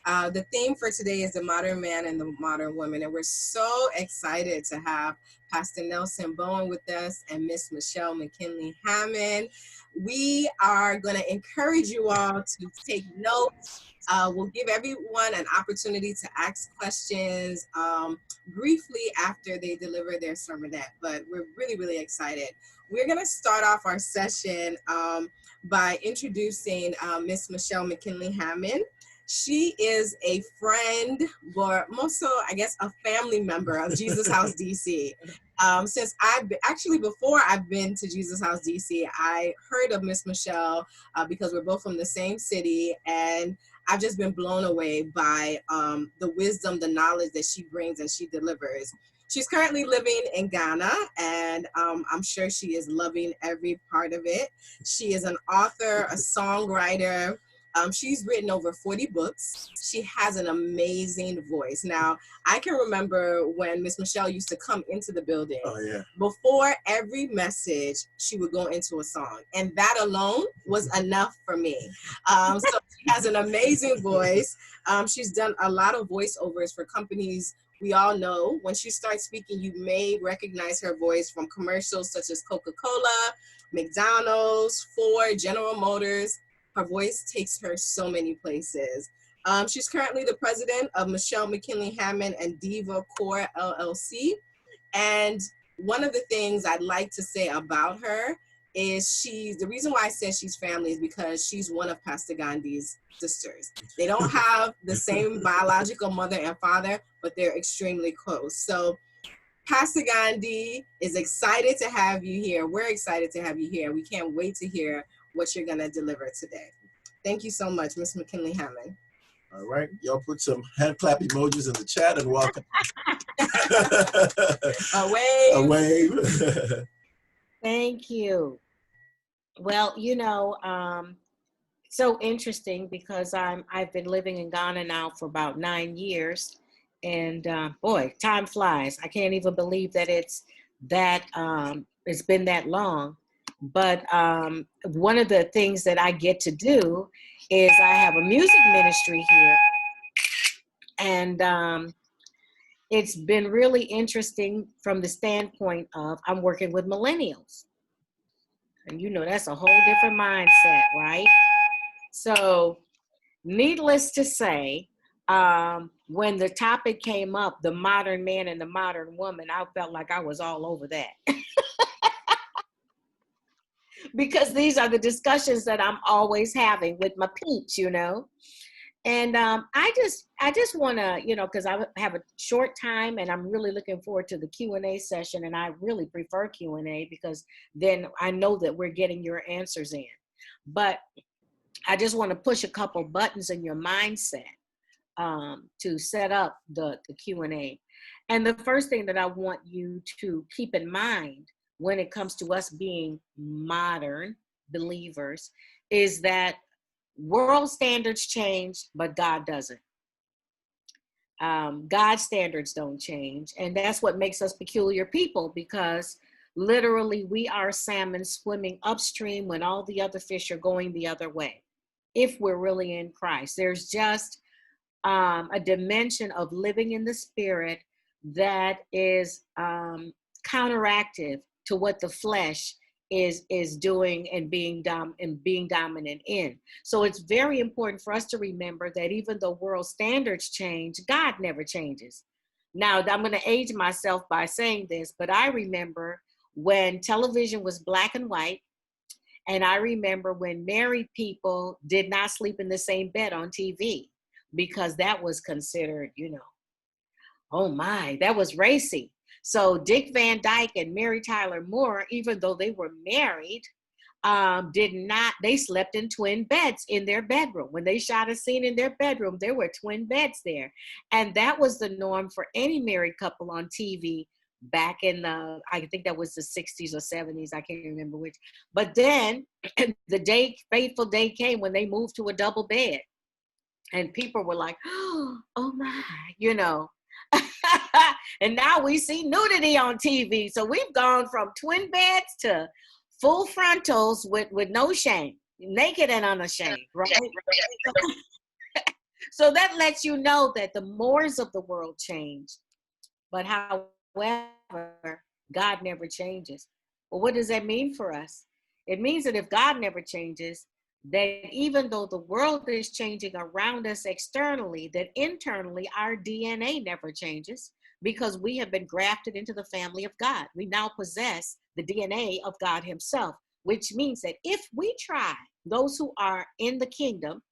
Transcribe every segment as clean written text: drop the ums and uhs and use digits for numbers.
The theme for today is the modern man and the modern woman, and we're so excited to have Pastor Nelson Bowen with us and Miss Michelle McKinney Hammond. We are going to encourage you all to take notes. We'll give everyone an opportunity to ask questions briefly after they deliver their sermonette, but we're really, really excited. We're going to start off our session by introducing Miss Michelle McKinney Hammond. She is a friend, but most so, I guess, a family member of Jesus House DC. Since before I've been to Jesus House DC, I heard of Miss Michelle because we're both from the same city, and I've just been blown away by the wisdom, the knowledge that she brings and she delivers. She's currently living in Ghana, and I'm sure she is loving every part of it. She is an author, a songwriter. She's written over 40 books. She has an amazing voice. Now, I can remember when Miss Michelle used to come into the building. Oh, yeah. Before every message, she would go into a song. And that alone was enough for me. So she has an amazing voice. She's done a lot of voiceovers for companies we all know. When she starts speaking, you may recognize her voice from commercials such as Coca-Cola, McDonald's, Ford, General Motors. Her voice takes her so many places. She's currently the president of Michelle McKinney Hammond and Diva Core LLC. And one of the things I'd like to say about her is the reason why I said she's family is because she's one of Pastor Gandhi's sisters. They don't have the same biological mother and father, but they're extremely close. So Pastor Gandhi is excited to have you here. We're excited to have you here. We can't wait to hear what you're going to deliver today. Thank you so much, Ms. McKinney Hammond. All right. Y'all put some hand clap emojis in the chat and welcome. A wave. A wave. Thank you. Well, so interesting because I've been living in Ghana now for about 9 years. And boy, time flies. I can't even believe that it's been that long. But one of the things that I get to do is I have a music ministry here. And it's been really interesting from the standpoint of I'm working with millennials. And that's a whole different mindset, right? So needless to say, when the topic came up, the modern man and the modern woman, I felt like I was all over that. Because these are the discussions that I'm always having with my peeps, And I just want to, because I have a short time and I'm really looking forward to the Q&A session. And I really prefer Q&A because then I know that we're getting your answers in. But I just want to push a couple buttons in your mindset to set up the Q&A. And the first thing that I want you to keep in mind when it comes to us being modern believers is that world standards change, but God doesn't. God's standards don't change. And that's what makes us peculiar people, because literally we are salmon swimming upstream when all the other fish are going the other way. If we're really in Christ, there's just a dimension of living in the spirit that is counteractive to what the flesh is doing and being dominant in. So it's very important for us to remember that even though world standards change, God never changes. Now, I'm going to age myself by saying this, but I remember when television was black and white, and I remember when married people did not sleep in the same bed on TV, because that was considered, oh my, that was racy. So Dick Van Dyke and Mary Tyler Moore, even though they were married, they slept in twin beds in their bedroom. When they shot a scene in their bedroom, there were twin beds there. And that was the norm for any married couple on TV back in I think that was the 60s or 70s. I can't remember which. But then the fateful day came when they moved to a double bed. And people were like, oh my, And now we see nudity on TV. So we've gone from twin beds to full frontals with no shame, naked and unashamed, right? So that lets you know that the mores of the world change, but however, God never changes. Well, what does that mean for us? It means that if God never changes, that even though the world is changing around us externally, that internally our DNA never changes because we have been grafted into the family of God. We now possess the DNA of God himself, which means that if we try, those who are in the kingdom,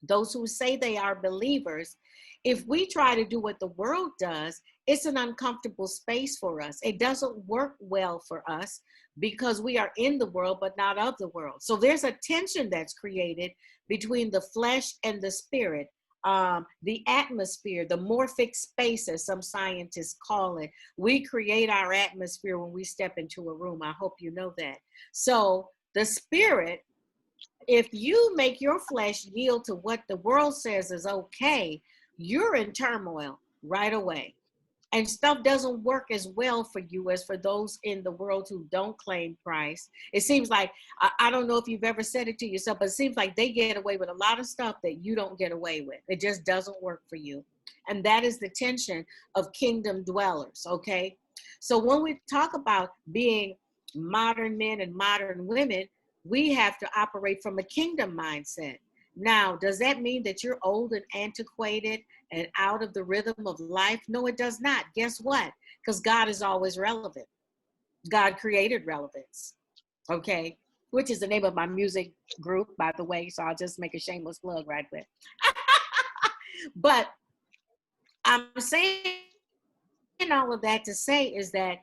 those who say they are believers, if we try to do what the world does, it's an uncomfortable space for us. It doesn't work well for us because we are in the world, but not of the world. So there's a tension that's created between the flesh and the spirit. The atmosphere, the morphic space, as some scientists call it. We create our atmosphere when we step into a room. I hope you know that. So the spirit, if you make your flesh yield to what the world says is okay, you're in turmoil right away. And stuff doesn't work as well for you as for those in the world who don't claim Christ. It seems like, I don't know if you've ever said it to yourself, but it seems like they get away with a lot of stuff that you don't get away with. It just doesn't work for you. And that is the tension of kingdom dwellers, okay? So when we talk about being modern men and modern women, we have to operate from a kingdom mindset. Now, does that mean that you're old and antiquated and out of the rhythm of life? No, it does not. Guess what? Because God is always relevant. God created relevance, okay? Which is the name of my music group, by the way, so I'll just make a shameless plug right there. But I'm saying all of that to say is that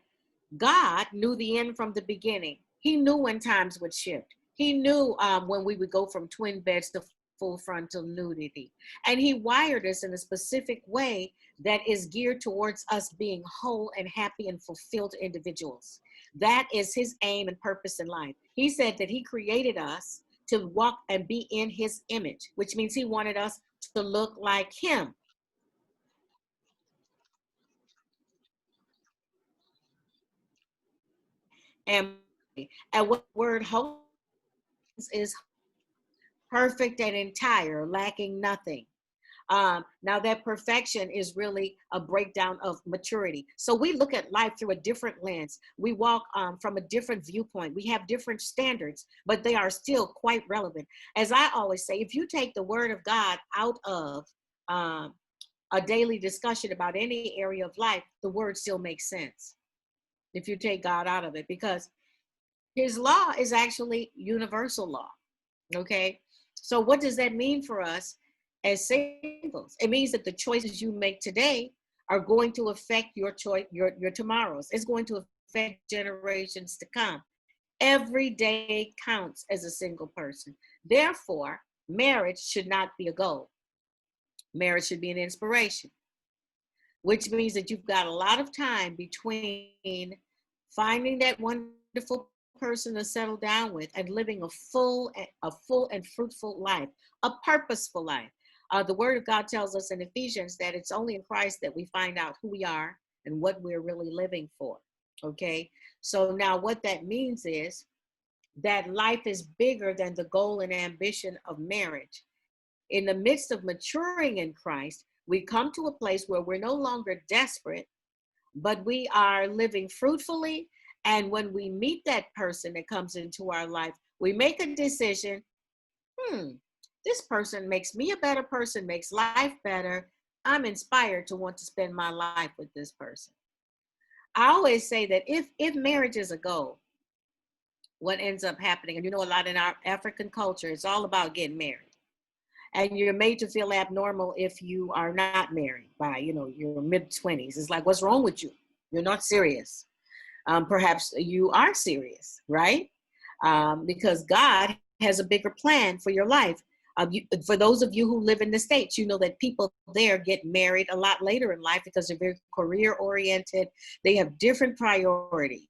God knew the end from the beginning. He knew when times would shift. He knew when we would go from twin beds to full frontal nudity. And he wired us in a specific way that is geared towards us being whole and happy and fulfilled individuals. That is his aim and purpose in life. He said that he created us to walk and be in his image, which means he wanted us to look like him. And, and what the word whole is perfect and entire, lacking nothing. Now that perfection is really a breakdown of maturity. So we look at life through a different lens. We walk from a different viewpoint. We have different standards, but they are still quite relevant. As I always say, if you take the word of God out of a daily discussion about any area of life, the word still makes sense if you take God out of it, because his law is actually universal law. Okay. So what does that mean for us as singles? It means that the choices you make today are going to affect your choice, your tomorrows. It's going to affect generations to come. Every day counts as a single person. Therefore, marriage should not be a goal. Marriage should be an inspiration, which means that you've got a lot of time between finding that wonderful person to settle down with and living a full and fruitful life, a purposeful life. The word of God tells us in Ephesians that it's only in Christ that we find out who we are and what we're really living for. Okay. So now what that means is that life is bigger than the goal and ambition of marriage. In the midst of maturing in Christ, we come to a place where we're no longer desperate, but we are living fruitfully. And when we meet that person that comes into our life, we make a decision. This person makes me a better person, makes life better. I'm inspired to want to spend my life with this person. I always say that if marriage is a goal, what ends up happening, and you know, a lot in our African culture, it's all about getting married. And you're made to feel abnormal if you are not married by, your mid-20s. It's like, what's wrong with you? You're not serious. Perhaps you are serious, right? Because God has a bigger plan for your life. For those of you who live in the States, you know that people there get married a lot later in life because they're very career oriented. They have different priorities.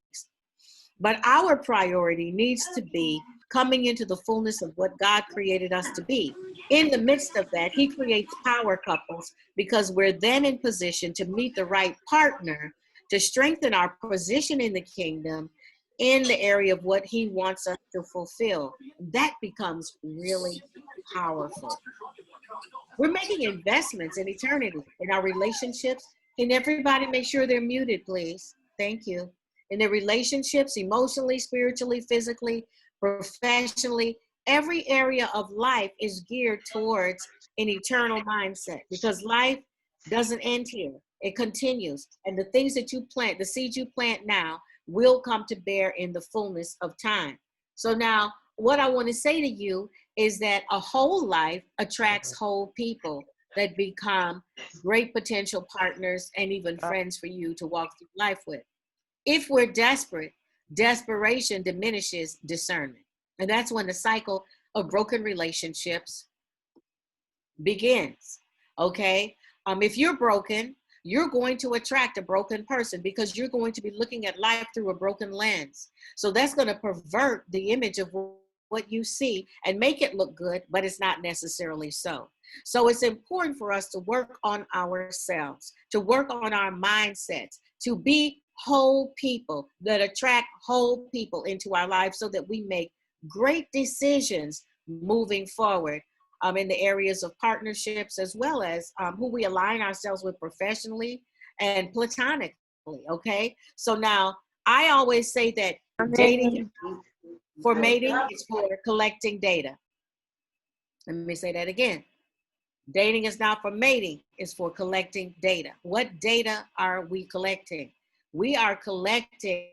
But our priority needs to be coming into the fullness of what God created us to be. In the midst of that, he creates power couples because we're then in position to meet the right partner to strengthen our position in the kingdom in the area of what he wants us to fulfill. That becomes really powerful. We're making investments in eternity, in our relationships. Can everybody make sure they're muted, please? Thank you. In their relationships, emotionally, spiritually, physically, professionally, every area of life is geared towards an eternal mindset, because life doesn't end here. It continues. And the things that you plant, the seeds you plant now, will come to bear in the fullness of time. So now, what I want to say to you is that a whole life attracts whole people that become great potential partners and even friends for you to walk through life with. If we're desperate, desperation diminishes discernment. And that's when the cycle of broken relationships begins. Okay? If you're broken, you're going to attract a broken person because you're going to be looking at life through a broken lens. So that's going to pervert the image of what you see and make it look good, but it's not necessarily so. So it's important for us to work on ourselves, to work on our mindsets, to be whole people that attract whole people into our lives so that we make great decisions moving forward in the areas of partnerships, as well as who we align ourselves with professionally and platonically, okay? So now, I always say that dating for mating is for collecting data. Let me say that again. Dating is not for mating, it's for collecting data. What data are we collecting? We are collecting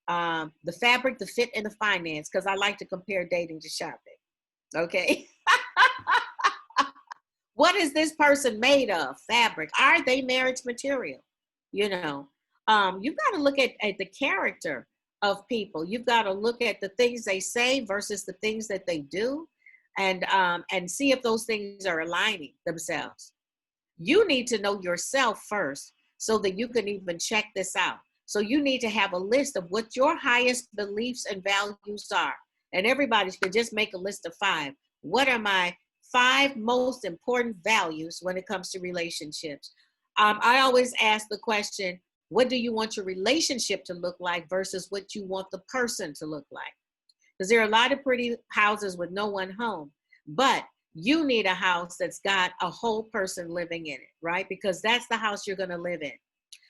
the fabric, the fit, and the finance, because I like to compare dating to shopping, okay? What is this person made of? Fabric. Are they marriage material? You know, you've got to look at the character of people. You've got to look at the things they say versus the things that they do, and see if those things are aligning themselves. You need to know yourself first so that you can even check this out. So you need to have a list of what your highest beliefs and values are. And everybody can just make a list of 5. What are my 5 most important values when it comes to relationships? I always ask the question, what do you want your relationship to look like versus what you want the person to look like? Because there are a lot of pretty houses with no one home, but you need a house that's got a whole person living in it, right? Because that's the house you're going to live in.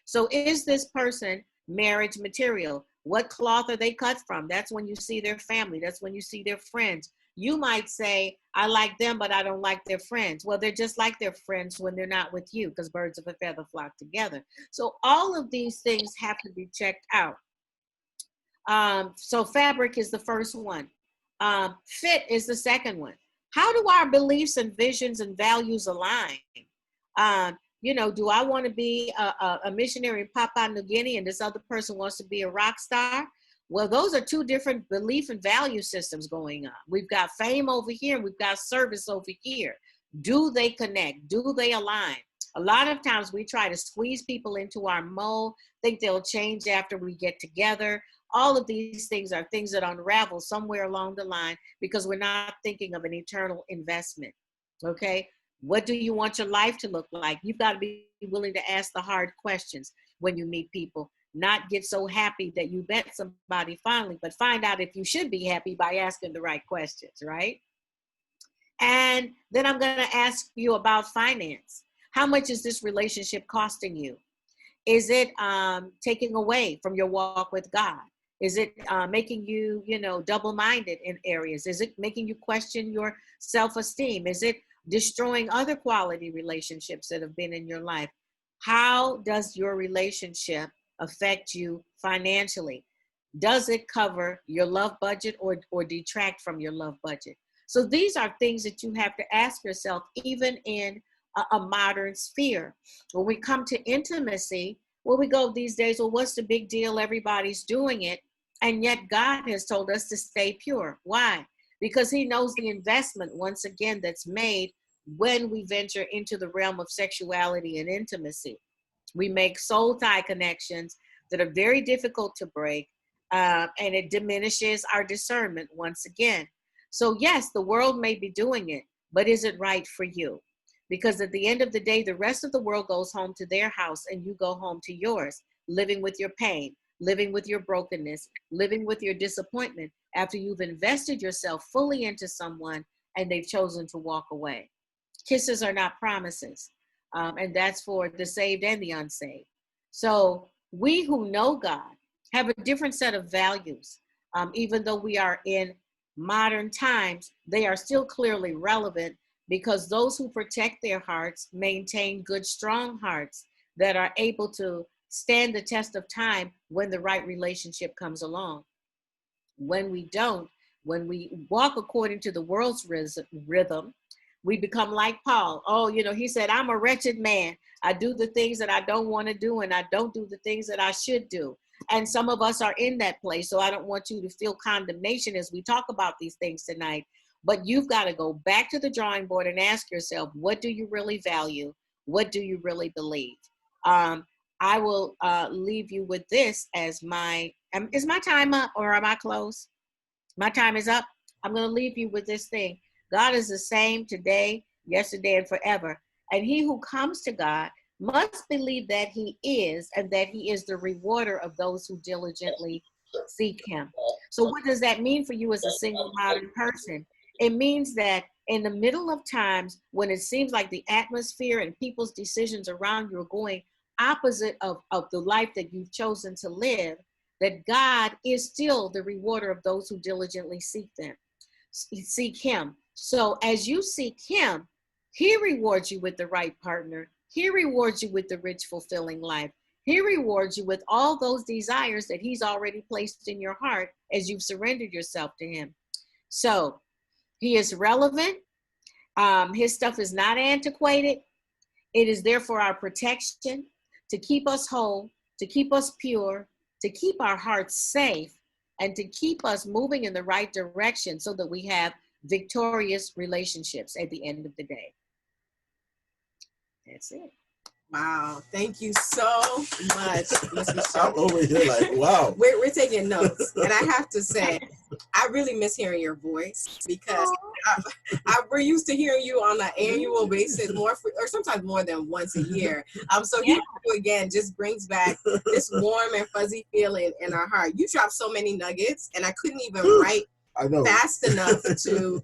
So is this person marriage material? What cloth are they cut from? That's when you see their family. That's when you see their friends. You might say, I like them, but I don't like their friends. Well, they're just like their friends when they're not with you, because birds of a feather flock together. So all of these things have to be checked out. So fabric is the first one. Fit is the second one. How do our beliefs and visions and values align? Do I want to be a missionary in Papua New Guinea and this other person wants to be a rock star? Well, those are 2 different belief and value systems going on. We've got fame over here, and we've got service over here. Do they connect? Do they align? A lot of times we try to squeeze people into our mold, think they'll change after we get together. All of these things are things that unravel somewhere along the line because we're not thinking of an eternal investment, okay? What do you want your life to look like? You've got to be willing to ask the hard questions when you meet people, not get so happy that you met somebody finally, but find out if you should be happy by asking the right questions, right? And then I'm going to ask you about finance. How much is this relationship costing you? Is it taking away from your walk with God? Is it making you, double-minded in areas? Is it making you question your self-esteem? Is it destroying other quality relationships that have been in your life? How does your relationship affect you financially? Does it cover your love budget or detract from your love budget? So these are things that you have to ask yourself, even in a modern sphere. When we come to intimacy, well, we go these days, well, what's the big deal? Everybody's doing it. And yet God has told us to stay pure. Why? Because he knows the investment, once again, that's made when we venture into the realm of sexuality and intimacy. We make soul tie connections that are very difficult to break, and it diminishes our discernment once again. So yes, the world may be doing it, but is it right for you? Because at the end of the day, the rest of the world goes home to their house and you go home to yours, living with your pain, living with your brokenness, living with your disappointment after you've invested yourself fully into someone and they've chosen to walk away. Kisses are not promises. And that's for the saved and the unsaved. So we who know God have a different set of values. Even though we are in modern times, they are still clearly relevant, because those who protect their hearts maintain good, strong hearts that are able to stand the test of time when the right relationship comes along. When we don't, when we walk according to the world's rhythm, we become like Paul. Oh, he said, I'm a wretched man. I do the things that I don't want to do, and I don't do the things that I should do. And some of us are in that place. So I don't want you to feel condemnation as we talk about these things tonight. But you've got to go back to the drawing board and ask yourself, what do you really value? What do you really believe? I will leave you with this as is my time up, or am I close? My time is up. I'm going to leave you with this thing. God is the same today, yesterday, and forever. And he who comes to God must believe that he is, and that he is the rewarder of those who diligently seek him. So what does that mean for you as a single modern person? It means that in the middle of times when it seems like the atmosphere and people's decisions around you are going opposite of the life that you've chosen to live, that God is still the rewarder of those who diligently seek him. So as you seek him, he rewards you with the right partner. He rewards you with the rich, fulfilling life. He rewards you with all those desires that he's already placed in your heart as you've surrendered yourself to him. So he is relevant. His stuff is not antiquated. It is there for our protection, to keep us whole, to keep us pure, to keep our hearts safe, and to keep us moving in the right direction so that we have victorious relationships at the end of the day. That's it. Wow. Thank you so much, Ms. Michelle. I'm over here like, wow. We're taking notes. And I have to say, I really miss hearing your voice, because we're used to hearing you on an annual basis, or sometimes more than once a year. So hearing you again just brings back this warm and fuzzy feeling in our heart. You dropped so many nuggets, and I couldn't even write fast enough to,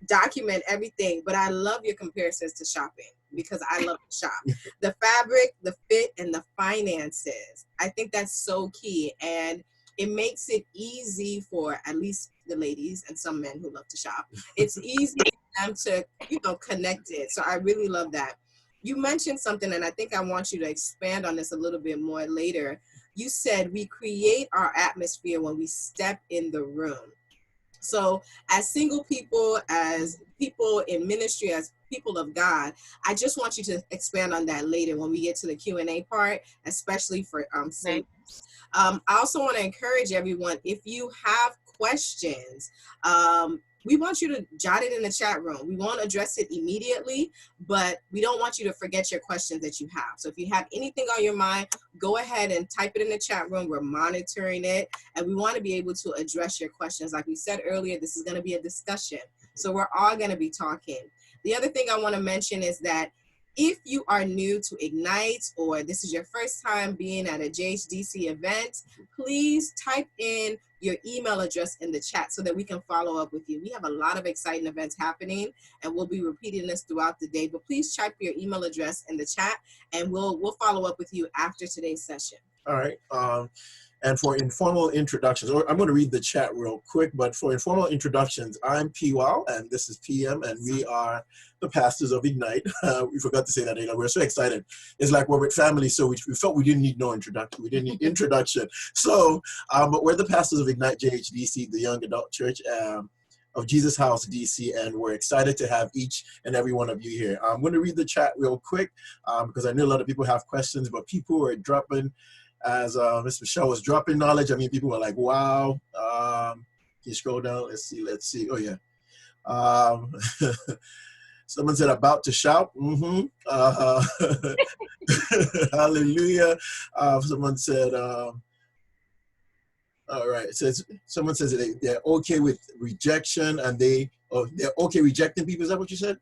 document everything. But I love your comparisons to shopping, because I love to shop. The fabric, the fit, and the finances. I think that's so key. And it makes it easy for at least the ladies and some men who love to shop. It's easy for them to, connect it. So I really love that. You mentioned something, and I think I want you to expand on this a little bit more later. You said we create our atmosphere when we step in the room. So as single people, as people in ministry, as people of God, I just want you to expand on that later when we get to the Q&A part, especially for singles. I also want to encourage everyone, if you have questions, we want you to jot it in the chat room. We won't address it immediately, but we don't want you to forget your questions that you have. So if you have anything on your mind, go ahead and type it in the chat room. We're monitoring it, and we want to be able to address your questions. Like we said earlier, this is going to be a discussion. So we're all going to be talking. The other thing I want to mention is that if you are new to Ignite, or this is your first time being at a JHDC event, please type in your email address in the chat so that we can follow up with you. We have a lot of exciting events happening, and we'll be repeating this throughout the day, but please type your email address in the chat, and we'll follow up with you after today's session. All right. And for informal introductions, I'm going to read the chat real quick, but for informal introductions, I'm PWOW, and this is PM, and we are the pastors of Ignite. We forgot to say that, we're so excited. It's like we're with family, so we felt we didn't need no introduction. We didn't need introduction. So, but we're the pastors of Ignite JHDC, the Young Adult Church of Jesus House, DC, and we're excited to have each and every one of you here. I'm going to read the chat real quick because I know a lot of people have questions, but people are dropping. As Ms. Michelle was dropping knowledge, I mean, people were like, wow. Can you scroll down? Let's see. Oh, yeah. Someone said, about to shout. Hallelujah. Someone said, all right. It says, someone says that they're okay with rejection, and they're okay rejecting people. Is that what you said?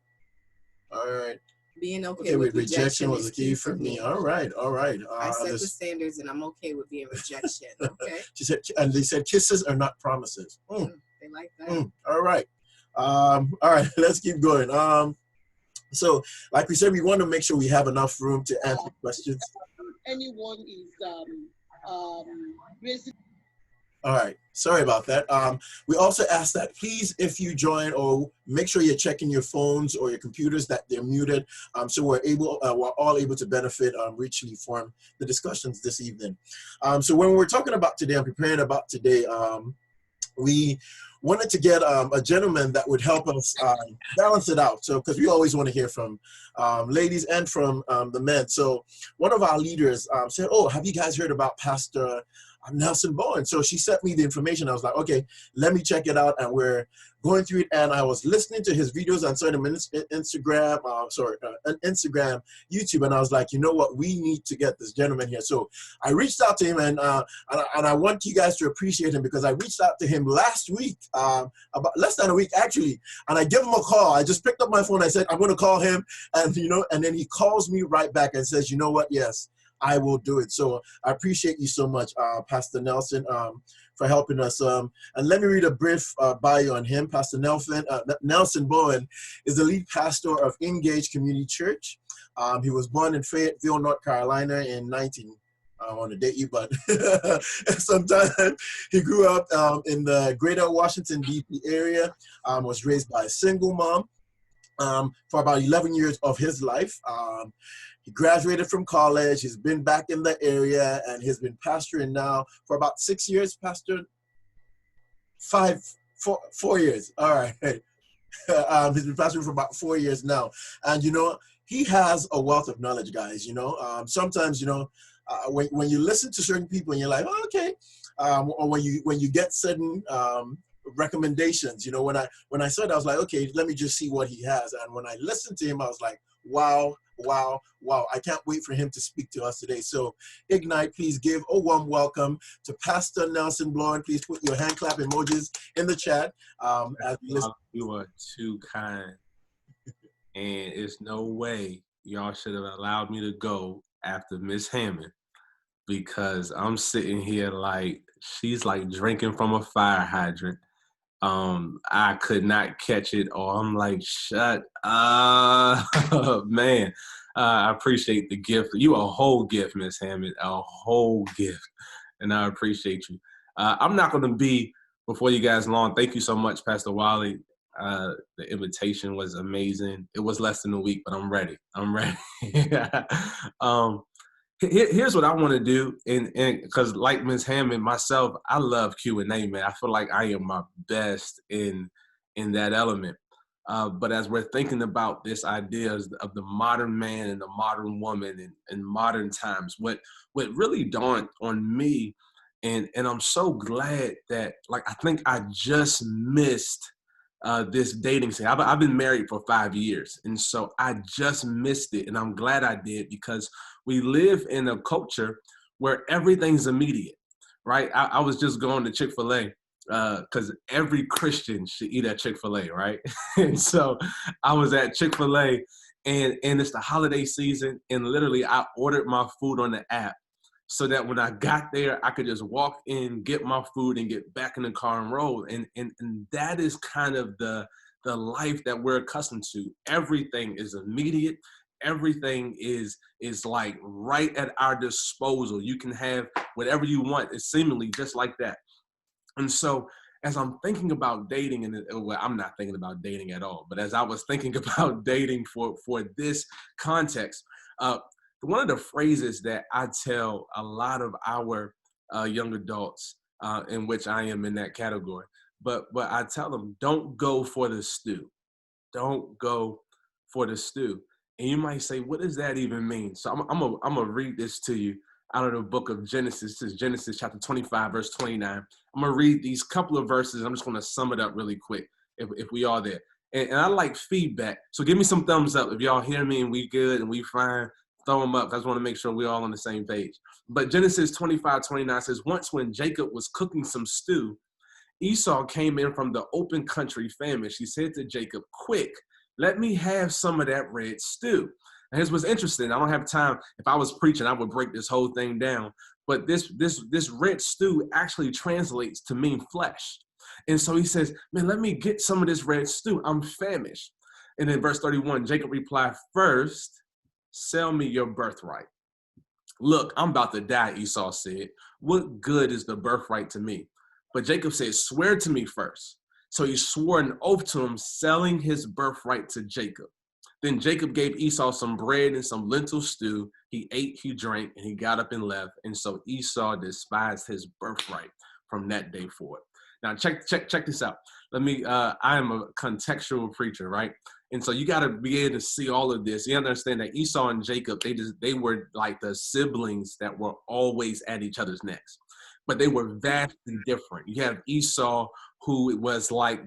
All right. Being okay with rejection was a key for me. All right. I set the standards, and I'm okay with being rejection. Okay. She said, and they said kisses are not promises. They like that. All right. All right. Let's keep going. So, like we said, we want to make sure we have enough room to answer questions. Anyone is raising. All right, sorry about that. We also ask that please, if you join, or make sure you're checking your phones or your computers that they're muted, so we're all able to benefit richly from the discussions this evening. So when we're talking about today, I'm preparing about today. We wanted to get a gentleman that would help us balance it out. So, because we always want to hear from ladies and from the men. So one of our leaders said, "Oh, have you guys heard about Pastor Nelson Bowen?" So she sent me the information. I was like, okay, let me check it out. And we're going through it. And I was listening to his videos on certain Instagram, Instagram, YouTube. And I was like, you know what? We need to get this gentleman here. So I reached out to him, and I want you guys to appreciate him, because I reached out to him last week, about less than a week actually. And I gave him a call. I just picked up my phone. I said, I'm going to call him. And, and then he calls me right back and says, you know what? Yes, I will do it. So I appreciate you so much, Pastor Nelson, for helping us. And let me read a brief bio on him. Pastor Nelson Bowen is the lead pastor of Engage Community Church. He was born in Fayetteville, North Carolina in I want to date you, but sometime he grew up in the greater Washington, D.C. area, was raised by a single mom for about 11 years of his life. He graduated from college. He's been back in the area, and he's been pastoring now for about 6 years. Pastor, 4 years. All right. He's been pastoring for about 4 years now. And, he has a wealth of knowledge, guys. Sometimes, when you listen to certain people and you're like, oh, okay. Or when you get certain recommendations, when I saw it, I was like, okay, let me just see what he has. And when I listened to him, I was like, wow, I can't wait for him to speak to us today. So Ignite, please give a warm welcome to Pastor Nelson Bowen. Please put your hand clap emojis in the chat. As we listen. You are too kind, and it's no way y'all should have allowed me to go after Miss Hammond, because I'm sitting here like she's like drinking from a fire hydrant. I could not catch it, or I'm like, shut up, man. I appreciate the gift. You a whole gift, Miss Hammond, a whole gift, and I appreciate you. I'm not going to be before you guys long. Thank you so much, Pastor Wiley. The invitation was amazing. It was less than a week, but I'm ready. Here's what I want to do, and because like Ms. Hammond, myself, I love Q&A, man. I feel like I am my best in that element. But as we're thinking about this idea of the modern man and the modern woman in modern times, what really dawned on me, and I'm so glad that, like, I think I just missed this dating scene. I've been married for 5 years, and so I just missed it, and I'm glad I did, because we live in a culture where everything's immediate, right? I was just going to Chick-fil-A because every Christian should eat at Chick-fil-A, right? And so I was at Chick-fil-A, and it's the holiday season, and literally I ordered my food on the app so that when I got there, I could just walk in, get my food, and get back in the car and roll. And that is kind of the life that we're accustomed to. Everything is immediate. Everything is like right at our disposal. You can have whatever you want. It's seemingly just like that. And so as I'm thinking about dating, and well, I'm not thinking about dating at all, but as I was thinking about dating for this context, one of the phrases that I tell a lot of our young adults, in which I am in that category, but I tell them, don't go for the stew. Don't go for the stew. And you might say, what does that even mean? So I'm gonna read this to you out of the book of Genesis. This is Genesis chapter 25, verse 29. I'm gonna read these couple of verses. I'm just gonna sum it up really quick if we are there. And I like feedback. So give me some thumbs up if y'all hear me and we good and we fine. Throw them up. I just want to make sure we're all on the same page. But Genesis 25:29 says, once when Jacob was cooking some stew, Esau came in from the open country famished. He said to Jacob, quick, let me have some of that red stew. And here's what's interesting. I don't have time. If I was preaching, I would break this whole thing down. But this red stew actually translates to mean flesh. And so he says, man, let me get some of this red stew. I'm famished. And then verse 31, Jacob replied, first, sell me your birthright. Look, I'm about to die, Esau said. What good is the birthright to me? But Jacob said, swear to me first. So he swore an oath to him, selling his birthright to Jacob. Then Jacob gave Esau some bread and some lentil stew. He ate, he drank, and he got up and left. And so Esau despised his birthright from that day forward. Now check this out. I am a contextual preacher, right? And so you got to be able to see all of this. You understand that Esau and Jacob, they were like the siblings that were always at each other's necks, but they were vastly different. You have Esau, who was like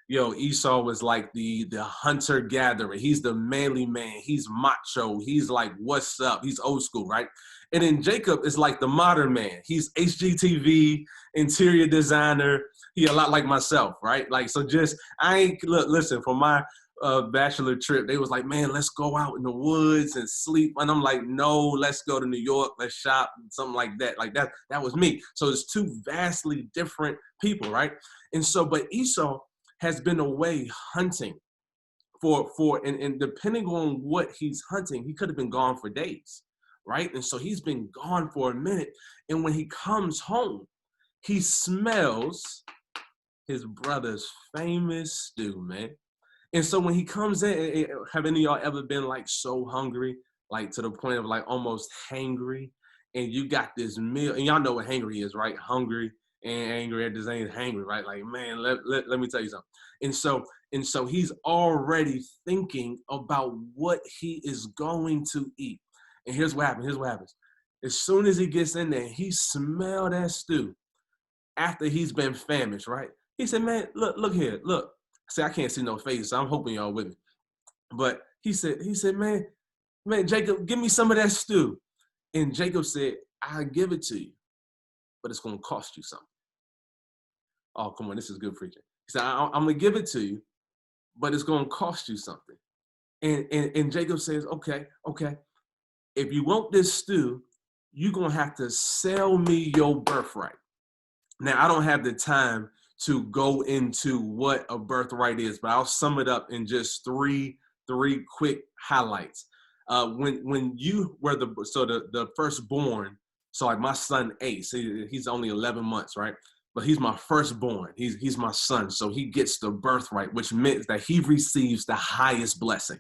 Esau was like the hunter gatherer. He's the manly man. He's macho. He's like, what's up? He's old school, right? And then Jacob is like the modern man. He's HGTV, interior designer. He a lot like myself, right? Like, so listen, for my bachelor trip, they was like, man, let's go out in the woods and sleep. And I'm like, no, let's go to New York, let's shop, something like that. Like that was me. So it's two vastly different people, right? And so, but Esau has been away hunting and depending on what he's hunting, he could have been gone for days, right? And so he's been gone for a minute. And when he comes home, he smells his brother's famous stew, man. And so when he comes in, have any of y'all ever been like so hungry, like to the point of like almost hangry, and you got this meal, and y'all know what hangry is, right? Hungry and angry at the same hangry, right? Like, man, let me tell you something. And so he's already thinking about what he is going to eat. And here's what happens. As soon as he gets in there, he smelled that stew after he's been famished, right? He said, man, look here, look. See, I can't see no face, so I'm hoping y'all with me. But he said, man, Jacob, give me some of that stew. And Jacob said, I'll give it to you, but it's going to cost you something. Oh, come on, this is good preaching. He said, I'm going to give it to you, but it's going to cost you something. And Jacob says, okay. If you want this stew, you're going to have to sell me your birthright. Now, I don't have the time to go into what a birthright is, but I'll sum it up in just three quick highlights. When you were the firstborn, so like my son Ace, he's only 11 months, right? But he's my firstborn. He's my son, so he gets the birthright, which meant that he receives the highest blessing.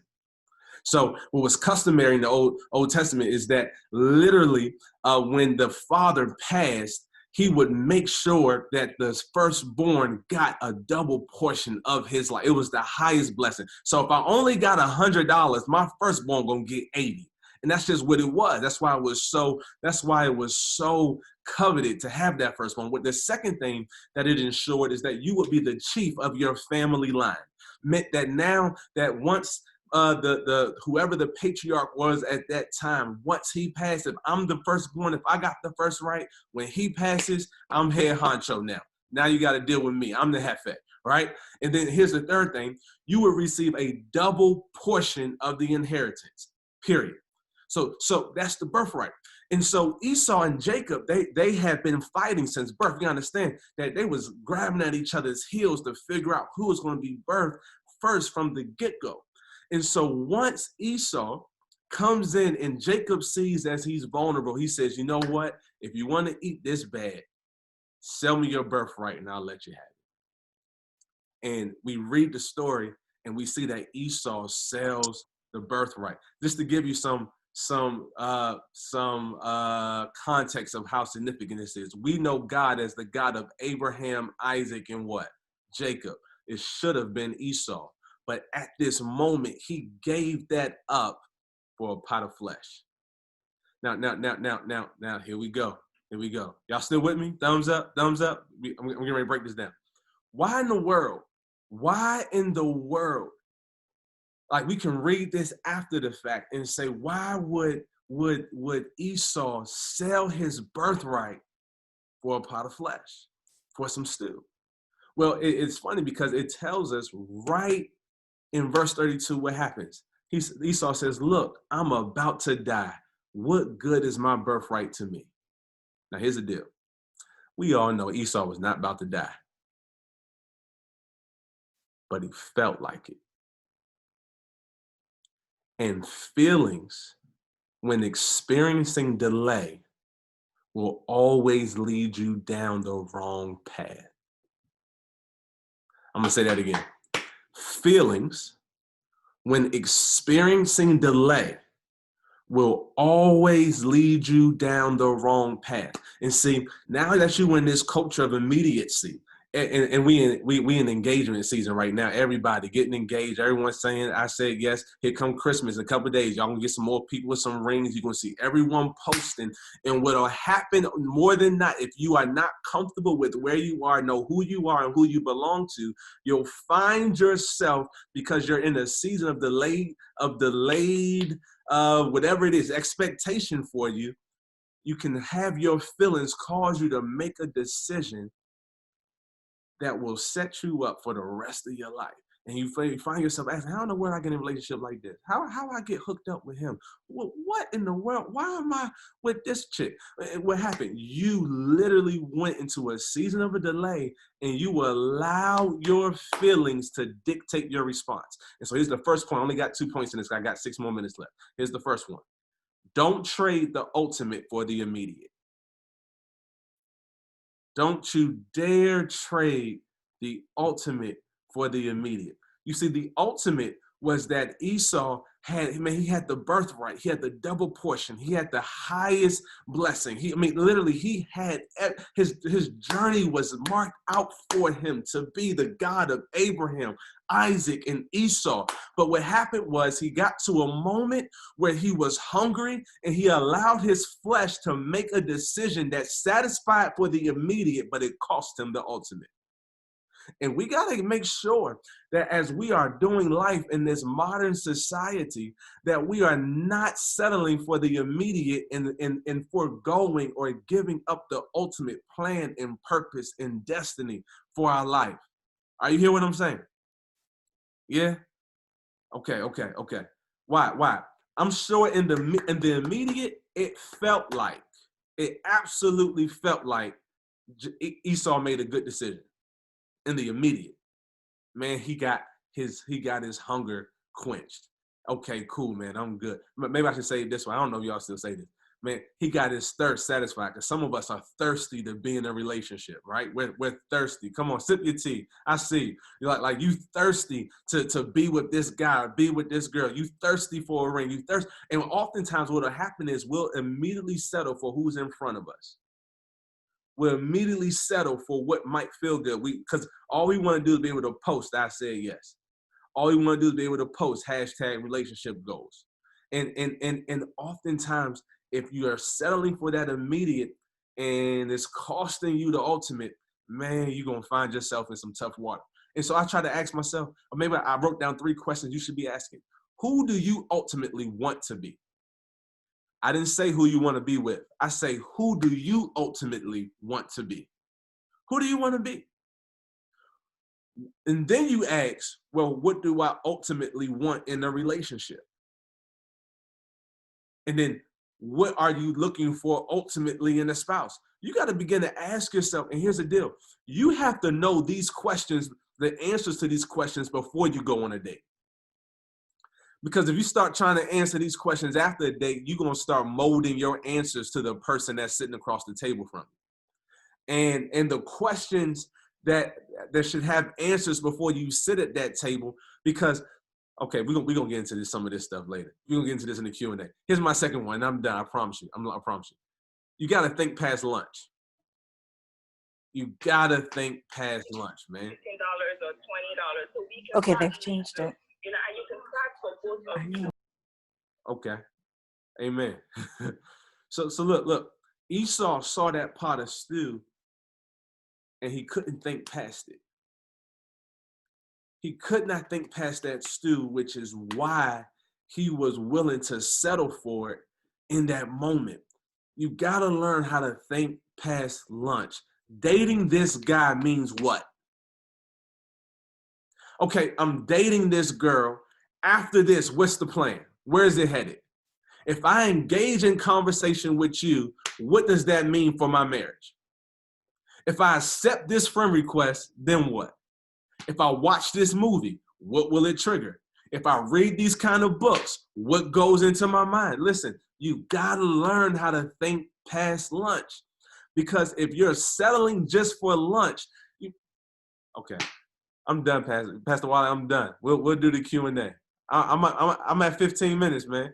So what was customary in the Old Testament is that literally when the father passed, he would make sure that the firstborn got a double portion of his life. It was the highest blessing. So if I only got $100, my firstborn gonna get 80. And that's just what it was. That's why it was so coveted to have that firstborn. What the second thing that it ensured is that you would be the chief of your family line. Meant that now that once whoever the patriarch was at that time, once he passed, if I'm the firstborn, if I got the first right, when he passes, I'm head honcho now. Now you got to deal with me. I'm the hefe, right? And then here's the third thing. You will receive a double portion of the inheritance, period. So that's the birthright. And so Esau and Jacob, they had been fighting since birth. You understand that they was grabbing at each other's heels to figure out who was going to be birthed first from the get-go. And so once Esau comes in and Jacob sees as he's vulnerable, he says, you know what? If you want to eat this bad, sell me your birthright and I'll let you have it. And we read the story and we see that Esau sells the birthright. Just to give you some context of how significant this is. We know God as the God of Abraham, Isaac, and what? Jacob. It should have been Esau. But at this moment, he gave that up for a pot of flesh. Now, here we go. Y'all still with me? Thumbs up. I'm getting ready to break this down. Why in the world? Like, we can read this after the fact and say, why would Esau sell his birthright for a pot of flesh, for some stew? Well, it's funny because it tells us right in verse 32 what happens. Esau says, look, I'm about to die. What good is my birthright to me? Now, here's the deal. We all know Esau was not about to die, but he felt like it. And feelings, when experiencing delay, will always lead you down the wrong path. I'm going to say that again. Feelings, when experiencing delay, will always lead you down the wrong path. And see, now that you're in this culture of immediacy, and we in engagement season right now, everybody getting engaged, everyone's saying, I said yes, here come Christmas in a couple of days, y'all gonna get some more people with some rings, you're gonna see everyone posting, and what'll happen more than not, if you are not comfortable with where you are, know who you are and who you belong to, you'll find yourself, because you're in a season of delayed, whatever it is, expectation for you, you can have your feelings cause you to make a decision that will set you up for the rest of your life. And you find yourself asking, how in the world I get in a relationship like this? How I get hooked up with him? What in the world? Why am I with this chick? What happened? You literally went into a season of a delay, and you allow your feelings to dictate your response. And so here's the first point. I only got 2 points in this. I got 6 more minutes left. Here's the first one. Don't trade the ultimate for the immediate. Don't you dare trade the ultimate for the immediate. You see, the ultimate was that Esau he had the birthright. He had the double portion. He had the highest blessing. He had his journey was marked out for him to be the God of Abraham, Isaac, and Esau. But what happened was he got to a moment where he was hungry, and he allowed his flesh to make a decision that satisfied for the immediate, but it cost him the ultimate. And we got to make sure that as we are doing life in this modern society, that we are not settling for the immediate and foregoing or giving up the ultimate plan and purpose and destiny for our life. Are you hearing what I'm saying? Yeah? Okay. Why? I'm sure in the immediate, it absolutely felt like Esau made a good decision. In the immediate, man, he got his hunger quenched. Okay, cool, man, I'm good. Maybe I should say it this way. I don't know if y'all still say this. Man, he got his thirst satisfied, because some of us are thirsty to be in a relationship, right? We're thirsty. Come on, sip your tea. I see. You're like you thirsty to be with this guy, be with this girl. You thirsty for a ring. You thirst, and oftentimes what'll happen is we'll immediately settle for who's in front of us. We'll immediately settle for what might feel good. Because all we want to do is be able to post, I said yes. All we want to do is be able to post #relationship goals. And oftentimes, if you are settling for that immediate and it's costing you the ultimate, man, you're going to find yourself in some tough water. And so I try to ask myself, or maybe I wrote down 3 questions you should be asking. Who do you ultimately want to be? I didn't say who you want to be with. I say, who do you ultimately want to be? Who do you want to be? And then you ask, well, what do I ultimately want in a relationship? And then what are you looking for ultimately in a spouse? You got to begin to ask yourself, and here's the deal. You have to know these questions, the answers to these questions before you go on a date. Because if you start trying to answer these questions after a date, you're going to start molding your answers to the person that's sitting across the table from you. And the questions that should have answers before you sit at that table, because, okay, we're gonna get into some of this stuff later. We're going to get into this in the Q&A. Here's my second one, and I'm done, I promise you. I promise you. You got to think past lunch. You got to think past lunch, man. $15 or $20. So we can okay, they've changed it. You know, and you can start for both of you. Okay. Amen. So look, Esau saw that pot of stew and he couldn't think past it. He could not think past that stew, which is why he was willing to settle for it in that moment. You got to learn how to think past lunch. Dating this guy means what? Okay, I'm dating this girl. After this, what's the plan? Where is it headed? If I engage in conversation with you, what does that mean for my marriage? If I accept this friend request, then what? If I watch this movie, what will it trigger? if I read these kind of books, what goes into my mind? Listen, you gotta learn how to think past lunch, because if you're settling just for lunch, okay, I'm done, Pastor Wiley. I'm done. We'll do the Q&A. I'm at 15 minutes, man.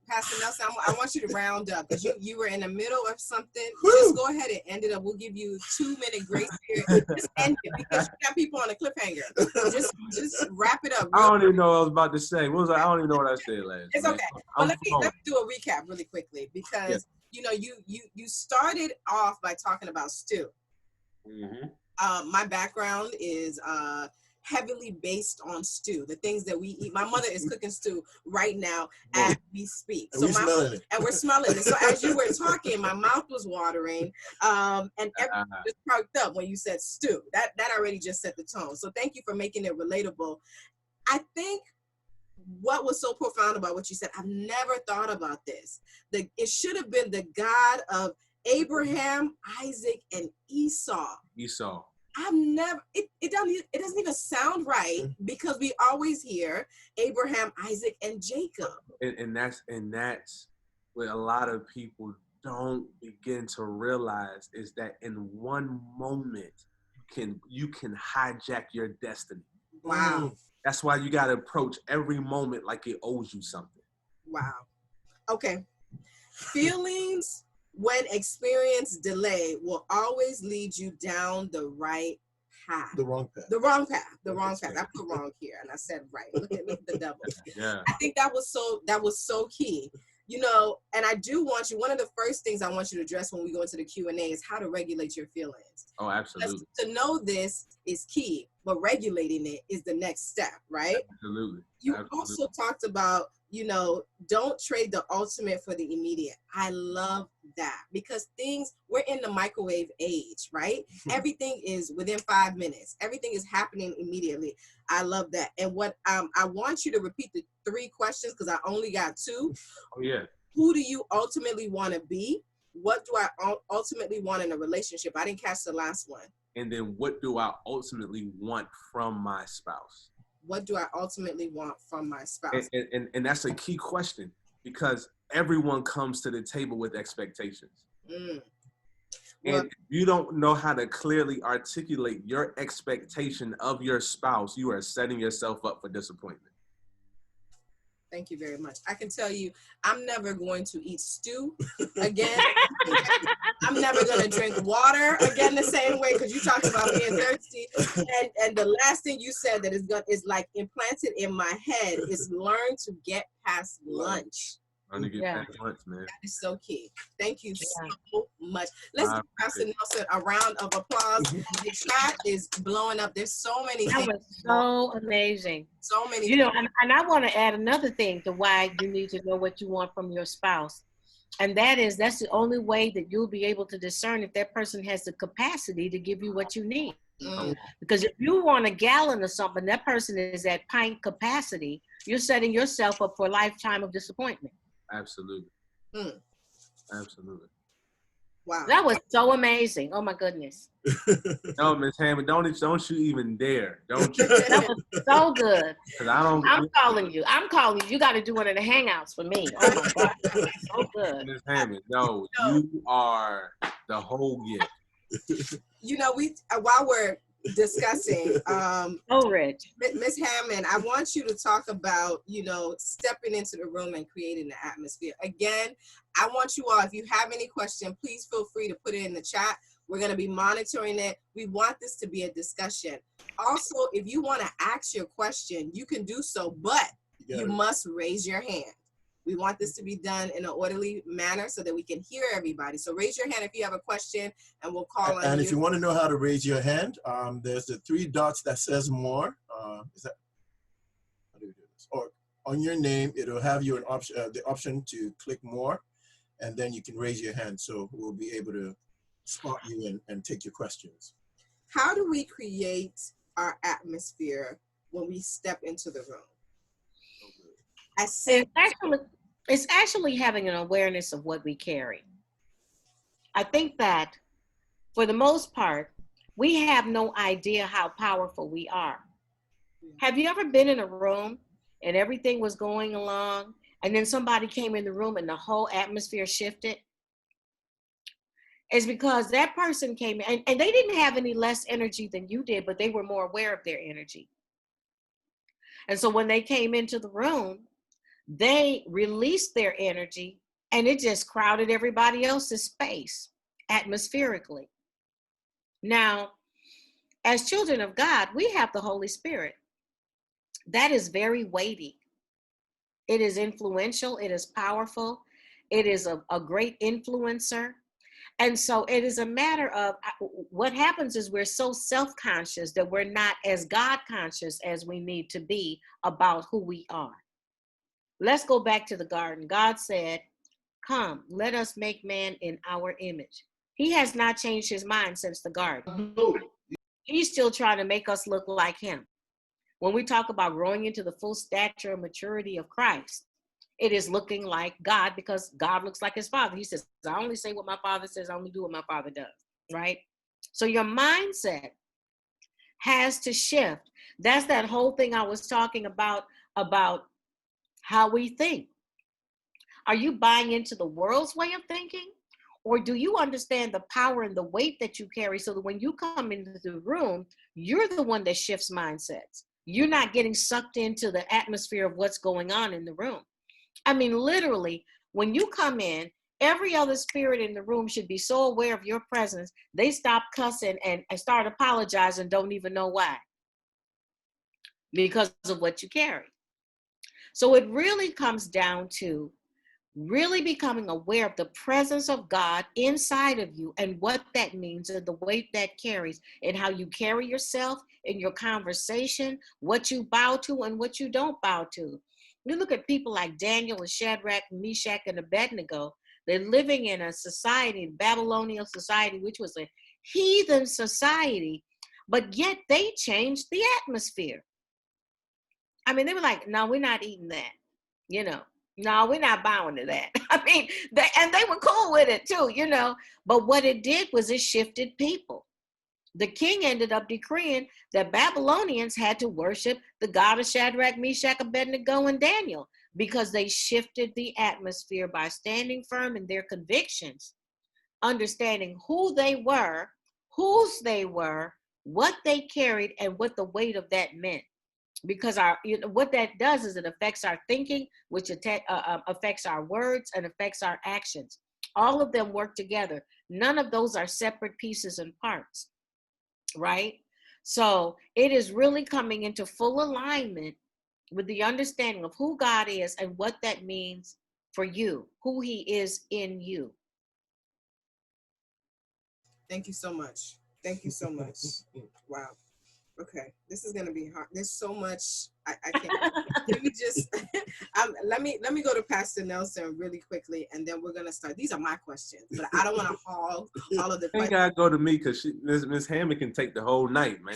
Pastor Nelson, I want you to round up because you were in the middle of something. Just go ahead and end it up. We'll give you 2-minute grace period. Just end it because you got people on a cliffhanger. Just wrap it up. I don't even know what I was about to say. I don't even know what I said last. It's okay. But let me do a recap really quickly because you started off by talking about stew. Mm-hmm. My background is heavily based on stew, the things that we eat. My mother is cooking stew right now as we speak. And we're smelling it. So as you were talking, my mouth was watering, and everything just perked up when you said stew. That already just set the tone. So thank you for making it relatable. I think what was so profound about what you said, I've never thought about this. It should have been the God of Abraham, Isaac, and Esau. I've never, it doesn't even sound right because we always hear Abraham, Isaac, and Jacob. And that's what a lot of people don't begin to realize is that in one moment you can hijack your destiny. Wow. That's why you got to approach every moment like it owes you something. Wow. Okay. Feelings when experience delay will always lead you down the right path. The wrong path. The wrong path. I put wrong here and I said right. Look at me, the devil. Yeah. I think that was so key. And I do want you, one of the first things I want you to address when we go into the Q&A is how to regulate your feelings. Oh, absolutely. Because to know this is key, but regulating it is the next step, right? Absolutely. You also talked about, don't trade the ultimate for the immediate. I love that because we're in the microwave age, right? Everything is within 5 minutes. Everything is happening immediately. I love that. And what I want you to repeat the 3 questions because I only got 2. Oh, yeah. Who do you ultimately want to be? What do I ultimately want in a relationship? I didn't catch the last one. And then what do I ultimately want from my spouse? What do I ultimately want from my spouse? And that's a key question because everyone comes to the table with expectations. Well, and if you don't know how to clearly articulate your expectation of your spouse, you are setting yourself up for disappointment. Thank you very much. I can tell you, I'm never going to eat stew again. I'm never going to drink water again the same way because you talked about being thirsty. And the last thing you said that is like implanted in my head is learn to get past lunch. Learn to get past lunch, man. That is so key. Thank you so much. Let's give Pastor Nelson a round of applause. The chat is blowing up. There's so many things. That was so amazing. So many. And I want to add another thing to why you need to know what you want from your spouse. And that's the only way that you'll be able to discern if that person has the capacity to give you what you need. Because if you want a gallon of something, that person is at pint capacity, you're setting yourself up for a lifetime of disappointment. Absolutely. Absolutely. Wow. That was so amazing. Oh my goodness. No, Miss Hammond, don't you even dare. Don't you? That was so good. I'm calling you. You got to do one of the hangouts for me. Oh my God. So good. Miss Hammond, no, you are the whole gift. While we're discussing, Rich. Miss Hammond, I want you to talk about, stepping into the room and creating the atmosphere. Again, I want you all, if you have any question, please feel free to put it in the chat. We're going to be monitoring it. We want this to be a discussion. Also, if you want to ask your question, you can do so, but you must raise your hand. We want this to be done in an orderly manner so that we can hear everybody. So raise your hand if you have a question and we'll call on you. And if you want to know how to raise your hand, there's the 3 dots that says more. How do we do this? Or on your name, it'll have you the option to click more, and then you can raise your hand. So we'll be able to spot you and take your questions. How do we create our atmosphere when we step into the room? It's actually having an awareness of what we carry. I think that for the most part, we have no idea how powerful we are. Have you ever been in a room and everything was going along, and then somebody came in the room and the whole atmosphere shifted, is because that person came in and they didn't have any less energy than you did, but they were more aware of their energy. And so when they came into the room, they released their energy and it just crowded everybody else's space atmospherically. Now, as children of God, we have the Holy Spirit. That is very weighty. It is influential. It is powerful. It is a great influencer. And so it is a matter of what happens is we're so self-conscious that we're not as God-conscious as we need to be about who we are. Let's go back to the garden. God said, come, let us make man in our image. He has not changed his mind since the garden. He's still trying to make us look like him. When we talk about growing into the full stature and maturity of Christ, it is looking like God because God looks like his father. He says, I only say what my father says, I only do what my father does, right? So your mindset has to shift. That's that whole thing I was talking about how we think. Are you buying into the world's way of thinking? Or do you understand the power and the weight that you carry so that when you come into the room, you're the one that shifts mindsets? You're not getting sucked into the atmosphere of what's going on in the room. I mean, literally, when you come in, every other spirit in the room should be so aware of your presence, they stop cussing and start apologizing, don't even know why. Because of what you carry. So it really comes down to really becoming aware of the presence of God inside of you and what that means and the weight that carries and how you carry yourself in your conversation, what you bow to and what you don't bow to. You look at people like Daniel and Shadrach, Meshach, and Abednego. They're living in a society, Babylonian society, which was a heathen society, but yet they changed the atmosphere. I mean, they were like, no, we're not eating that, you know. No, we're not bowing to that. I mean, and they were cool with it too, you know. But what it did was it shifted people. The king ended up decreeing that Babylonians had to worship the God of Shadrach, Meshach, Abednego, and Daniel because they shifted the atmosphere by standing firm in their convictions, understanding who they were, whose they were, what they carried, and what the weight of that meant. Because what that does is it affects our thinking, which affects our words and affects our actions. All of them work together. None of those are separate pieces and parts, right? So it is really coming into full alignment with the understanding of who God is and what that means for you, who he is in you. Thank you so much. Thank you so much. Wow. Okay, this is gonna be hard. There's so much I can't. Let me just let me go to Pastor Nelson really quickly, and then we're gonna start. These are my questions, but I don't want to hog all of the I questions. gotta go to me because Miss Hammond can take the whole night, man.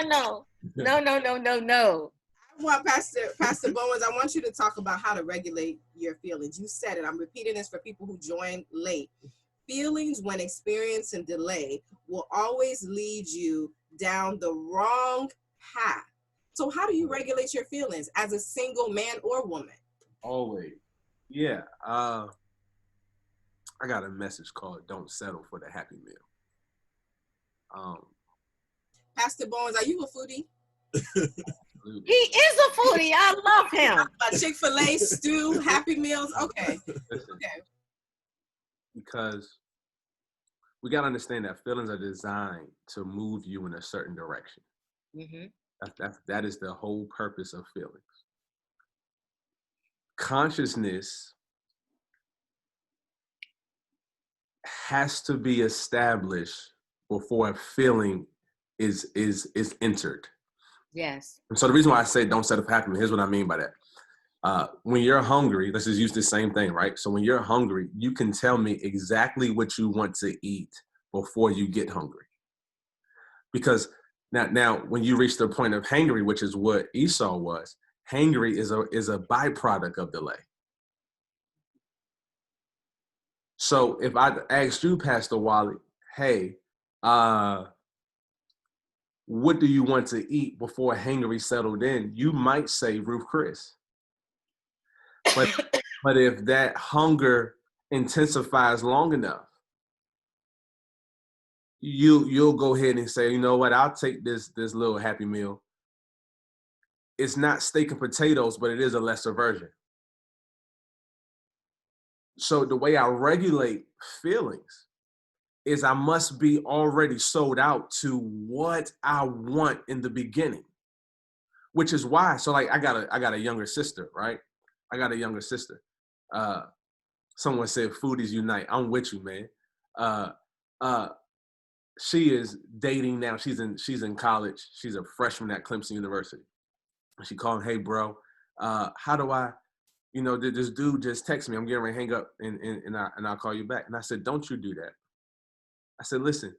No. I want Pastor Bowens. I want you to talk about how to regulate your feelings. You said it. I'm repeating this for people who joined late. Feelings, when experienced in delay, will always lead you down the wrong path. So how do you regulate your feelings as a single man or woman? Always. Yeah. I got a message called Don't Settle for the Happy Meal. Pastor Bowens, are you a foodie? He is a foodie. I love him. Chick-fil-A, stew, Happy Meals. Okay. Listen, Okay. because we got to understand that feelings are designed to move you in a certain direction. Mm-hmm. That is the whole purpose of feelings. Consciousness has to be established before a feeling is entered. Yes. And so the reason why I say don't settle for happy meal, here's what I mean by that. When you're hungry, let's just use the same thing, right? So when you're hungry, you can tell me exactly what you want to eat before you get hungry. Because now when you reach the point of hangry, which is what Esau was, hangry is a byproduct of delay. So if I asked you, Pastor Wally, hey, what do you want to eat before hangry settled in? You might say Ruth Chris. But if that hunger intensifies long enough, you'll go ahead and say, you know what, I'll take this little Happy Meal. It's not steak and potatoes, but it is a lesser version. So the way I regulate feelings is I must be already sold out to what I want in the beginning, which is why. So like I got a younger sister, right? I got a younger sister. Someone said foodies unite. I'm with you, man. She is dating now. She's in college. She's a freshman at Clemson University. She called, hey bro, how do I, this dude just texted me. I'm getting ready to hang up and I'll call you back. And I said, don't you do that. I said, listen,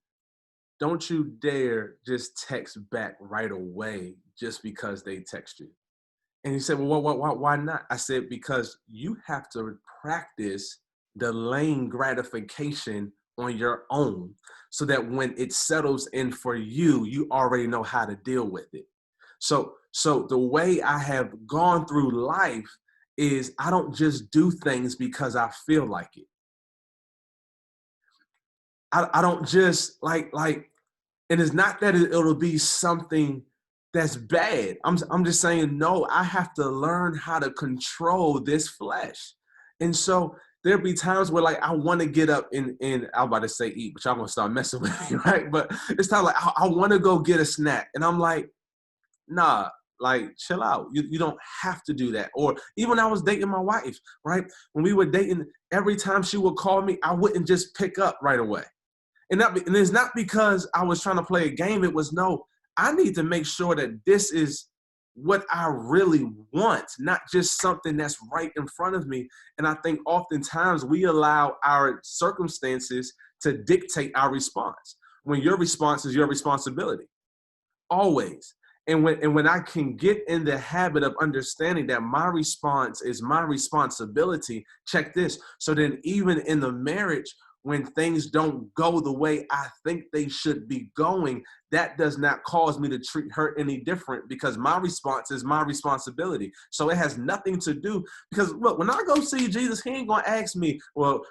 don't you dare just text back right away just because they text you. And he said, well, why not? I said, because you have to practice delaying gratification on your own so that when it settles in for you, you already know how to deal with it. So the way I have gone through life is I don't just do things because I feel like it. I don't just like, and it's not that it'll be something that's bad. I'm just saying, no, I have to learn how to control this flesh. And so there'll be times where like I want to get up and I'm about to say eat, but y'all gonna start messing with me, right? But it's time like I want to go get a snack. And I'm like, nah, like chill out. You don't have to do that. Or even when I was dating my wife, right? When we were dating, every time she would call me, I wouldn't just pick up right away. And it's not because I was trying to play a game. It was, no, I need to make sure that this is what I really want, not just something that's right in front of me. And I think oftentimes we allow our circumstances to dictate our response when your response is your responsibility, always. And when I can get in the habit of understanding that my response is my responsibility, check this. So then even in the marriage, when things don't go the way I think they should be going, that does not cause me to treat her any different because my response is my responsibility. So it has nothing to do, because look, when I go see Jesus, he ain't gonna ask me, well,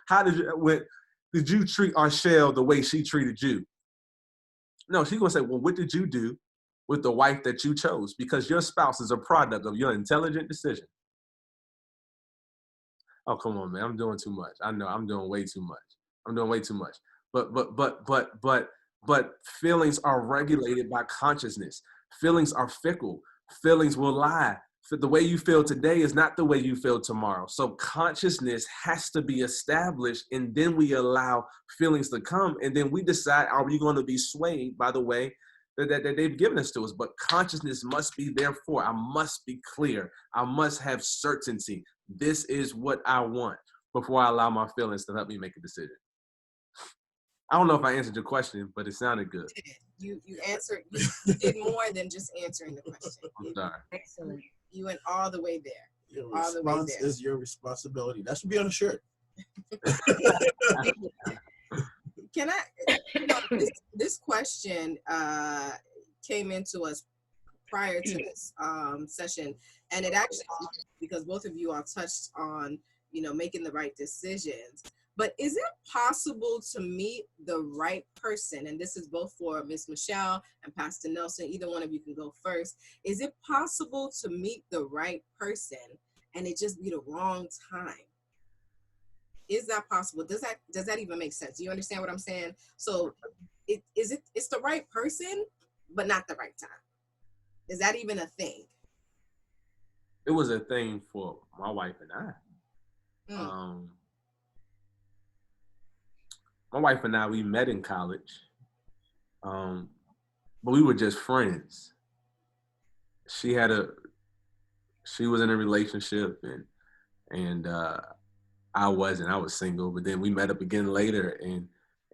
did you treat Arshelle the way she treated you? No, she's gonna say, well, what did you do with the wife that you chose? Because your spouse is a product of your intelligent decision. Oh, come on, man, I'm doing too much. I know I'm doing way too much. But feelings are regulated by consciousness. Feelings are fickle. Feelings will lie. The way you feel today is not the way you feel tomorrow. So consciousness has to be established, and then we allow feelings to come, and then we decide, are we going to be swayed by the way that they've given us to us? But consciousness must be therefore, I must be clear. I must have certainty. This is what I want before I allow my feelings to help me make a decision. I don't know if I answered your question, but it sounded good. You answered. You did more than just answering the question. I'm sorry. Excellent. You went all the way there. Your response is your responsibility. That should be on a shirt. Can I? This question came into us prior to this session, and it actually, because both of you all touched on, making the right decisions. But is it possible to meet the right person? And this is both for Ms. Michelle and Pastor Nelson. Either one of you can go first. Is it possible to meet the right person and it just be the wrong time? Is that possible? Does that even make sense? Do you understand what I'm saying? So it's the right person, but not the right time. Is that even a thing? It was a thing for my wife and I. My wife and I, we met in college, but we were just friends. She was in a relationship, and I wasn't. I was single, but then we met up again later,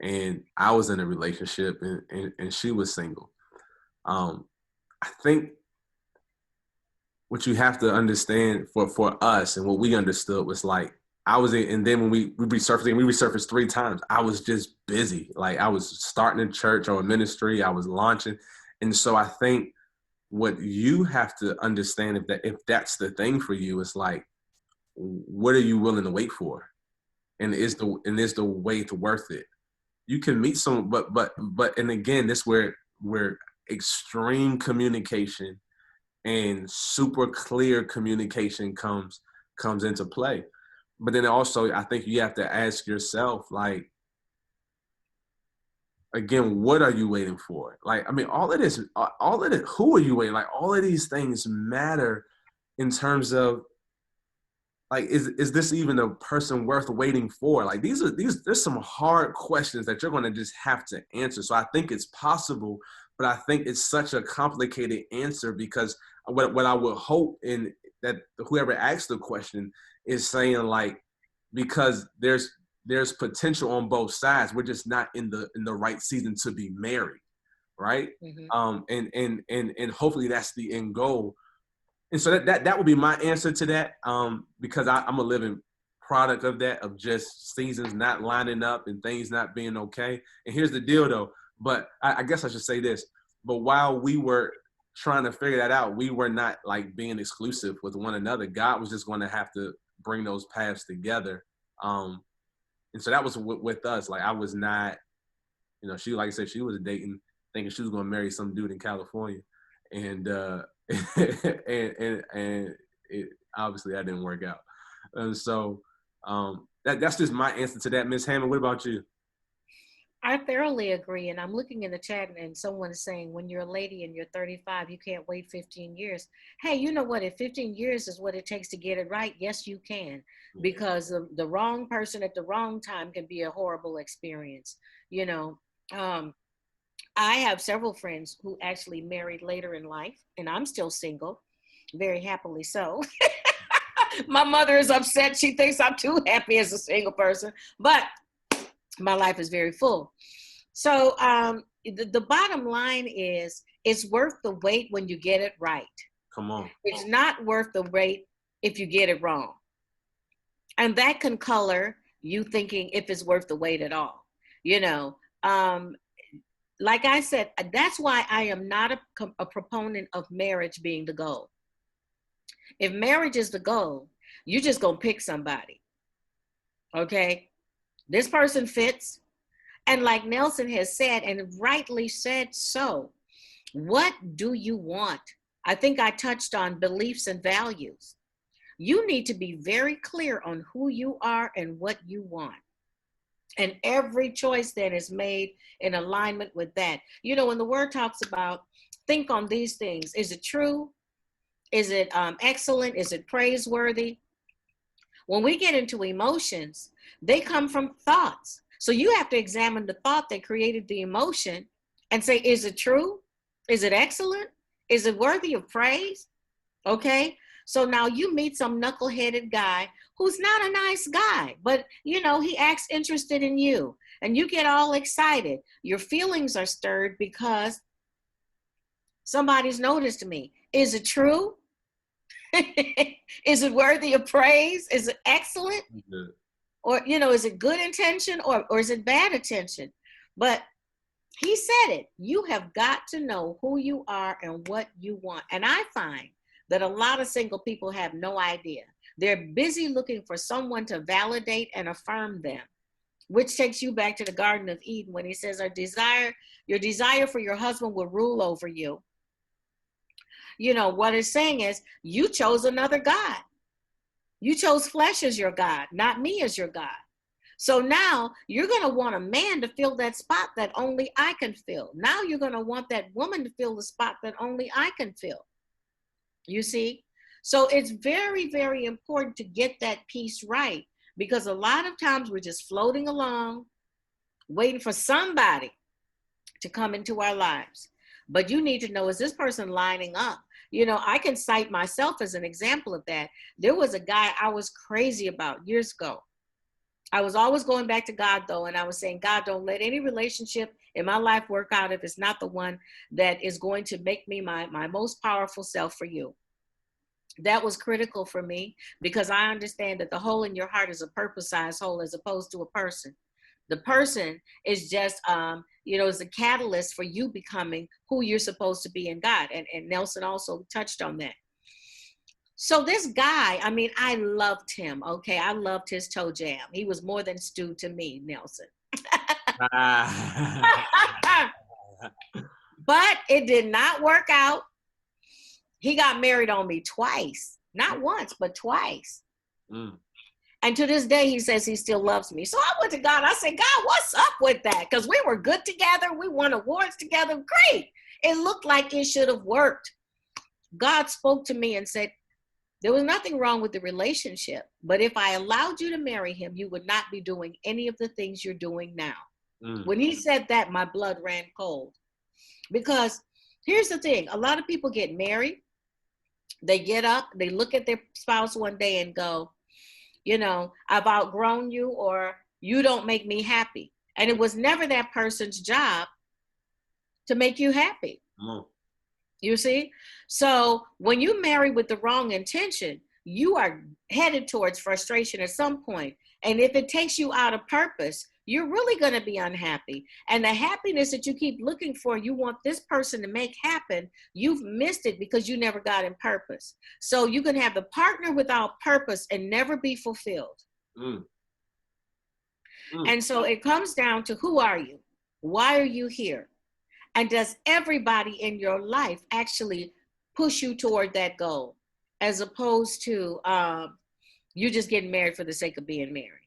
and I was in a relationship, and she was single. I think what you have to understand for us, and what we understood was like, and then when we resurfaced 3 times, I was just busy. Like I was starting a church or a ministry, I was launching. And so I think what you have to understand, if that's the thing for you, is like, what are you willing to wait for? And is the wait worth it? You can meet someone, but and again, this where extreme communication and super clear communication comes into play. But then also, I think you have to ask yourself, like, again, what are you waiting for? Like, I mean, all of it, who are you waiting? Like, all of these things matter in terms of, like, is this even a person worth waiting for? Like, there's some hard questions that you're going to just have to answer. So I think it's possible, but I think it's such a complicated answer, because what I would hope in that whoever asks the question is saying, like, because there's potential on both sides. We're just not in the right season to be married, right? And hopefully that's the end goal. And so that would be my answer to that, because I'm a living product of that, of just seasons not lining up and things not being okay. And here's the deal, though. But I guess I should say this. But while we were trying to figure that out, we were not like being exclusive with one another. God was just going to have to bring those paths together. And so that was with us. Like, I was not, she, like I said, she was dating, thinking she was going to marry some dude in California. And and it obviously that didn't work out. And so that's just my answer to that. Ms. Hammond, what about you? I thoroughly agree. And I'm looking in the chat and someone is saying, when you're a lady and you're 35, you can't wait 15 years. Hey, you know what? If 15 years is what it takes to get it right, yes, you can. Because the wrong person at the wrong time can be a horrible experience. I have several friends who actually married later in life, and I'm still single, very happily so. My mother is upset. She thinks I'm too happy as a single person, but my life is very full. So the bottom line is, it's worth the wait when you get it right. Come on. It's not worth the wait if you get it wrong. And that can color you thinking if it's worth the wait at all. Like I said, that's why I am not a proponent of marriage being the goal. If marriage is the goal, you're just going to pick somebody. Okay? This person fits. And like Nelson has said, and rightly said so, what do you want? I think I touched on beliefs and values. You need to be very clear on who you are and what you want. And every choice then is made in alignment with that. When the word talks about, think on these things. Is it true? Is it excellent? Is it praiseworthy? When we get into emotions, they come from thoughts. So you have to examine the thought that created the emotion and say, is it true? Is it excellent? Is it worthy of praise? Okay. So now you meet some knuckleheaded guy who's not a nice guy, but he acts interested in you and you get all excited. Your feelings are stirred because somebody's noticed me. Is it true? Is it worthy of praise? Is it excellent? Mm-hmm. Or, is it good intention or is it bad intention? But he said it. You have got to know who you are and what you want. And I find that a lot of single people have no idea. They're busy looking for someone to validate and affirm them, which takes you back to the Garden of Eden when he says, your desire for your husband will rule over you. What it's saying is, you chose another God. You chose flesh as your God, not me as your God. So now you're going to want a man to fill that spot that only I can fill. Now you're going to want that woman to fill the spot that only I can fill. You see? So it's very, very important to get that piece right, because a lot of times we're just floating along, waiting for somebody to come into our lives. But you need to know, is this person lining up? I can cite myself as an example of that. There was a guy I was crazy about years ago. I was always going back to God, though, and I was saying, God, don't let any relationship in my life work out if it's not the one that is going to make me my most powerful self for you. That was critical for me, because I understand that the hole in your heart is a purpose-sized hole as opposed to a person. The person is just, is a catalyst for you becoming who you're supposed to be in God. And Nelson also touched on that. So this guy, I mean, I loved him. Okay. I loved his toe jam. He was more than stew to me, Nelson. But it did not work out. He got married on me twice, not once, but twice. And to this day, he says he still loves me. So I went to God. I said, God, what's up with that? Because we were good together. We won awards together. Great. It looked like it should have worked. God spoke to me and said, there was nothing wrong with the relationship. But if I allowed you to marry him, you would not be doing any of the things you're doing now. When he said that, my blood ran cold. Because here's the thing. A lot of people get married. They get up, they look at their spouse one day and go, I've outgrown you, or you don't make me happy. And it was never that person's job to make you happy. You see? So when you marry with the wrong intention, you are headed towards frustration at some point. And if it takes you out of purpose, you're really going to be unhappy. And the happiness that you keep looking for, you want this person to make happen, you've missed it because you never got in purpose. So you can have the partner without purpose and never be fulfilled. And so it comes down to, who are you? Why are you here? And does everybody in your life actually push you toward that goal, as opposed to you just getting married for the sake of being married?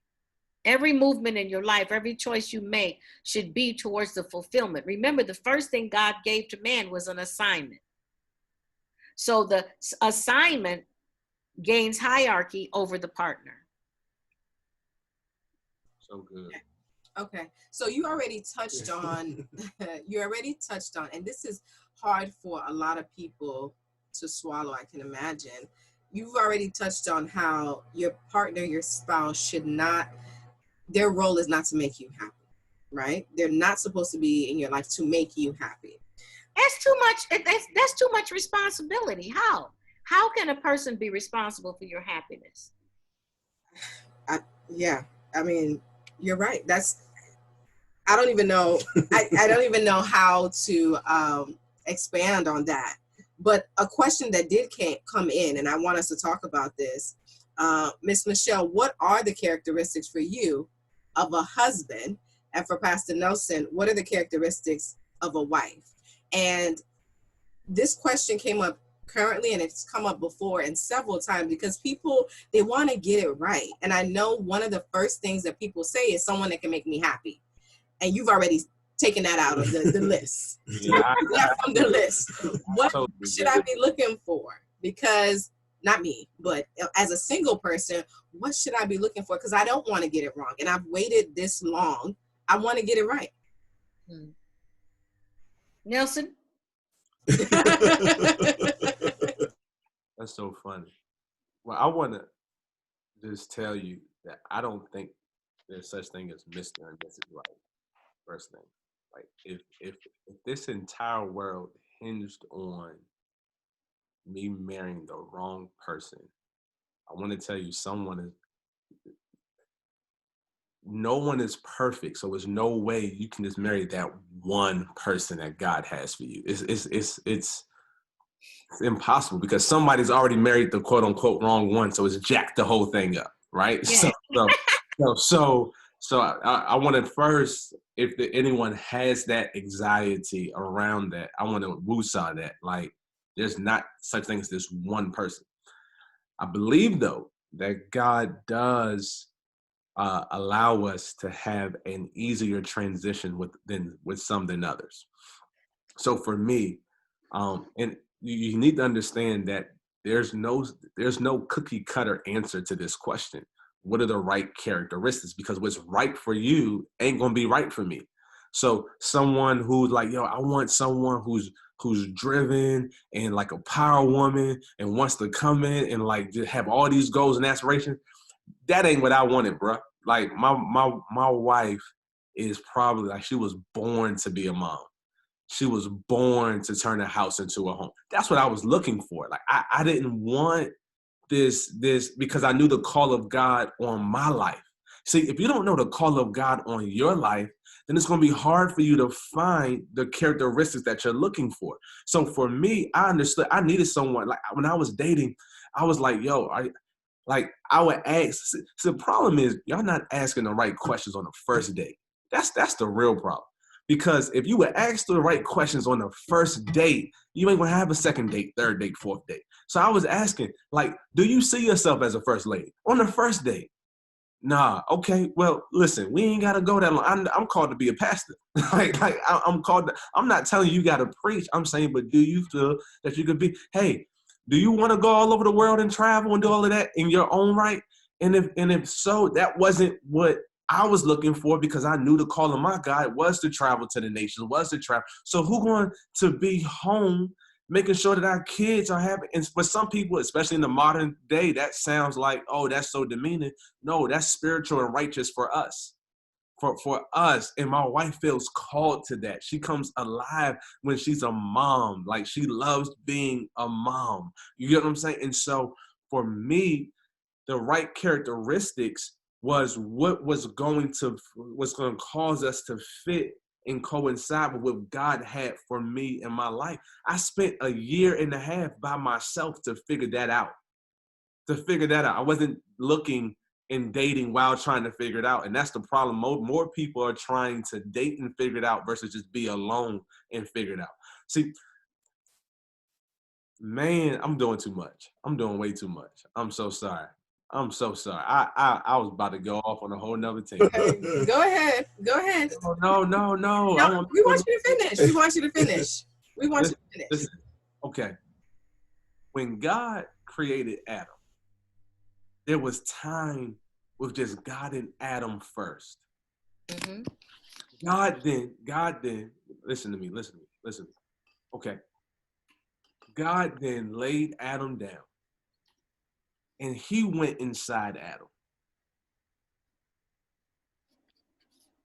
Every movement in your life, every choice you make should be towards the fulfillment. Remember, the first thing God gave to man was an assignment. So the assignment gains hierarchy over the partner. So good. Okay. So you already touched on, and this is hard for a lot of people to swallow, I can imagine. You've already touched on how your partner, your spouse their role is not to make you happy, right? They're not supposed to be in your life to make you happy. That's too much. That's too much responsibility. How can a person be responsible for your happiness? I mean, you're right. I don't even know. I don't even know how to expand on that. But a question that did come in, and I want us to talk about this, Miss Michelle, what are the characteristics for you of a husband? And for Pastor Nelson, what are the characteristics of a wife? And this question came up currently, and it's come up before and several times, because people, they want to get it right. And I know one of the first things that people say is someone that can make me happy. And you've already taken that out of the list. Left from the list. What should I be looking for? Because, not me, but as a single person, what should I be looking for? Because I don't want to get it wrong. And I've waited this long. I want to get it right. Nelson? That's so funny. Well, I want to just tell you that I don't think there's such thing as Mr. and Mrs. Right. First thing. Like, if this entire world hinged on me marrying the wrong person, I want to tell you, no one is perfect, so there's no way you can just marry that one person that God has for you. It's impossible, because somebody's already married the quote unquote wrong one, so it's jacked the whole thing up, right? Yeah. So I want to first, if anyone has that anxiety around that, I want to woosah that. Like, there's not such thing as this one person. I believe, though, that God does allow us to have an easier transition with some than others. So for me, and you need to understand that there's no cookie cutter answer to this question. What are the right characteristics? Because what's right for you ain't gonna be right for me. So someone who's like, I want someone who's driven and like a power woman and wants to come in and like just have all these goals and aspirations. That ain't what I wanted, bro. Like my wife is probably like, she was born to be a mom. She was born to turn a house into a home. That's what I was looking for. Like, I didn't want this because I knew the call of God on my life. See, if you don't know the call of God on your life, then it's going to be hard for you to find the characteristics that you're looking for. So for me, I understood I needed someone. Like when I was dating, I was like, yo, I would ask. So the problem is y'all not asking the right questions on the first date. That's the real problem. Because if you would ask the right questions on the first date, you ain't gonna have a second date, third date, fourth date. So I was asking, like, do you see yourself as a first lady on the first date? Nah. Okay. Well, listen, we ain't gotta go that long. I'm called to be a pastor. I'm called. I'm not telling you gotta preach. I'm saying, but do you feel that you could be? Hey, do you want to go all over the world and travel and do all of that in your own right? And if so, that wasn't what I was looking for, because I knew the call of my God was to travel to the nations, was to travel. So who going to be home, making sure that our kids are happy? And for some people, especially in the modern day, that sounds like, oh, that's so demeaning. No, that's spiritual and righteous for us. For us, and my wife feels called to that. She comes alive when she's a mom. Like, she loves being a mom. You get what I'm saying? And so for me, the right characteristics was what was going to cause us to fit and coincide with what God had for me in my life. I spent a year and a half by myself to figure that out. I wasn't looking and dating while trying to figure it out. And that's the problem. More people are trying to date and figure it out versus just be alone and figure it out. See, man, I'm doing too much. I'm doing way too much. I'm so sorry. I was about to go off on a whole nother team. Go ahead. No. We want you to finish. Listen. Okay. When God created Adam, there was time with just God and Adam first. Mm-hmm. God then, listen to me. Okay. God then laid Adam down, and he went inside Adam.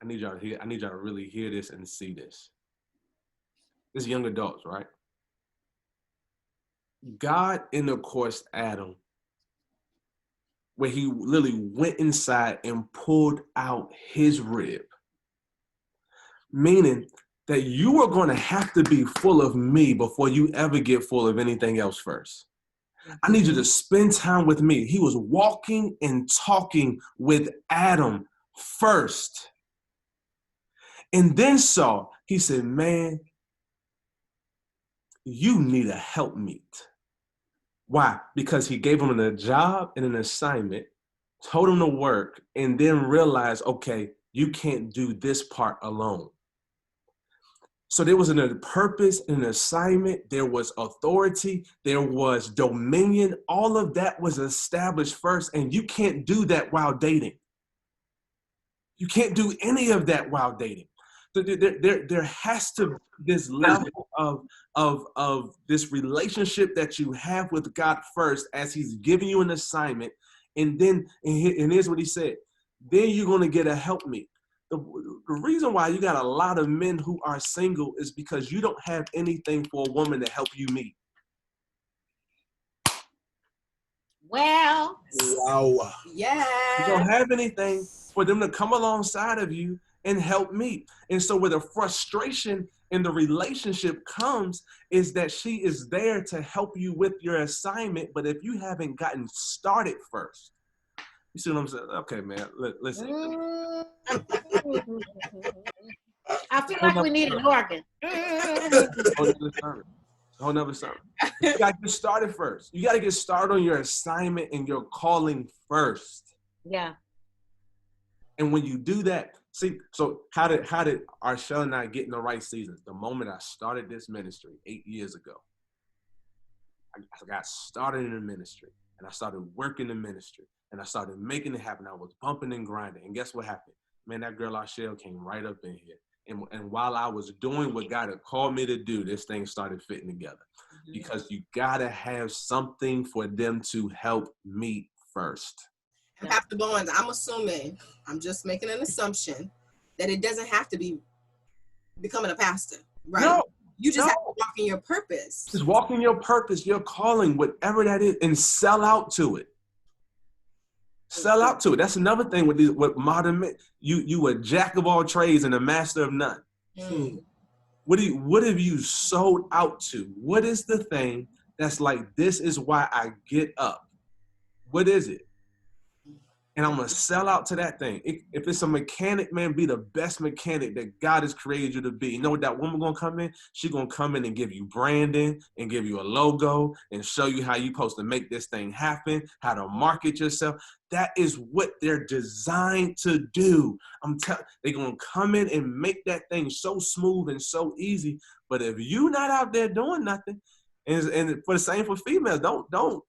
I need y'all to really hear this and see this. This young adults, right? God intercoursed Adam, where he literally went inside and pulled out his rib. Meaning that you are going to have to be full of me before you ever get full of anything else first. I need you to spend time with me. He was walking and talking with Adam first. And then he said, man, you need a helpmeet. Why? Because he gave him a job and an assignment, told him to work, and then realized, okay, you can't do this part alone. So there was a purpose, an assignment, there was authority, there was dominion. All of that was established first, and you can't do that while dating. You can't do any of that while dating. There has to be this level of this relationship that you have with God first, as he's giving you an assignment. And then, and here's what he said, then you're going to get a helpmeet. The reason why you got a lot of men who are single is because you don't have anything for a woman to help you meet. Well, Wow. Yeah. You don't have anything for them to come alongside of you and help meet. And so where the frustration in the relationship comes is that she is there to help you with your assignment, but if you haven't gotten started first, you see what I'm saying? Okay, man, listen. I feel like we need an organ. Whole nother sermon. You got to get started first. You got to get started on your assignment and your calling first. Yeah. And when you do that, see, so how did Arshel and I get in the right seasons? The moment I started this ministry 8 years ago, I got started in the ministry, and I started working the ministry, and I started making it happen. I was bumping and grinding, and guess what happened? Man, that girl Arshel came right up in here. And while I was doing what God had called me to do, this thing started fitting together. Mm-hmm. Because you got to have something for them to help meet first. And Pastor Bowen, I'm just making an assumption that it doesn't have to be becoming a pastor, right? No, you just have to walk in your purpose. Just walk in your purpose, your calling, whatever that is, and sell out to it. Sell out to it. That's another thing with modern men. You a jack of all trades and a master of none. What have you sold out to? What is the thing that's like, this is why I get up? What is it? And I'm going to sell out to that thing. If it's a mechanic, man, be the best mechanic that God has created you to be. You know what that woman going to come in? She's going to come in and give you branding and give you a logo and show you how you're supposed to make this thing happen, how to market yourself. That is what they're designed to do. They're going to come in and make that thing so smooth and so easy. But if you're not out there doing nothing, and for the same for females,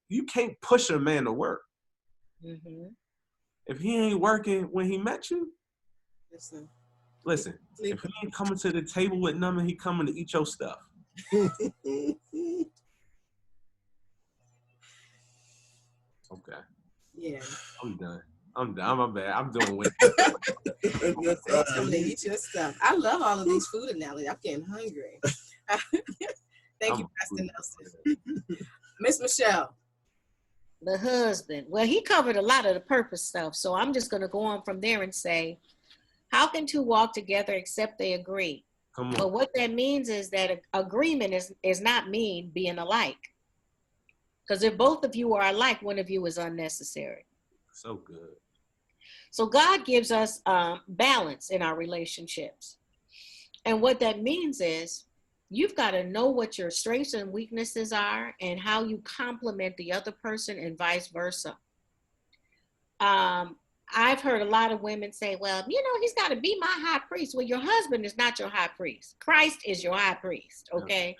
you can't push a man to work. Mm-hmm. If he ain't working when he met you, listen. Sleep. If he ain't coming to the table with nothing, he coming to eat your stuff. Okay. Yeah. I'm done. I'm my bad. I'm doing way. Come to eat your stuff. I love all of these food analogies. I'm getting hungry. Thank you, Pastor Nelson. Miss Michelle. The husband. Well, he covered a lot of the purpose stuff. So I'm just going to go on from there and say, how can two walk together except they agree? Come on. But what that means is that agreement is not mean being alike. Because if both of you are alike, one of you is unnecessary. So good. So God gives us balance in our relationships. And what that means is you've got to know what your strengths and weaknesses are and how you complement the other person and vice versa. I've heard a lot of women say, well, he's got to be my high priest. Well, your husband is not your high priest. Christ is your high priest, okay?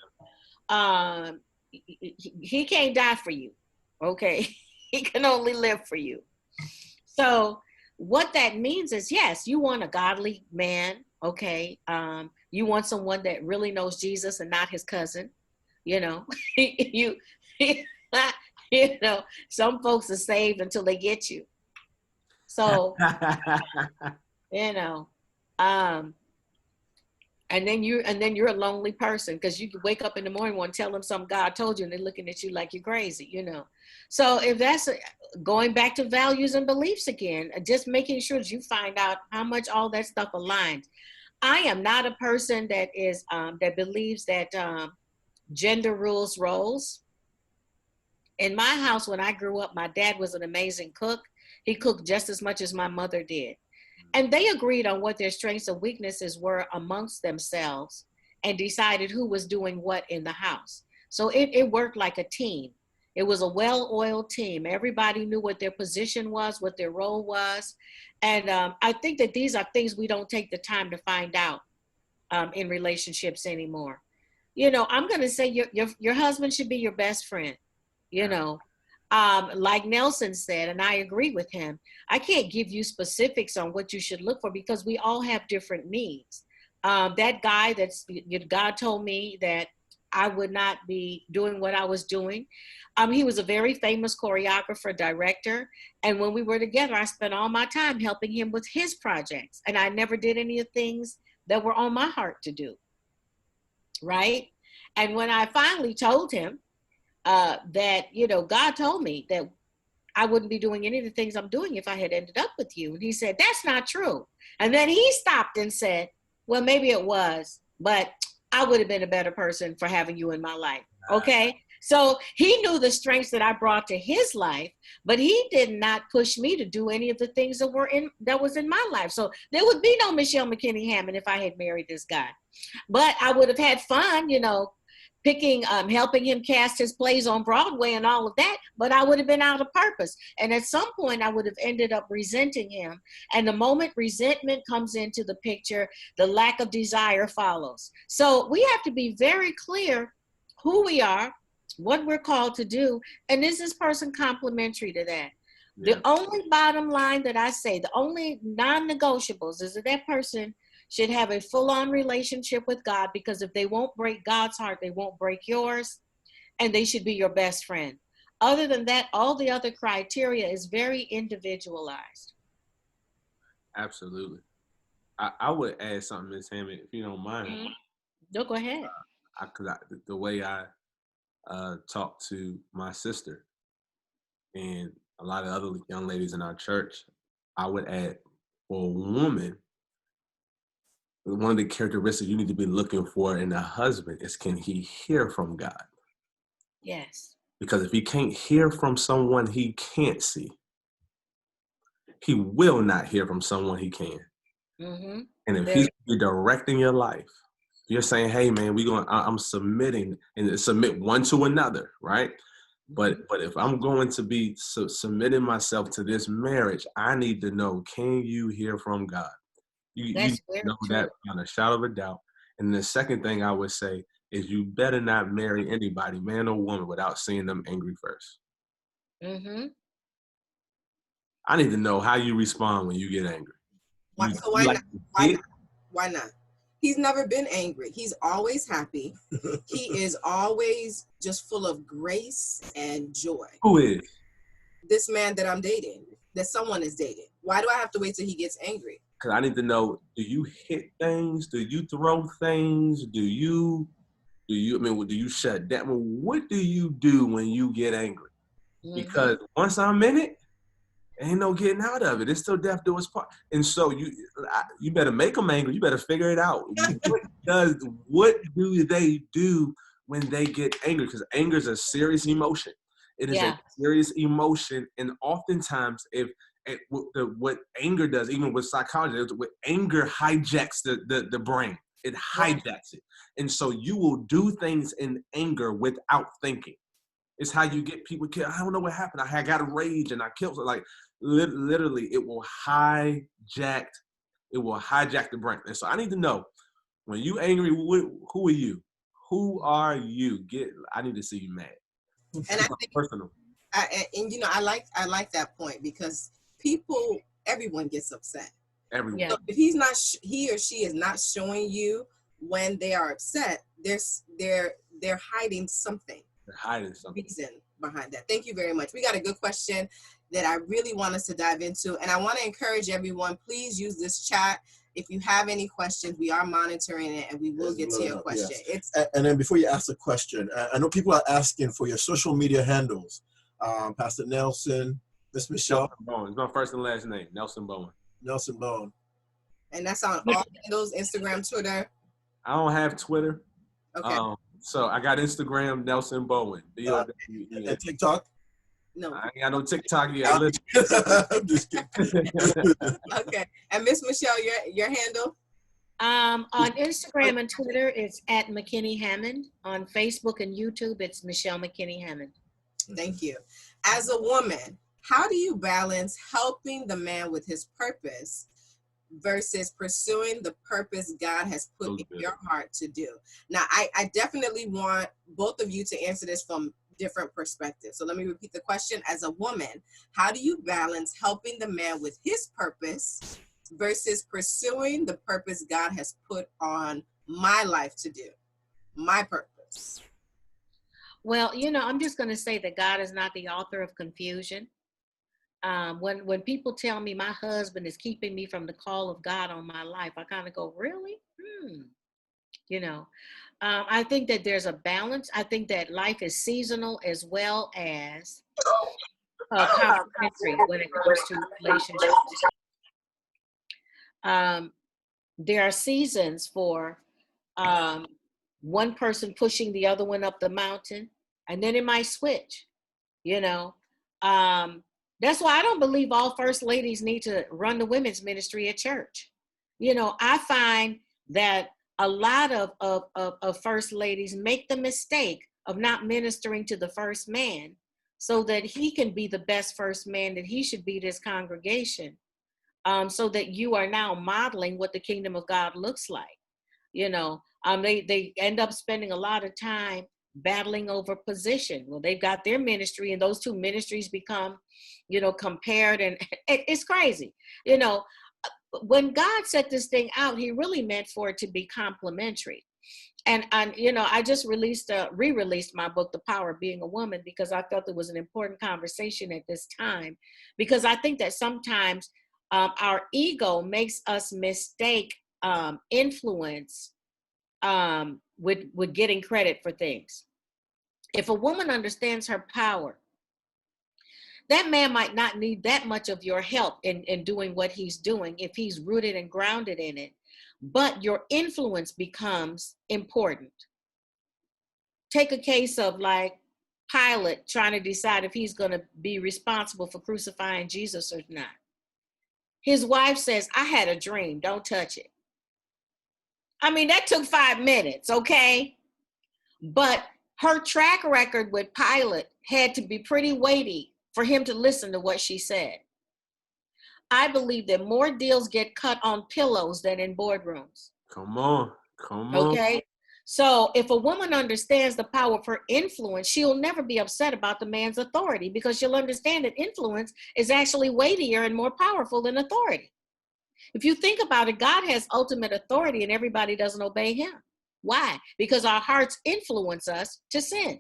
He can't die for you, okay? He can only live for you. So what that means is, yes, you want a godly man, okay? You want someone that really knows Jesus and not his cousin, some folks are saved until they get you. So, and then you're a lonely person because you can wake up in the morning and want to tell them something God told you and they're looking at you like you're crazy, So if that's going back to values and beliefs again, just making sure that you find out how much all that stuff aligns. I am not a person that is that believes that gender rules roles. In my house, when I grew up, my dad was an amazing cook. He cooked just as much as my mother did. And they agreed on what their strengths and weaknesses were amongst themselves and decided who was doing what in the house. So it worked like a team. It was a well-oiled team. Everybody knew what their position was, what their role was. And I think that these are things we don't take the time to find out in relationships anymore. I'm going to say your husband should be your best friend, like Nelson said, and I agree with him. I can't give you specifics on what you should look for because we all have different needs. That guy God told me that I would not be doing what I was doing. He was a very famous choreographer, director. And when we were together, I spent all my time helping him with his projects. And I never did any of the things that were on my heart to do. Right? And when I finally told him that, God told me that I wouldn't be doing any of the things I'm doing if I had ended up with you. And he said, that's not true. And then he stopped and said, well, maybe it was, but I would have been a better person for having you in my life. Okay. So he knew the strengths that I brought to his life, but he did not push me to do any of the things that was in my life. So there would be no Michelle McKinney Hammond if I had married this guy, but I would have had fun, helping him cast his plays on Broadway and all of that, but I would have been out of purpose. And at some point I would have ended up resenting him. And the moment resentment comes into the picture, the lack of desire follows. So we have to be very clear who we are, what we're called to do, and is this person complementary to that? Yeah. The only bottom line that I say, the only non-negotiables is that person should have a full-on relationship with God, because if they won't break God's heart, they won't break yours, and they should be your best friend. Other than that, all the other criteria is very individualized. Absolutely. I would add something, Ms. Hammond, if you don't mind. Mm-hmm. No, go ahead. The way I talk to my sister, and a lot of other young ladies in our church, I would add, for a woman, one of the characteristics you need to be looking for in a husband is, can he hear from God? Yes. Because if he can't hear from someone he can't see, he will not hear from someone he can. Mm-hmm. And if Very. he's directing your life, you're saying, hey man, I'm submitting, and submit one to another, right? But if I'm going to be submitting myself to this marriage, I need to know, can you hear from God? You That's very know true. that on a shadow of a doubt. And the second thing I would say is, you better not marry anybody, man or woman, without seeing them angry first. Mm-hmm. I need to know how you respond when you get angry. Why You like not? to Why hit? not? Why not? He's never been angry. He's always happy. He is always just full of grace and joy. Who is? This man that I'm dating, that someone is dating. Why do I have to wait till he gets angry? Because I need to know, do you hit things? Do you throw things? Do you shut down? What do you do when you get angry? Mm-hmm. Because once I'm in it, ain't no getting out of it. It's still death do us part. And so you better make them angry. You better figure it out. What do they do when they get angry? Because anger is a serious emotion. It is a serious emotion, and oftentimes, what anger does, even with psychology, what anger hijacks the brain. It hijacks it, and so you will do things in anger without thinking. It's how you get people killed. I don't know what happened. I got a rage and I killed. Like literally, it will hijack the brain. And so I need to know, when you angry, who are you? Who are you? I need to see you mad. And I think personal. I like that point, because everyone gets upset. Everyone. Yeah. So if he or she is not showing you when they are upset, they're hiding something. They're hiding something. Reason behind that. Thank you very much. We got a good question that I really want us to dive into, and I want to encourage everyone, please use this chat. If you have any questions, we are monitoring it, and we will get to your question. Yes. And then before you ask the question, I know people are asking for your social media handles. Pastor Nelson, Miss Michelle. Nelson Bowen. It's my first and last name, Nelson Bowen. Nelson Bowen. And that's on all handles, Instagram, Twitter. I don't have Twitter. Okay. So I got Instagram, Nelson Bowen. And TikTok? No. I ain't got no TikTok yet. I'm just kidding. Okay. And Miss Michelle, your handle? On Instagram and Twitter, it's at McKinney Hammond. On Facebook and YouTube, it's Michelle McKinney Hammond. Thank you. As a woman, how do you balance helping the man with his purpose versus pursuing the purpose God has put in your heart to do? Now, I definitely want both of you to answer this from different perspectives. So let me repeat the question. As a woman, how do you balance helping the man with his purpose versus pursuing the purpose God has put on my life to do? My purpose. Well, I'm just going to say that God is not the author of confusion. When people tell me my husband is keeping me from the call of God on my life, I kind of go, really? I think that there's a balance. I think that life is seasonal as well as complementary when it comes to relationships. There are seasons for one person pushing the other one up the mountain, and then it might switch, That's why I don't believe all first ladies need to run the women's ministry at church. I find that a lot of first ladies make the mistake of not ministering to the first man so that he can be the best first man that he should be to his congregation, so that you are now modeling what the kingdom of God looks like. They end up spending a lot of time battling over position. Well, they've got their ministry and those two ministries become, compared, and it's crazy. When God set this thing out, he really meant for it to be complementary. And I just re-released my book, The Power of Being a Woman, because I felt it was an important conversation at this time, because I think that sometimes our ego makes us mistake influence with getting credit for things. If a woman understands her power, that man might not need that much of your help in doing what he's doing if he's rooted and grounded in it, but your influence becomes important. Take a case of like Pilate trying to decide if he's going to be responsible for crucifying Jesus or not. His wife says, I had a dream, don't touch it. I mean, that took 5 minutes, okay? But her track record with Pilate had to be pretty weighty for him to listen to what she said. I believe that more deals get cut on pillows than in boardrooms. Come on. Okay. So if a woman understands the power of her influence, she'll never be upset about the man's authority, because she'll understand that influence is actually weightier and more powerful than authority. If you think about it, God has ultimate authority and everybody doesn't obey him. Why? Because our hearts influence us to sin.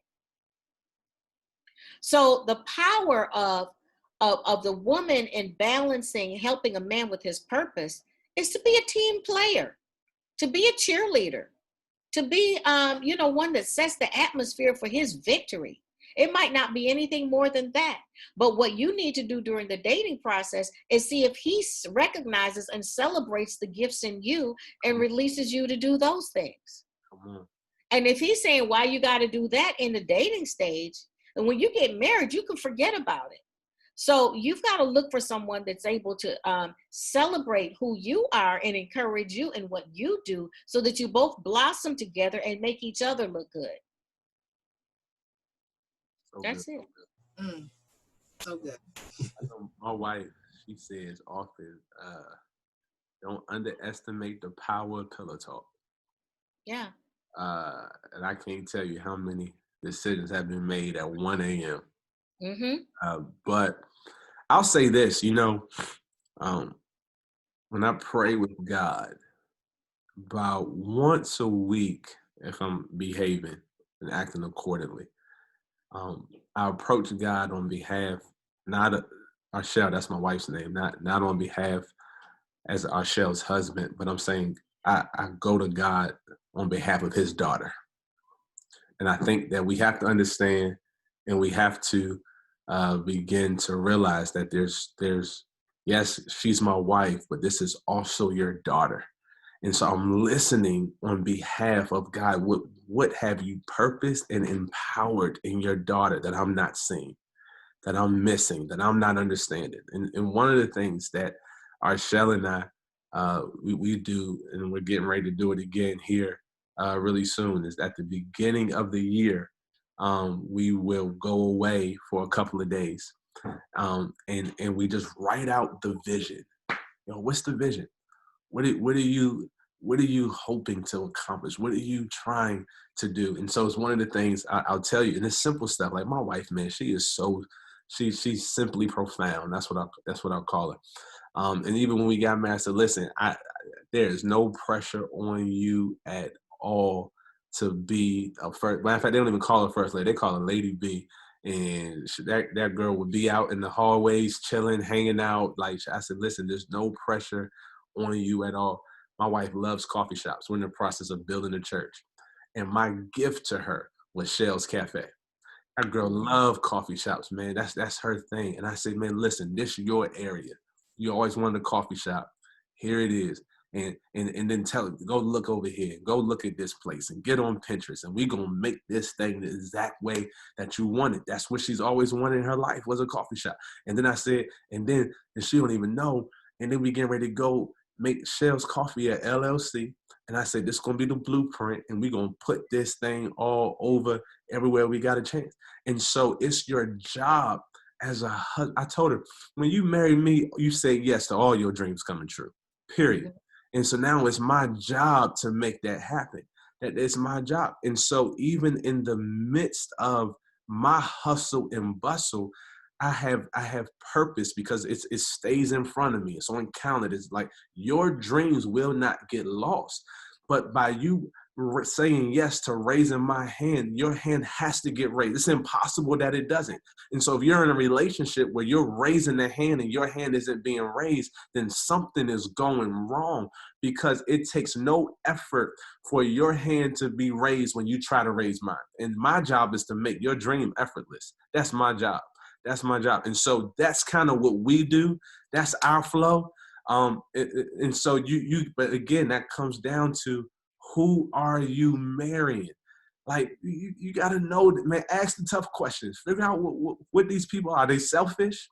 So the power of the woman in balancing, helping a man with his purpose is to be a team player, to be a cheerleader, to be, one that sets the atmosphere for his victory. It might not be anything more than that. But what you need to do during the dating process is see if he recognizes and celebrates the gifts in you and releases you to do those things. And if he's saying why you got to do that in the dating stage, and when you get married, you can forget about it. So you've got to look for someone that's able to celebrate who you are and encourage you in what you do, so that you both blossom together and make each other look good. So That's good. it. So good. My wife, she says often, don't underestimate the power of pillow talk. Yeah. And I can't tell you how many decisions have been made at 1 a.m. But I'll say this, when I pray with God, about once a week, if I'm behaving and acting accordingly, I approach God on behalf, not Arshel, that's my wife's name, not on behalf as Arshel's husband, but I'm saying I go to God on behalf of his daughter. And I think that we have to understand, and we have to begin to realize that there's yes, she's my wife, but this is also your daughter. And so I'm listening on behalf of God. What have you purposed and empowered in your daughter that I'm not seeing, that I'm missing, that I'm not understanding? And one of the things that Arshel and I, we do, and we're getting ready to do it again here really soon, is at the beginning of the year, we will go away for a couple of days. And we just write out the vision. What's the vision? What are you hoping to accomplish? What are you trying to do? And so it's one of the things I'll tell you, and it's simple stuff. Like my wife, man, she is she's simply profound. That's what I'll call her. And even when we got married, I said, listen, there is no pressure on you at all to be a first. Matter of fact, they don't even call her first lady; they call her Lady B. And that girl would be out in the hallways, chilling, hanging out. Like I said, listen, there's no pressure on you at all. My wife loves coffee shops. We're in the process of building a church. And my gift to her was Shell's Cafe. That girl loved coffee shops, man. That's her thing. And I said, man, listen, this is your area. You always wanted a coffee shop. Here it is. And then tell her, go look over here. Go look at this place and get on Pinterest. And we're going to make this thing the exact way that you want it. That's what she's always wanted in her life, was a coffee shop. And then I said, and she don't even know. And then we getting ready to go make Shell's Coffee at LLC. And I said, this is going to be the blueprint, and we're going to put this thing all over everywhere we got a chance. And so it's your job as a husband. I told her, when you marry me, you say yes to all your dreams coming true, period. And so now it's my job to make that happen. That is my job. And so even in the midst of my hustle and bustle, I have purpose, because it stays in front of me. It's on calendar. It's like your dreams will not get lost. But by you saying yes to raising my hand, your hand has to get raised. It's impossible that it doesn't. And so if you're in a relationship where you're raising the hand and your hand isn't being raised, then something is going wrong, because it takes no effort for your hand to be raised when you try to raise mine. And my job is to make your dream effortless. That's my job. That's my job. And so that's kind of what we do. That's our flow. And so but again, that comes down to, who are you marrying? Like, you got to know that, man. Ask the tough questions. Figure out what these people are. Are they selfish?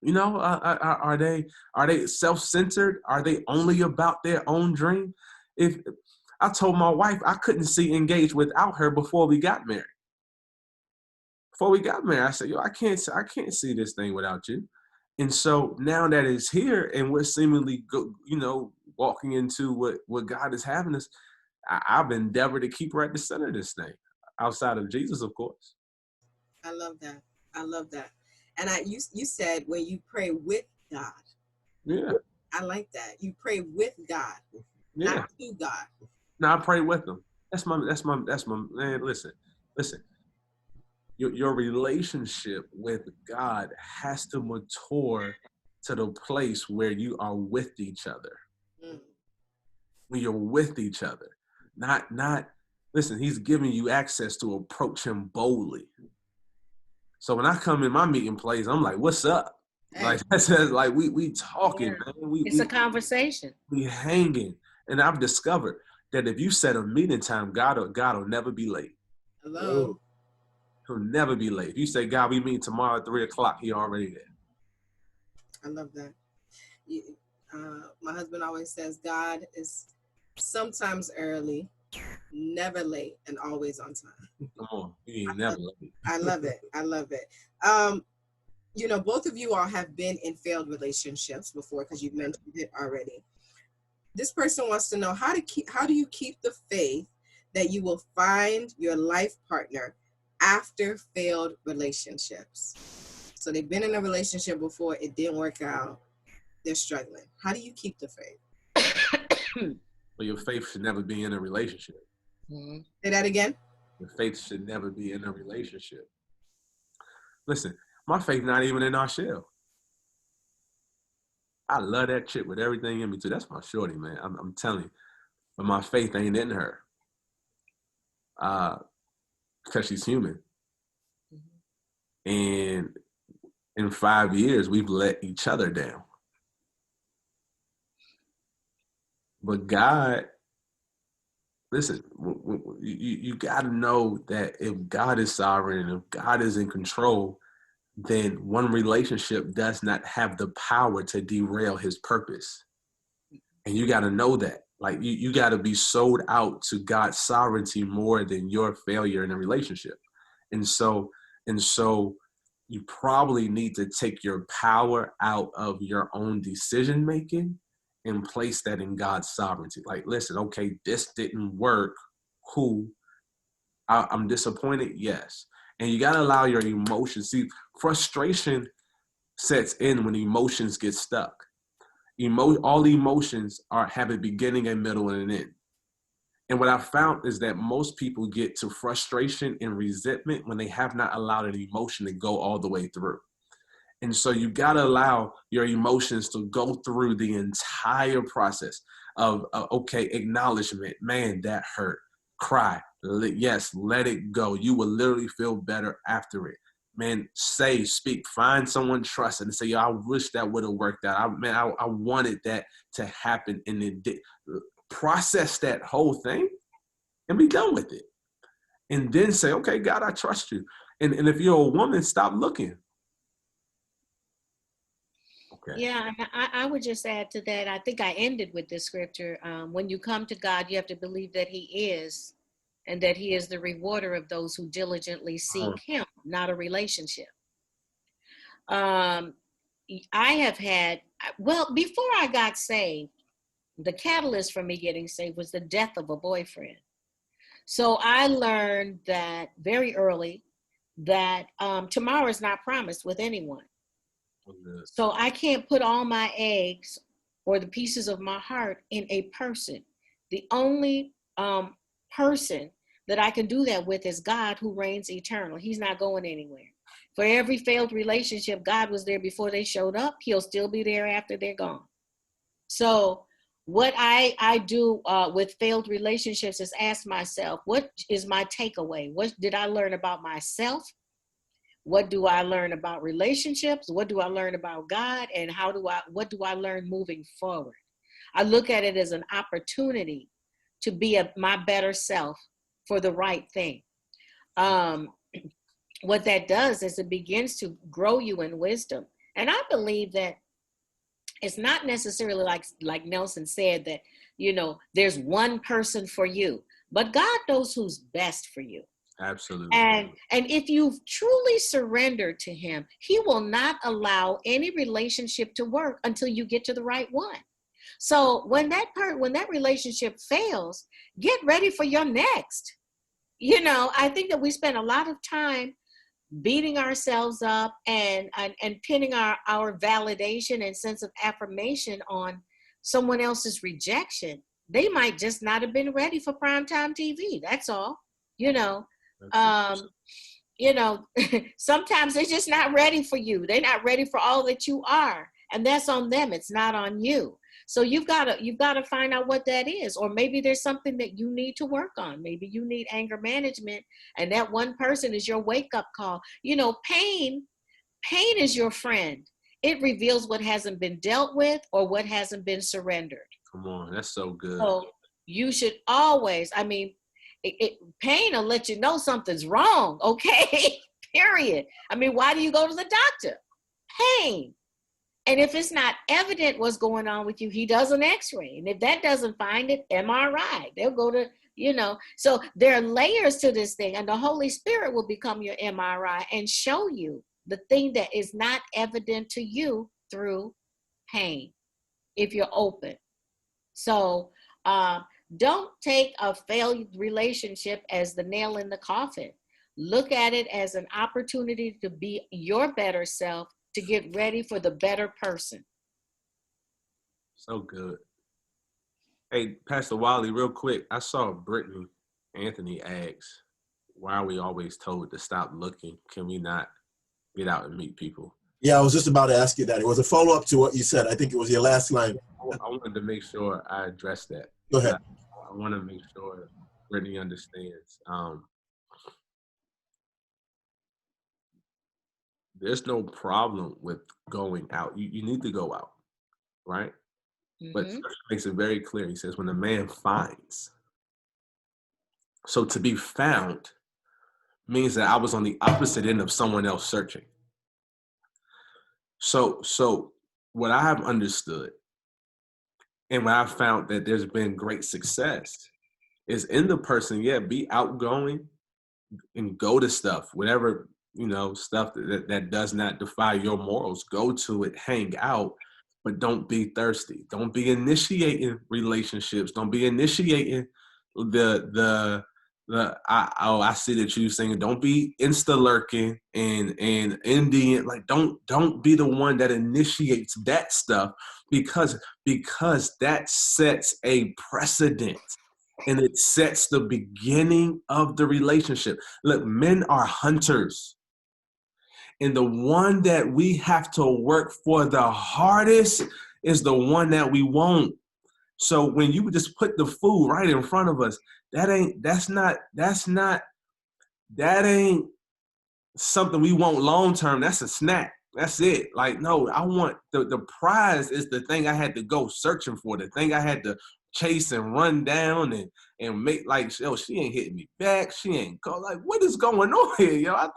You know, are they self-centered? Are they only about their own dream? If I told my wife I couldn't see Engaged without her before we got married. I said, yo, I can't see this thing without you. And so now that it's here and we're seemingly walking into what God is having us, I've endeavored to keep her at the center of this thing, outside of Jesus, of course. I love that. I love that. And you said when you pray with God. Yeah. I like that. You pray with God, Yeah. not to God. No, I pray with them. That's my man. Listen. Your relationship with God has to mature to the place where you are with each other. Mm. When you're with each other. Not listen, he's giving you access to approach him boldly. So when I come in my meeting place, I'm like, what's up? Hey. Like, that's like we talking, man. It's a conversation. We hanging. And I've discovered that if you set a meeting time, God will never be late. Hello. He'll never be late. If you say, God, we meet tomorrow at 3:00, he already there. I love that. My husband always says God is sometimes early, never late, and always on time. Come on. He ain't never late. I love it. I love it. Both of you all have been in failed relationships before, because you've mentioned it already. This person wants to know, how do you keep the faith that you will find your life partner after failed relationships? So they've been in a relationship before, it didn't work out, they're struggling. How do you keep the faith? Well, your faith should never be in a relationship. Mm-hmm. Say that again. Your faith should never be in a relationship. Listen, my faith not even in our shell. I love that chick with everything in me too. That's my shorty, man. I'm telling you. But my faith ain't in her. Because she's human. Mm-hmm. And in 5 years, we've let each other down. But God, listen, you got to know that if God is sovereign and if God is in control, then one relationship does not have the power to derail his purpose. And you got to know that. Like, you got to be sold out to God's sovereignty more than your failure in a relationship. And so you probably need to take your power out of your own decision making and place that in God's sovereignty. Like, listen, okay, this didn't work. I'm disappointed, yes. And you got to allow your emotions. See, frustration sets in when emotions get stuck. All emotions have a beginning, a middle, and an end. And what I found is that most people get to frustration and resentment when they have not allowed an emotion to go all the way through. And so you got to allow your emotions to go through the entire process of, acknowledgement. Man, that hurt. Cry. Yes, let it go. You will literally feel better after it. Man, speak, find someone trusted and say, yo, I wish that would have worked out. I wanted that to happen. And it did. Process that whole thing and be done with it. And then say, okay, God, I trust you. And if you're a woman, stop looking. Okay. Yeah, I would just add to that. I think I ended with this scripture. When you come to God, you have to believe that he is, and that he is the rewarder of those who diligently seek him, not a relationship. I have had, before I got saved, the catalyst for me getting saved was the death of a boyfriend. So I learned that very early that tomorrow is not promised with anyone. So I can't put all my eggs or the pieces of my heart in a person. The only person that I can do that with is God, who reigns eternal. He's not going anywhere. For every failed relationship, God was there before they showed up. He'll still be there after they're gone. So what I do with failed relationships is ask myself, what is my takeaway? What did I learn about myself? What do I learn about relationships? What do I learn about God? And what do I learn moving forward? I look at it as an opportunity to be my better self for the right thing. What that does is it begins to grow you in wisdom. And I believe that it's not necessarily like Nelson said that, there's one person for you, but God knows who's best for you. Absolutely. And if you've truly surrendered to him, he will not allow any relationship to work until you get to the right one. So when that relationship fails, get ready for your next. I think that we spend a lot of time beating ourselves up and pinning our validation and sense of affirmation on someone else's rejection. They might just not have been ready for primetime TV. That's all. Sometimes they're just not ready for you. They're not ready for all that you are. And that's on them. It's not on you. So you've got to find out what that is. Or maybe there's something that you need to work on. Maybe you need anger management, and that one person is your wake-up call. Pain is your friend. It reveals what hasn't been dealt with or what hasn't been surrendered. Come on, that's so good. So you should always, pain will let you know something's wrong, okay? Period. Why do you go to the doctor? Pain. And if it's not evident what's going on with you, he does an x-ray. And if that doesn't find it, MRI. They'll go to, So there are layers to this thing, and the Holy Spirit will become your MRI and show you the thing that is not evident to you through pain, if you're open. So don't take a failed relationship as the nail in the coffin. Look at it as an opportunity to be your better self, to get ready for the better person. So good. Hey, Pastor Wiley, real quick, I saw Brittany Anthony asks, why are we always told to stop looking? Can we not get out and meet people? Yeah, I was just about to ask you that. It was a follow-up to what you said. I think it was your last line. I wanted to make sure I address that. Go ahead. I want to make sure Brittany understands. There's no problem with going out. You need to go out, right? Mm-hmm. But Scripture makes it very clear. He says, when a man finds. So to be found means that I was on the opposite end of someone else searching. So what I have understood and what I've found that there's been great success is in the person, be outgoing and go to stuff, whatever, stuff that does not defy your morals. Go to it, hang out, but don't be thirsty. Don't be initiating relationships. Don't be initiating I see that you singing. Don't be insta lurking and Indian. Like don't be the one that initiates that stuff because that sets a precedent. And it sets the beginning of the relationship. Look, men are hunters. And the one that we have to work for the hardest is the one that we want. So when you just put the food right in front of us, that ain't something we want long term. That's a snack. That's it. Like, no, I want the prize is the thing I had to go searching for, the thing I had to chase and run down and make like, yo, she ain't hitting me back. She ain't go like, what is going on here? Yo,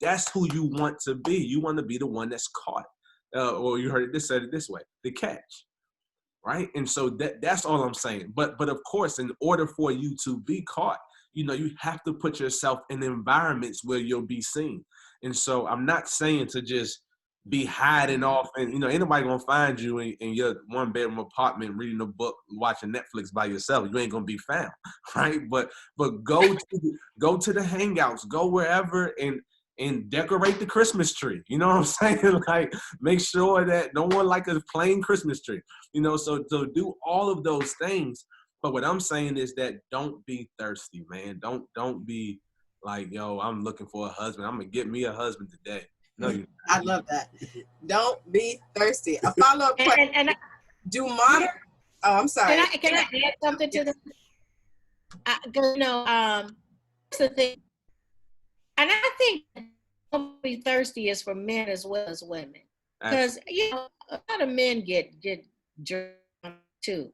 that's who you want to be. You want to be the one that's caught. Or you heard it said it this way, the catch. Right. And so that's all I'm saying. But of course, in order for you to be caught, you have to put yourself in environments where you'll be seen. And so I'm not saying to just be hiding off and, ain't nobody going to find you in your one bedroom apartment, reading a book, watching Netflix by yourself. You ain't going to be found. Right. But go to the hangouts, go wherever and decorate the Christmas tree. You know what I'm saying? Like, make sure that no one like a plain Christmas tree, so do all of those things. But what I'm saying is that don't be thirsty, man. Don't be like, yo, I'm looking for a husband. I'm going to get me a husband today. No, I love that. Don't be thirsty. A follow-up question. Do modern... Oh, I'm sorry. Can I add something to this? That's the thing. And I think be thirsty is for men as well as women, because a lot of men get drunk too.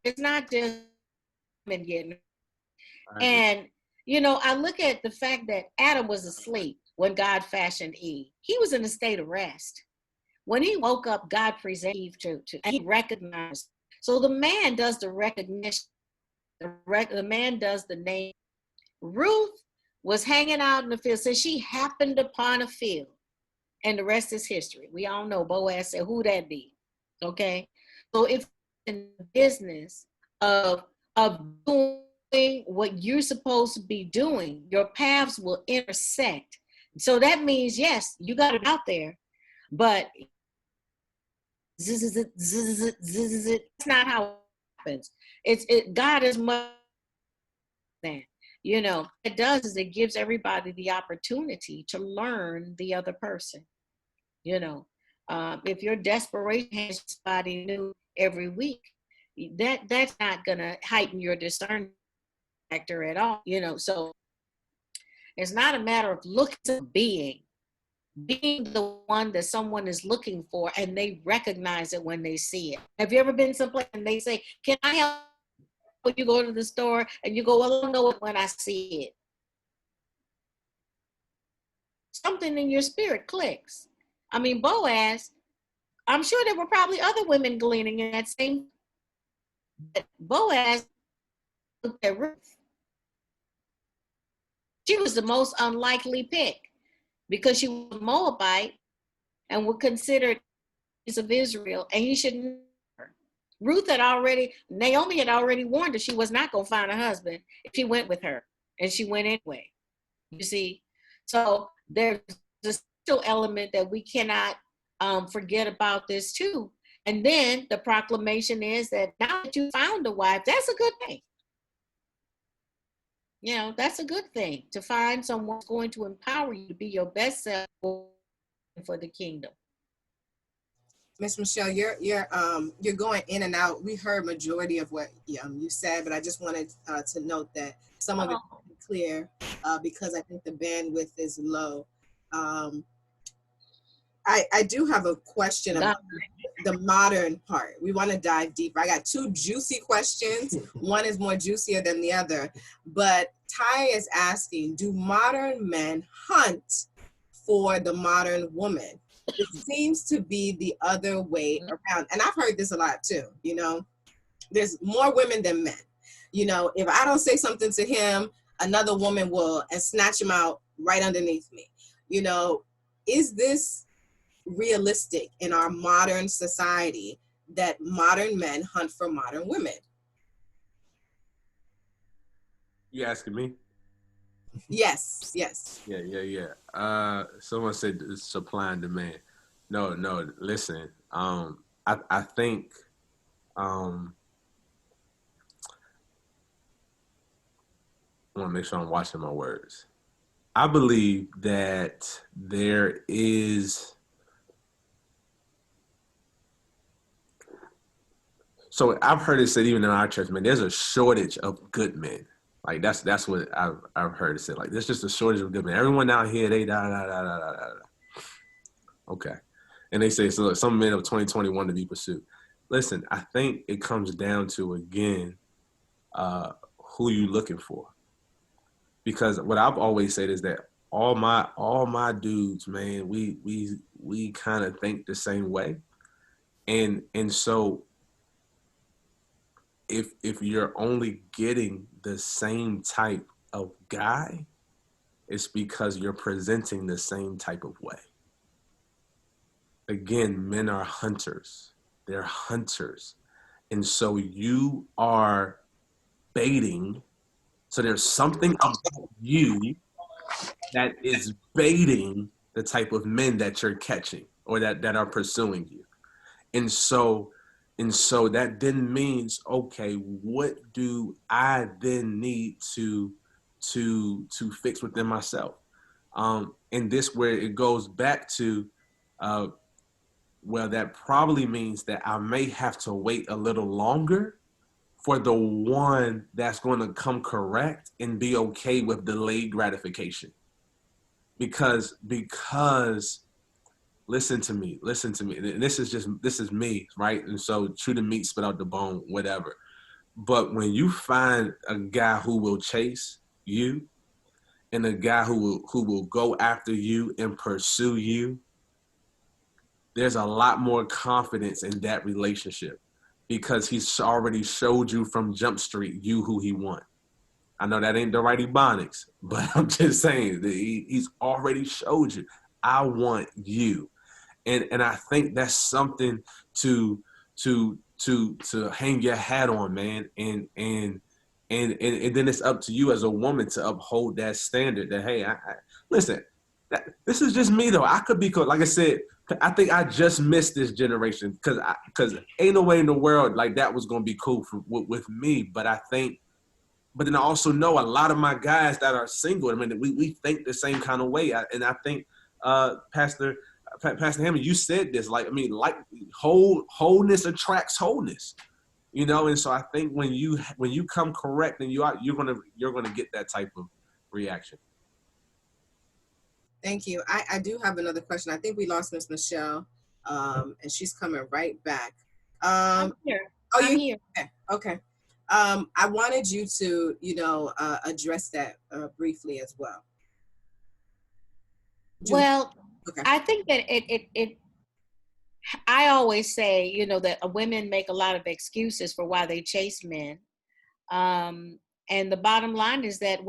It's not just men getting. And I look at the fact that Adam was asleep when God fashioned Eve. He was in a state of rest. When he woke up, God presented Eve to and he recognized. So the man does the recognition. The man does the name. Ruth was hanging out in the field, so she happened upon a field, and the rest is history. We all know Boaz said, "Who that be?" Okay, so if in the business of doing what you're supposed to be doing, your paths will intersect. So that means, yes, you got it out there, but it's not how it happens. God is much than. It does is it gives everybody the opportunity to learn the other person. If your desperation has somebody new every week, that's not gonna heighten your discernment factor at all. So it's not a matter of looking to being the one that someone is looking for, and they recognize it when they see it. Have you ever been someplace and they say, "Can I help?" When you go to the store and you go, "Well, I'll know it when I see it." Something in your spirit clicks. I mean, Boaz, I'm sure there were probably other women gleaning in that same. But Boaz looked at Ruth. She was the most unlikely pick because she was a Moabite and was considered of Israel, and he shouldn't. Naomi had already warned her she was not going to find a husband if she went with her, and she went anyway. You see, so there's a still element that we cannot forget about this too. And then the proclamation is that now that you found a wife, that's a good thing. That's a good thing to find someone who's going to empower you to be your best self for the kingdom. Miss Michelle, you're going in and out. We heard majority of what you said, but I just wanted to note that some of it is clear because I think the bandwidth is low. I do have a question about the modern part. We want to dive deeper. I got two juicy questions. One is more juicier than the other. But Ty is asking, do modern men hunt for the modern woman? It seems to be the other way around. And I've heard this a lot too. There's more women than men. If I don't say something to him, another woman will and snatch him out right underneath me. Is this realistic in our modern society that modern men hunt for modern women? You asking me? Yes. Yeah. Someone said supply and demand. No. Listen, I think I want to make sure I'm watching my words. I believe that there is. So I've heard it said even in our church, man, there's a shortage of good men. Like that's what I've heard it said. Like there's just a shortage of good men. Everyone out here, they da. Okay. And they say, so look, some men of 2021 to be pursued. Listen, I think it comes down to, again, who you looking for. Because what I've always said is that all my dudes, man, we kind of think the same way. And so if you're only getting the same type of guy, it's because you're presenting the same type of way. Again, men are hunters. They're hunters. And so you are baiting. So there's something about you that is baiting the type of men that you're catching or that are pursuing you. And so that then means, okay, what do I then need to fix within myself? And this where it goes back to, well, that probably means that I may have to wait a little longer for the one that's going to come correct and be okay with delayed gratification. because listen to me. And this is me, right? And so chew the meat, spit out the bone, whatever. But when you find a guy who will chase you and a guy who will go after you and pursue you, there's a lot more confidence in that relationship because he's already showed you from Jump Street you who he wants. I know that ain't the right Ebonics, but I'm just saying that he's already showed you, I want you. And I think that's something to hang your hat on, man. And then it's up to you as a woman to uphold that standard that, hey, I listen, this is just me though. I could be, like I said, I think I just missed this generation because ain't no way in the world like that was going to be cool with me. But then I also know a lot of my guys that are single. I mean, we think the same kind of way. And I think Pastor Hammond, you said this, like wholeness attracts wholeness, you know. And so I think when you come correct, then you're gonna get that type of reaction. Thank you. I do have another question. I think we lost Miss Michelle, and she's coming right back. I'm here. Oh, I'm here. Okay. I wanted you to, address that briefly as well. Well, okay. I think that I always say, that women make a lot of excuses for why they chase men. And the bottom line is that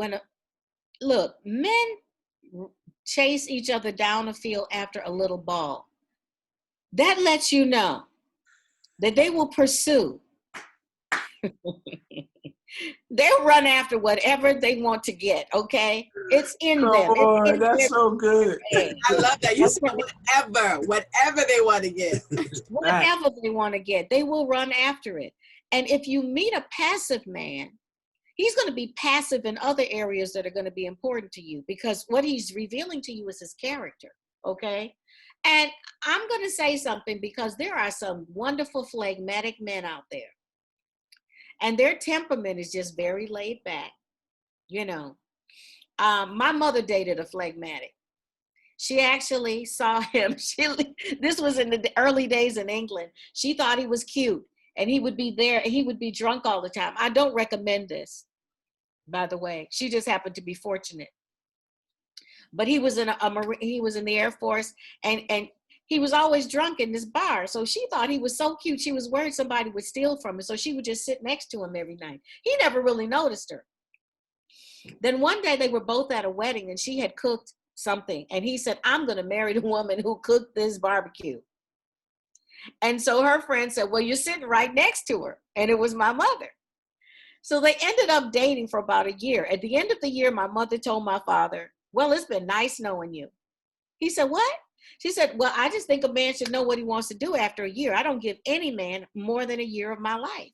men chase each other down the field after a little ball. That lets you know that they will pursue. They'll run after whatever they want to get, okay? It's in them. Oh, that's so good. I love that. You said whatever they want to get. Whatever they want to get, they will run after it. And if you meet a passive man, he's going to be passive in other areas that are going to be important to you because what he's revealing to you is his character, okay? And I'm going to say something because there are some wonderful phlegmatic men out there. And their temperament is just very laid back, My mother dated a phlegmatic. She actually saw him. This was in the early days in England. She thought he was cute and he would be there and he would be drunk all the time. I don't recommend this, by the way. She just happened to be fortunate. But he was in the Air Force and he was always drunk in this bar. So she thought he was so cute. She was worried somebody would steal from him. So she would just sit next to him every night. He never really noticed her. Then one day they were both at a wedding and she had cooked something. And he said, I'm going to marry the woman who cooked this barbecue. And so her friend said, well, you're sitting right next to her. And it was my mother. So they ended up dating for about a year. At the end of the year, my mother told my father, well, it's been nice knowing you. He said, what? She said, well, I just think a man should know what he wants to do after a year. I don't give any man more than a year of my life.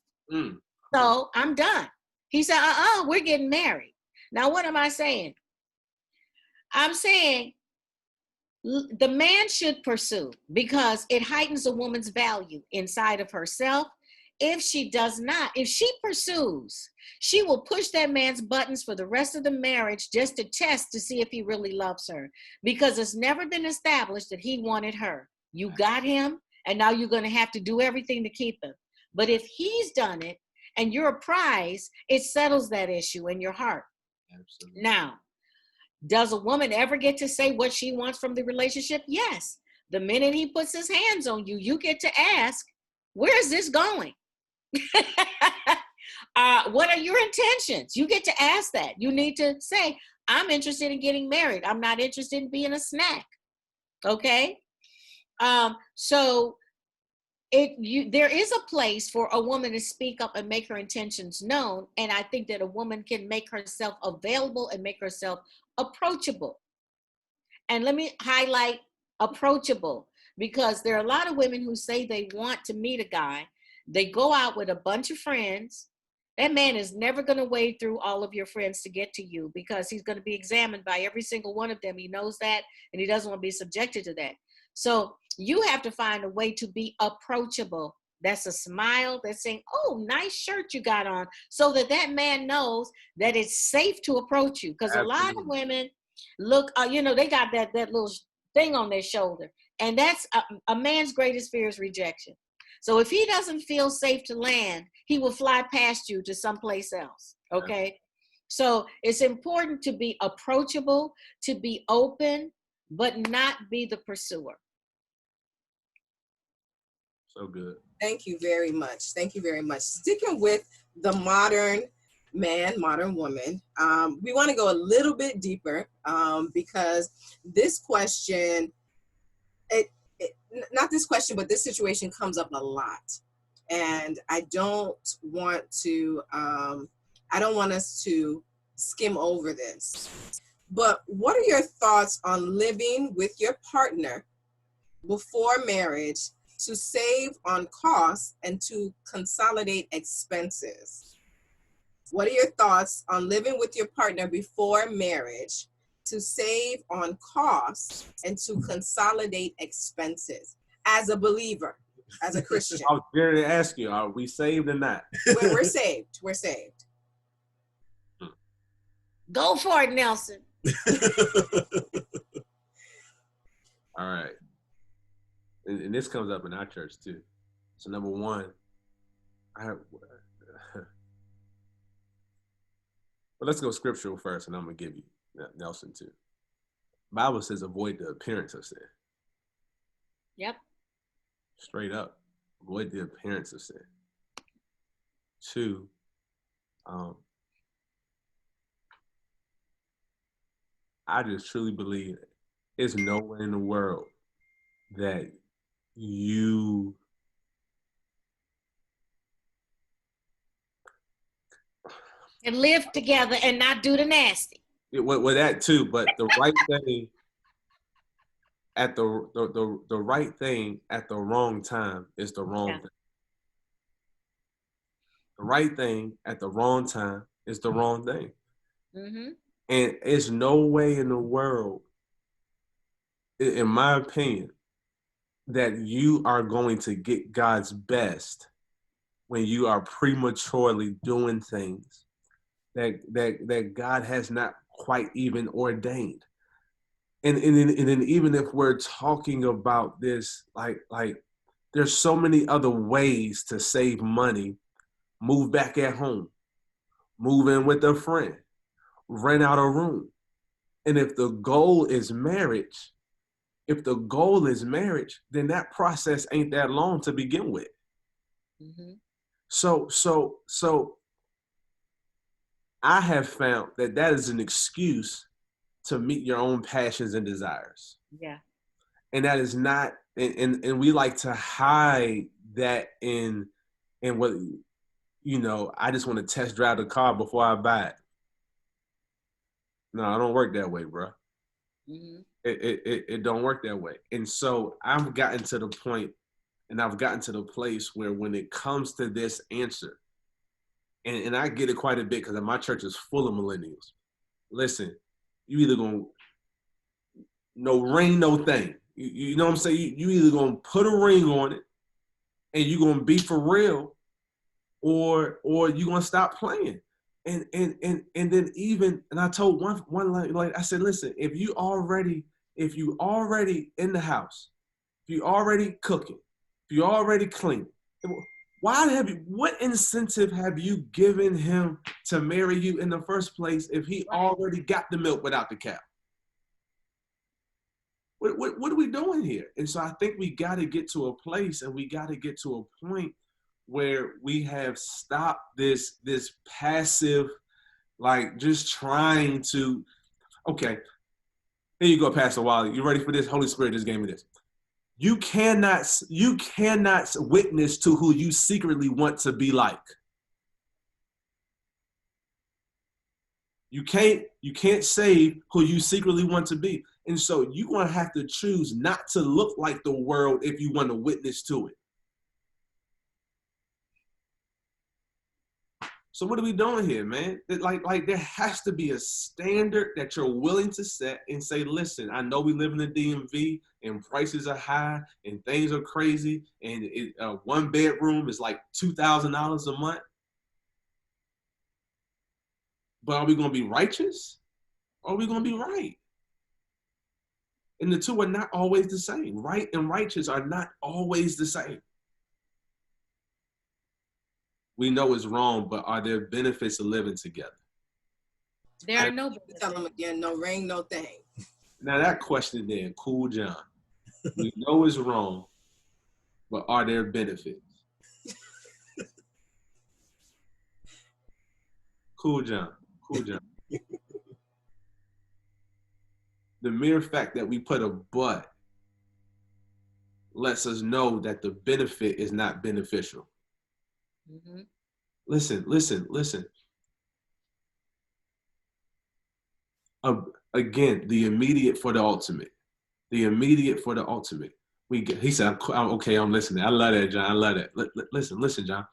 So I'm done. He said, we're getting married. Now, what am I saying? I'm saying the man should pursue because it heightens a woman's value inside of herself. If she does not, if she pursues, she will push that man's buttons for the rest of the marriage just to test to see if he really loves her because it's never been established that he wanted her. You got him and now you're going to have to do everything to keep him. But if he's done it and you're a prize, it settles that issue in your heart. Absolutely. Now, does a woman ever get to say what she wants from the relationship? Yes. The minute he puts his hands on you, you get to ask, where is this going? What are your intentions? You get to ask that. You need to say, I'm interested in getting married. I'm not interested in being a snack. Okay? So there is a place for a woman to speak up and make her intentions known. And I think that a woman can make herself available and make herself approachable. And let me highlight approachable because there are a lot of women who say they want to meet a guy. They go out with a bunch of friends. That man is never going to wade through all of your friends to get to you because he's going to be examined by every single one of them. He knows that, and he doesn't want to be subjected to that. So you have to find a way to be approachable. That's a smile. That's saying, oh, nice shirt you got on, so that man knows that it's safe to approach you. Because a lot of women, Look, they got that little thing on their shoulder. And that's a man's greatest fear is rejection. So if he doesn't feel safe to land, he will fly past you to someplace else. Okay. So it's important to be approachable, to be open, but not be the pursuer. So good. Thank you very much. Thank you very much. Sticking with the modern man, modern woman, we want to go a little bit deeper because this question, not this question, but this situation comes up a lot. And I don't want us to skim over this. But what are your thoughts on living with your partner before marriage to save on costs and to consolidate expenses? What are your thoughts on living with your partner before marriage to save on costs and to consolidate expenses as a believer, as a Christian? I was going to ask you, are we saved or not? We're saved. We're saved. Go for it, Nelson. All right. And this comes up in our church too. So number one, but let's go scriptural first, and I'm gonna give you Nelson too. Bible says avoid the appearance of sin. Yep. Straight up, avoid the appearance of sin. Two, I just truly believe there's no way in the world that you and live together and not do the nasty. Well, that too, but the right thing at the right thing at the wrong time is the wrong thing. The right thing at the wrong time is the wrong thing. Mm-hmm. And there's no way in the world, in my opinion, that you are going to get God's best when you are prematurely doing things that God has not quite even ordained. And then even if we're talking about this, like there's so many other ways to save money. Move back at home, move in with a friend, rent out a room. And if the goal is marriage, then that process ain't that long to begin with. Mm-hmm. So I have found that is an excuse to meet your own passions and desires. Yeah. And that is not, and we like to hide that in what, I just want to test drive the car before I buy it. No, I don't work that way, bro. Mm-hmm. It don't work that way. And so I've gotten to the point, and I've gotten to the place where when it comes to this answer, and I get it quite a bit because my church is full of millennials. Listen, you either gonna no ring, no thing. You know what I'm saying? You either gonna put a ring on it, and you gonna be for real, or you gonna stop playing. And then even, and I told one like I said, listen, if you already in the house, if you already cooking, if you already cleaning, what incentive have you given him to marry you in the first place if he already got the milk without the cow? What are we doing here? And so I think we got to get to a place, and we got to get to a point where we have stopped this passive, like just trying to, okay, here you go, Pastor Wally. You ready for this? Holy Spirit just gave me this. You cannot witness to who you secretly want to be like. You can't save who you secretly want to be. And so you're going to have to choose not to look like the world if you want to witness to it. So what are we doing here, man? Like there has to be a standard that you're willing to set and say, listen, I know we live in the DMV and prices are high and things are crazy, and one bedroom is like $2,000 a month. But are we going to be righteous? Or are we going to be right? And the two are not always the same. Right and righteous are not always the same. We know it's wrong, but are there benefits of living together? There are no Tell them again, no ring, no thing. Now that question then, cool John. We know it's wrong, but are there benefits? Cool John. Cool John. The mere fact that we put a but lets us know that the benefit is not beneficial. Mm-hmm. Listen. Again, the immediate for the ultimate. The immediate for the ultimate. He said, I'm okay, I'm listening. I love that, John. I love that. Listen, John.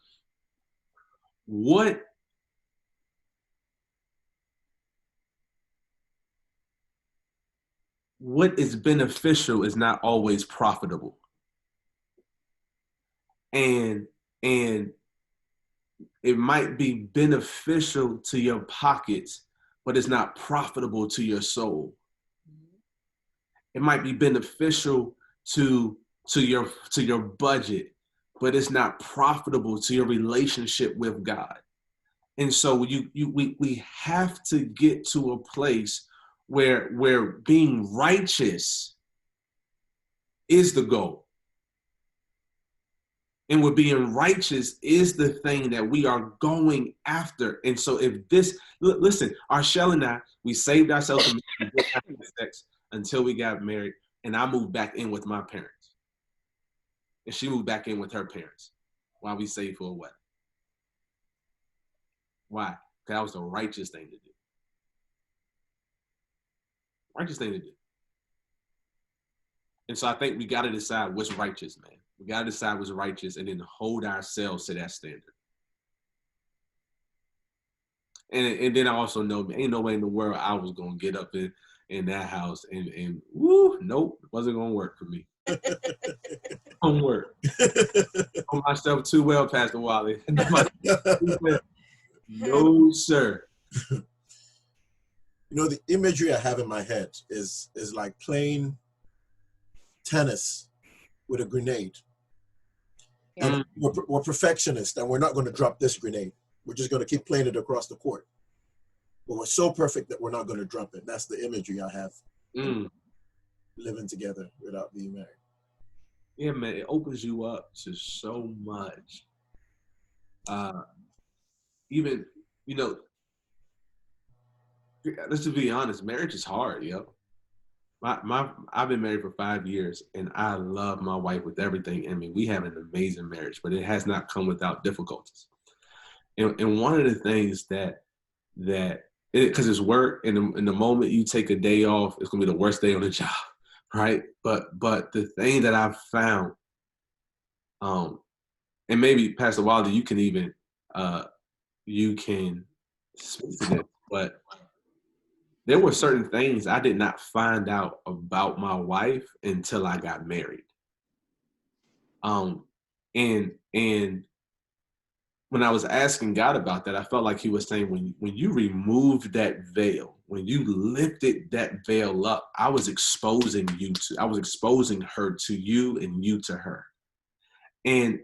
What is beneficial is not always profitable. And it might be beneficial to your pockets, but it's not profitable to your soul. It might be beneficial to your budget, but it's not profitable to your relationship with God. And so we have to get to a place where being righteous is the goal. And where being righteous is the thing that we are going after. And so if this, listen, Arshelle and I, we saved ourselves from sex until we got married, and I moved back in with my parents. And she moved back in with her parents while we saved for a wedding. Why? Because that was the righteous thing to do. Righteous thing to do. And so I think we got to decide what's righteous, man. We got to decide what's righteous and then hold ourselves to that standard. And then I also know, ain't no way in the world I was going to get up in that house and woo, nope, it wasn't going to work for me. Don't work. I know myself too well, Pastor Wally. No, sir. You know, the imagery I have in my head is like playing tennis with a grenade. And we're perfectionists, and we're not going to drop this grenade. We're just going to keep playing it across the court. But we're so perfect that we're not going to drop it. That's the imagery I have. Living together without being married. Yeah, man, it opens you up to so much. Even, you know, let's just be honest, marriage is hard, yo. I've been married for 5 years, and I love my wife with everything. I mean, we have an amazing marriage, but it has not come without difficulties. And one of the things that because it's work, and in the moment you take a day off, it's gonna be the worst day on the job, right? But the thing that I've found, and maybe Pastor Wilder, you can even you can speak to this, but there were certain things I did not find out about my wife until I got married. And when I was asking God about that, I felt like he was saying, when you removed that veil, when you lifted that veil up, I was exposing her to you and you to her. And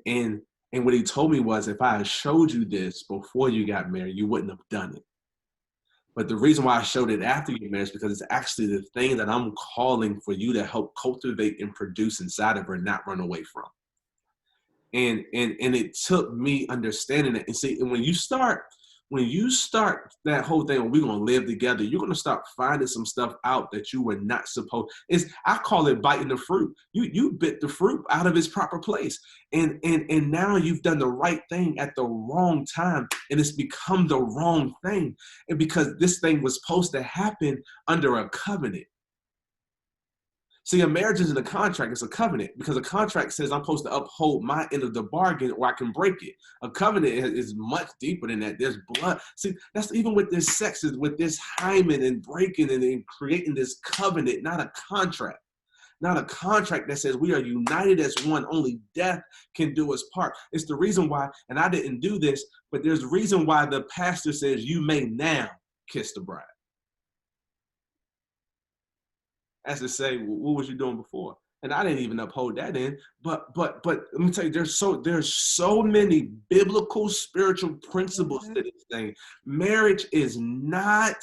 what he told me was, if I had showed you this before you got married, you wouldn't have done it. But the reason why I showed it after you married is because it's actually the thing that I'm calling for you to help cultivate and produce inside of her, not run away from. And it took me understanding it. And see, and when you start that whole thing, we're gonna live together, you're gonna start finding some stuff out that you were not supposed. I call it biting the fruit. You bit the fruit out of its proper place. And now you've done the right thing at the wrong time, and it's become the wrong thing. And because this thing was supposed to happen under a covenant. See, a marriage isn't a contract, it's a covenant, because a contract says I'm supposed to uphold my end of the bargain or I can break it. A covenant is much deeper than that. There's blood. See, that's even with this sex, with this hymen and breaking and creating this covenant, not a contract. Not a contract that says we are united as one, only death can do us part. It's the reason why, and I didn't do this, but there's a reason why the pastor says you may now kiss the bride. as to say, well, what was you doing before? And I didn't even uphold that end. But let me tell you, there's so many biblical spiritual principles to this thing. Marriage is not.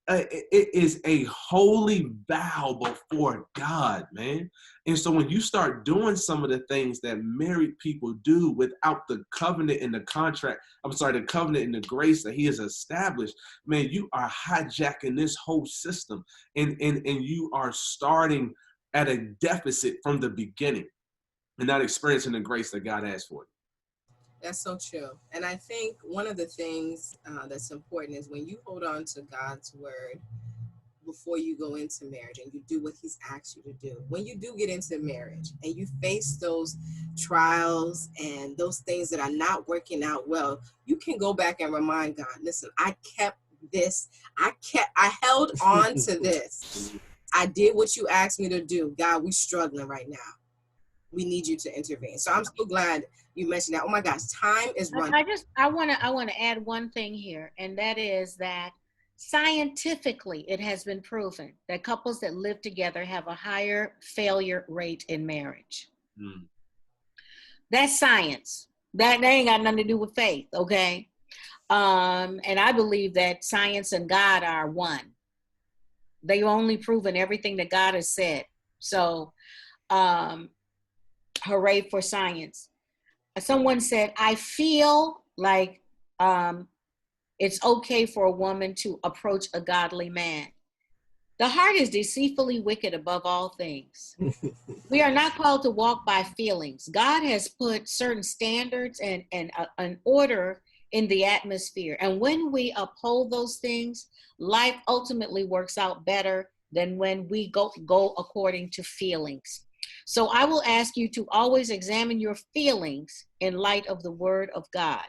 It is a holy vow before God, man. And so when you start doing some of the things that married people do without the covenant and the contract, the covenant and the grace that he has established, man, you are hijacking this whole system, and you are starting at a deficit from the beginning and not experiencing the grace that God has for you. That's so true. And I think one of the things that's important is when you hold on to God's word before you go into marriage and you do what he's asked you to do. When you do get into marriage and you face those trials and those things that are not working out well, you can go back and remind God, listen, I kept this. I held on to this. I did what you asked me to do. God, we're struggling right now. We need you to intervene. So I'm so glad you mentioned that. Oh my gosh, time is running. I want to add one thing here, and that is that scientifically it has been proven that couples that live together have a higher failure rate in marriage. That's science. That ain't got nothing to do with faith, okay? And I believe that science and God are one. They've only proven everything that God has said. So hooray for science. Someone said, I feel like it's okay for a woman to approach a godly man. The heart is deceitfully wicked above all things. We are not called to walk by feelings. God has put certain standards and an order in the atmosphere. And when we uphold those things, life ultimately works out better than when we go according to feelings. So I will ask you to always examine your feelings in light of the word of God.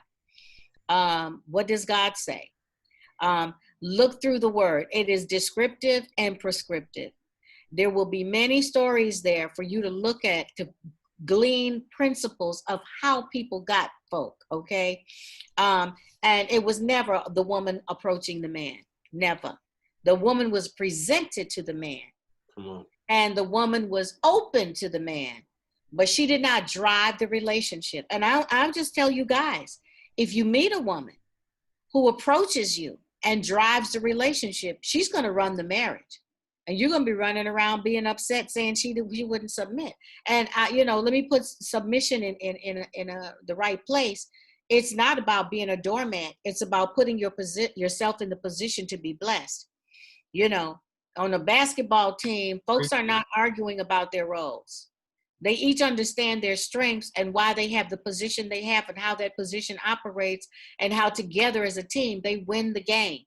What does God say? Look through the word. It is descriptive and prescriptive. There will be many stories there for you to look at, to glean principles of how people got folk, okay? And it was never the woman approaching the man. Never. The woman was presented to the man. Come on. And the woman was open to the man, but she did not drive the relationship. And I'll just tell you guys, if you meet a woman who approaches you and drives the relationship, she's going to run the marriage. And you're going to be running around being upset saying she wouldn't submit. And, let me put submission in the right place. It's not about being a doormat. It's about putting yourself in the position to be blessed. On a basketball team, folks are not arguing about their roles. They each understand their strengths and why they have the position they have and how that position operates and how together as a team, they win the game.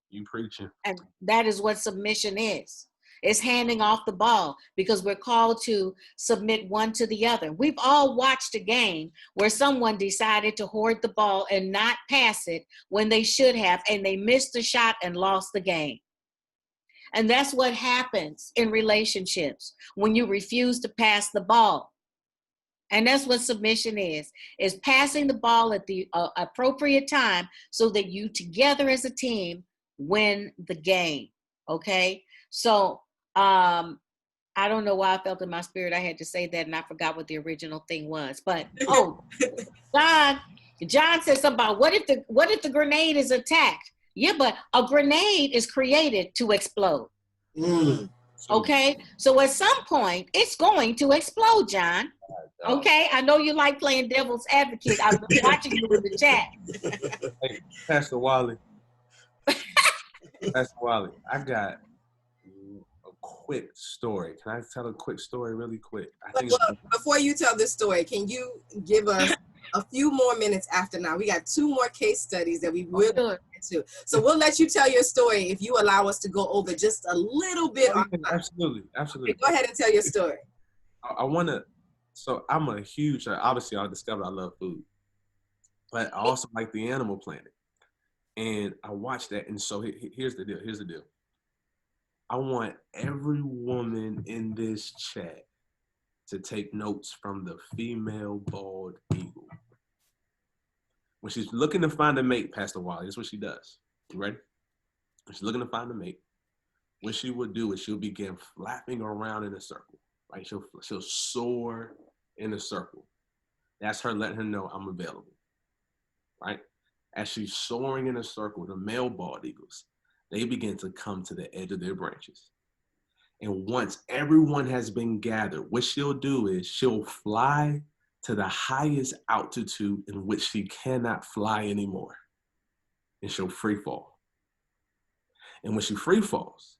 You preaching. And that is what submission is. It's handing off the ball because we're called to submit one to the other. We've all watched a game where someone decided to hoard the ball and not pass it when they should have, and they missed the shot and lost the game. And that's what happens in relationships when you refuse to pass the ball. And that's what submission is passing the ball at the appropriate time so that you together as a team win the game. Okay. So I don't know why I felt in my spirit I had to say that, and I forgot what the original thing was. But John said something about what if the grenade is attacked? Yeah, but a grenade is created to explode. Okay, so at some point it's going to explode, John. Okay, I know you like playing devil's advocate. I was watching you in the chat. Hey, Pastor Wally. I got a quick story. Can I tell a quick story really quick? Before you tell this story, can you give us a few more minutes after now? We got 2 more case studies that we will get to. So we'll let you tell your story if you allow us to go over just a little bit. Absolutely. Okay, go ahead and tell your story. So I'm a huge, obviously I discovered I love food, but I also like the Animal Planet. And I watched that. And so here's the deal. I want every woman in this chat to take notes from the female bald eagle. When she's looking to find a mate, Pastor Wally, that's what she does. You ready? When she's looking to find a mate, what she will do is she'll begin flapping around in a circle, right? She'll soar in a circle. That's her letting her know I'm available, right? As she's soaring in a circle, the male bald eagles, they begin to come to the edge of their branches. And once everyone has been gathered, what she'll do is she'll fly to the highest altitude in which she cannot fly anymore. And she'll free fall. And when she free falls,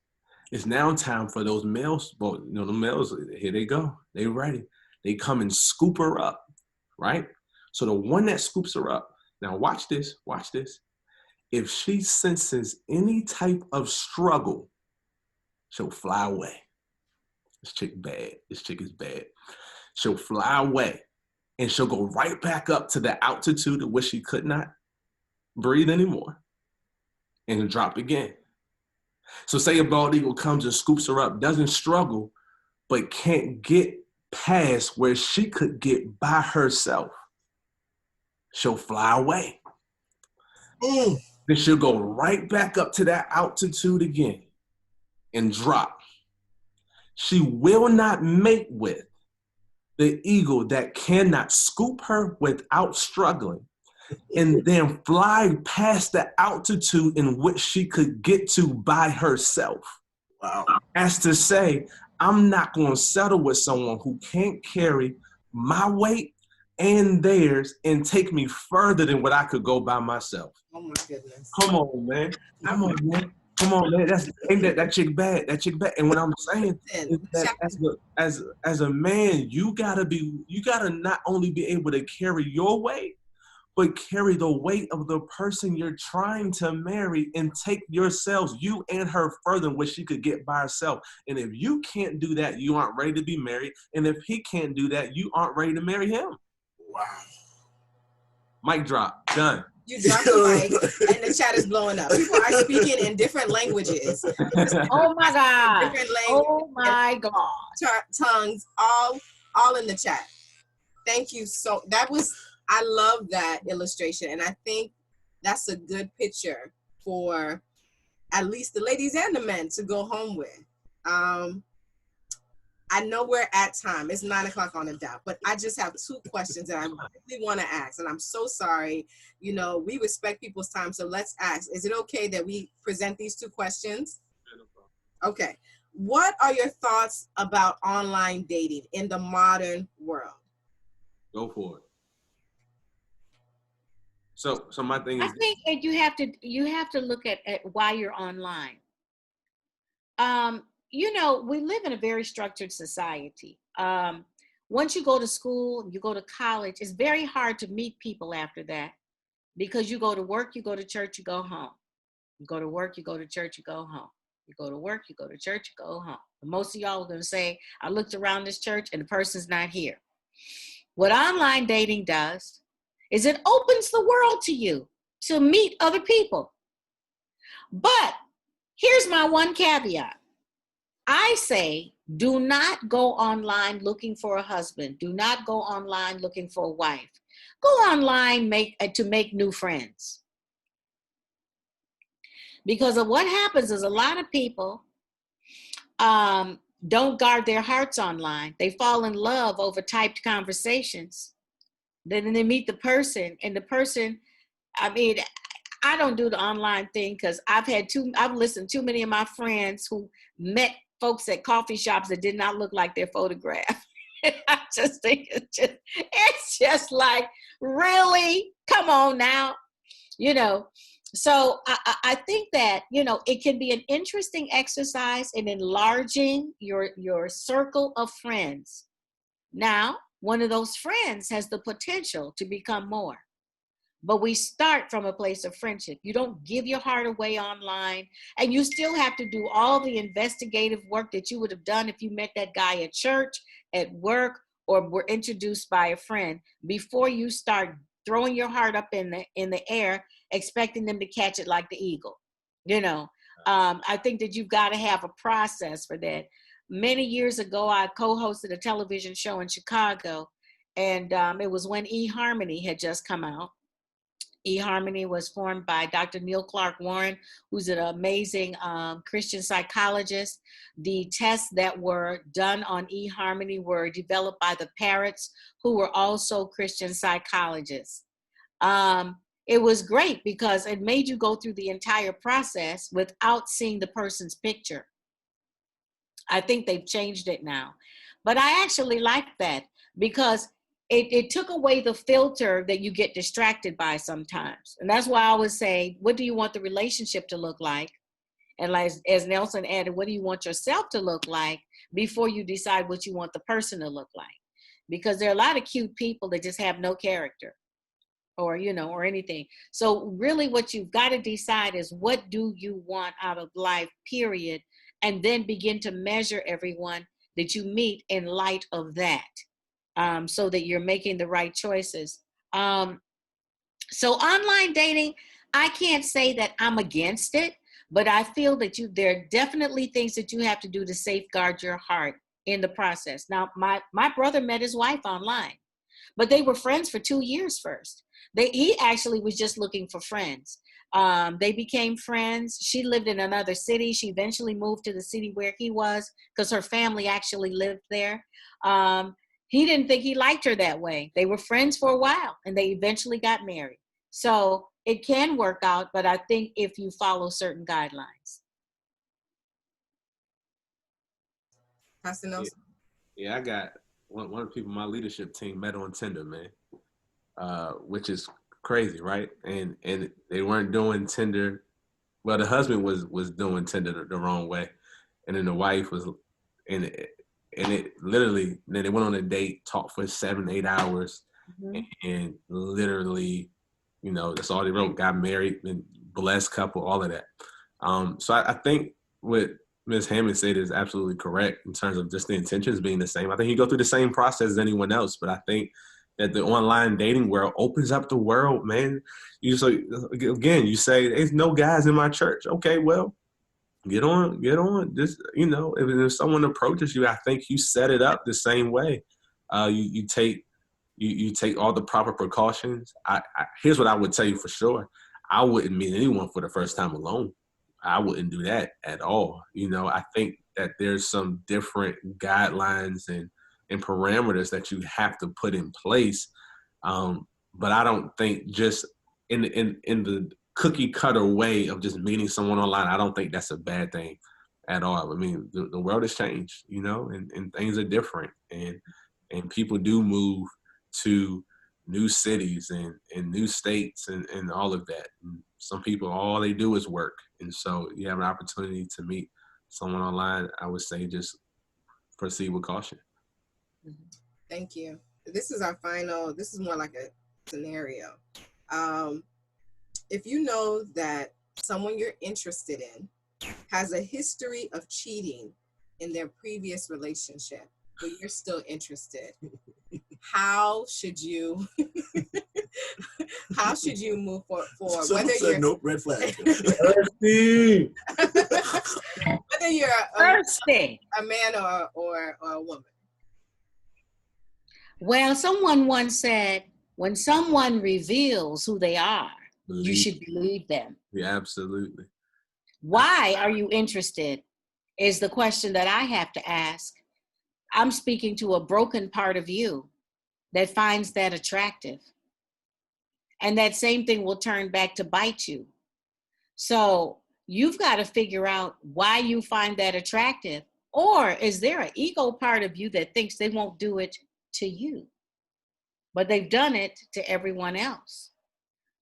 it's now time for those males, the males, here they go. They ready. They come and scoop her up, right? So the one that scoops her up, now watch this. If she senses any type of struggle, she'll fly away. This chick is bad. She'll fly away and she'll go right back up to the altitude at which she could not breathe anymore and drop again. So say a bald eagle comes and scoops her up, doesn't struggle, but can't get past where she could get by herself. She'll fly away. Then she'll go right back up to that altitude again and drop. She will not mate with the eagle that cannot scoop her without struggling and then fly past the altitude in which she could get to by herself. Wow. As to say, I'm not going to settle with someone who can't carry my weight and theirs and take me further than what I could go by myself. Oh my goodness. Come on, man. Ain't that chick bad? That chick bad. And what I'm saying is that as a man, you gotta not only be able to carry your weight, but carry the weight of the person you're trying to marry and take yourselves, you and her, further than what she could get by herself. And if you can't do that, you aren't ready to be married. And if he can't do that, you aren't ready to marry him. Wow. Mic drop. Done. You dropped the mic and the chat is blowing up. People are speaking in different languages. Oh my God. Oh my God. Tongues, all in the chat. Thank you. I love that illustration. And I think that's a good picture for at least the ladies and the men to go home with. I know we're at time. It's 9:00 on the dot, but I just have 2 questions that I really want to ask. And I'm so sorry. We respect people's time. So let's ask. Is it okay that we present these 2 questions? Okay. What are your thoughts about online dating in the modern world? Go for it. So my thing is, I think that you have to look at why you're online. We live in a very structured society. Once you go to school, you go to college, it's very hard to meet people after that because you go to work, you go to church, you go home. You go to work, you go to church, you go home. You go to work, you go to church, you go home. And most of y'all are going to say, I looked around this church and the person's not here. What online dating does is it opens the world to you to meet other people. But here's my one caveat. I say, do not go online looking for a husband. Do not go online looking for a wife. Go online to make new friends. Because of what happens is a lot of people don't guard their hearts online. They fall in love over typed conversations. Then they meet the person, and the person, I don't do the online thing because I've listened to too many of my friends who met folks at coffee shops that did not look like their photograph. I just think it's just like, really? Come on now. So I think that, it can be an interesting exercise in enlarging your circle of friends. Now, one of those friends has the potential to become more. But we start from a place of friendship. You don't give your heart away online, and you still have to do all the investigative work that you would have done if you met that guy at church, at work, or were introduced by a friend before you start throwing your heart up in the air, expecting them to catch it like the eagle. I think that you've got to have a process for that. Many years ago, I co-hosted a television show in Chicago, and it was when eHarmony had just come out. eHarmony was formed by Dr. Neil Clark Warren, who's an amazing Christian psychologist. The tests that were done on eHarmony were developed by the parents, who were also Christian psychologists. It was great because it made you go through the entire process without seeing the person's picture. I think they've changed it now. But I actually like that because it took away the filter that you get distracted by sometimes. And that's why I always say, what do you want the relationship to look like? And like, as Nelson added, what do you want yourself to look like before you decide what you want the person to look like? Because there are a lot of cute people that just have no character or, you know, or anything. So really what you've got to decide is, what do you want out of life, period? And then begin to measure everyone that you meet in light of that. So that you're making the right choices. So online dating, I can't say that I'm against it, but I feel that there are definitely things that you have to do to safeguard your heart in the process. Now, my brother met his wife online, but they were friends for 2 years first. He actually was just looking for friends. They became friends. She lived in another city. She eventually moved to the city where he was because her family actually lived there. He didn't think he liked her that way. They were friends for a while and they eventually got married. So it can work out, but I think if you follow certain guidelines. Pastor Nelson. Yeah, I got one of the people on my leadership team met on Tinder, man, which is crazy, right? And they weren't doing Tinder. Well, the husband was doing Tinder the wrong way, and then the wife was in it. And it literally, then they went on a date, talked for 7-8 hours, and literally, you know, that's all they wrote. Got married, and blessed couple, all of that. So I think what Ms. Hammond said is absolutely correct in terms of just the intentions being the same. I think you go through the same process as anyone else, but I think that the online dating world opens up the world, man. You say there's no guys in my church. Okay, well, get on. Just, you know, if someone approaches you, I think you set it up the same way. You take all the proper precautions. Here's what I would tell you for sure. I wouldn't meet anyone for the first time alone. I wouldn't do that at all. You know, I think that there's some different guidelines and parameters that you have to put in place. But I don't think just in the cookie cutter way of just meeting someone online, I don't think that's a bad thing at all. I mean, the world has changed, you know, and things are different, and people do move to new cities and new states and all of that. And some people, all they do is work. And so you have an opportunity to meet someone online, I would say just proceed with caution. Thank you. This is more like a scenario. If you know that someone you're interested in has a history of cheating in their previous relationship, but you're still interested, how should you move forward? Someone said nope, red flag. Whether you're a man or a woman. Well, someone once said, when someone reveals who they are, you should believe them. Yeah, absolutely. Why are you interested is the question that I have to ask. I'm speaking to a broken part of you that finds that attractive. And that same thing will turn back to bite you. So you've got to figure out why you find that attractive. Or is there an ego part of you that thinks they won't do it to you, but they've done it to everyone else?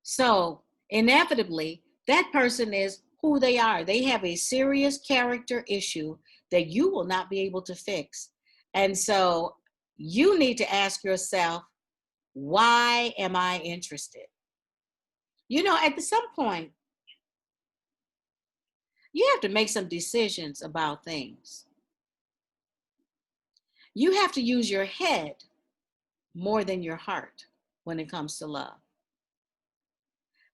So inevitably, that person is who they are. They have a serious character issue that you will not be able to fix. And so you need to ask yourself, why am I interested? You know, at some point, you have to make some decisions about things. You have to use your head more than your heart when it comes to love.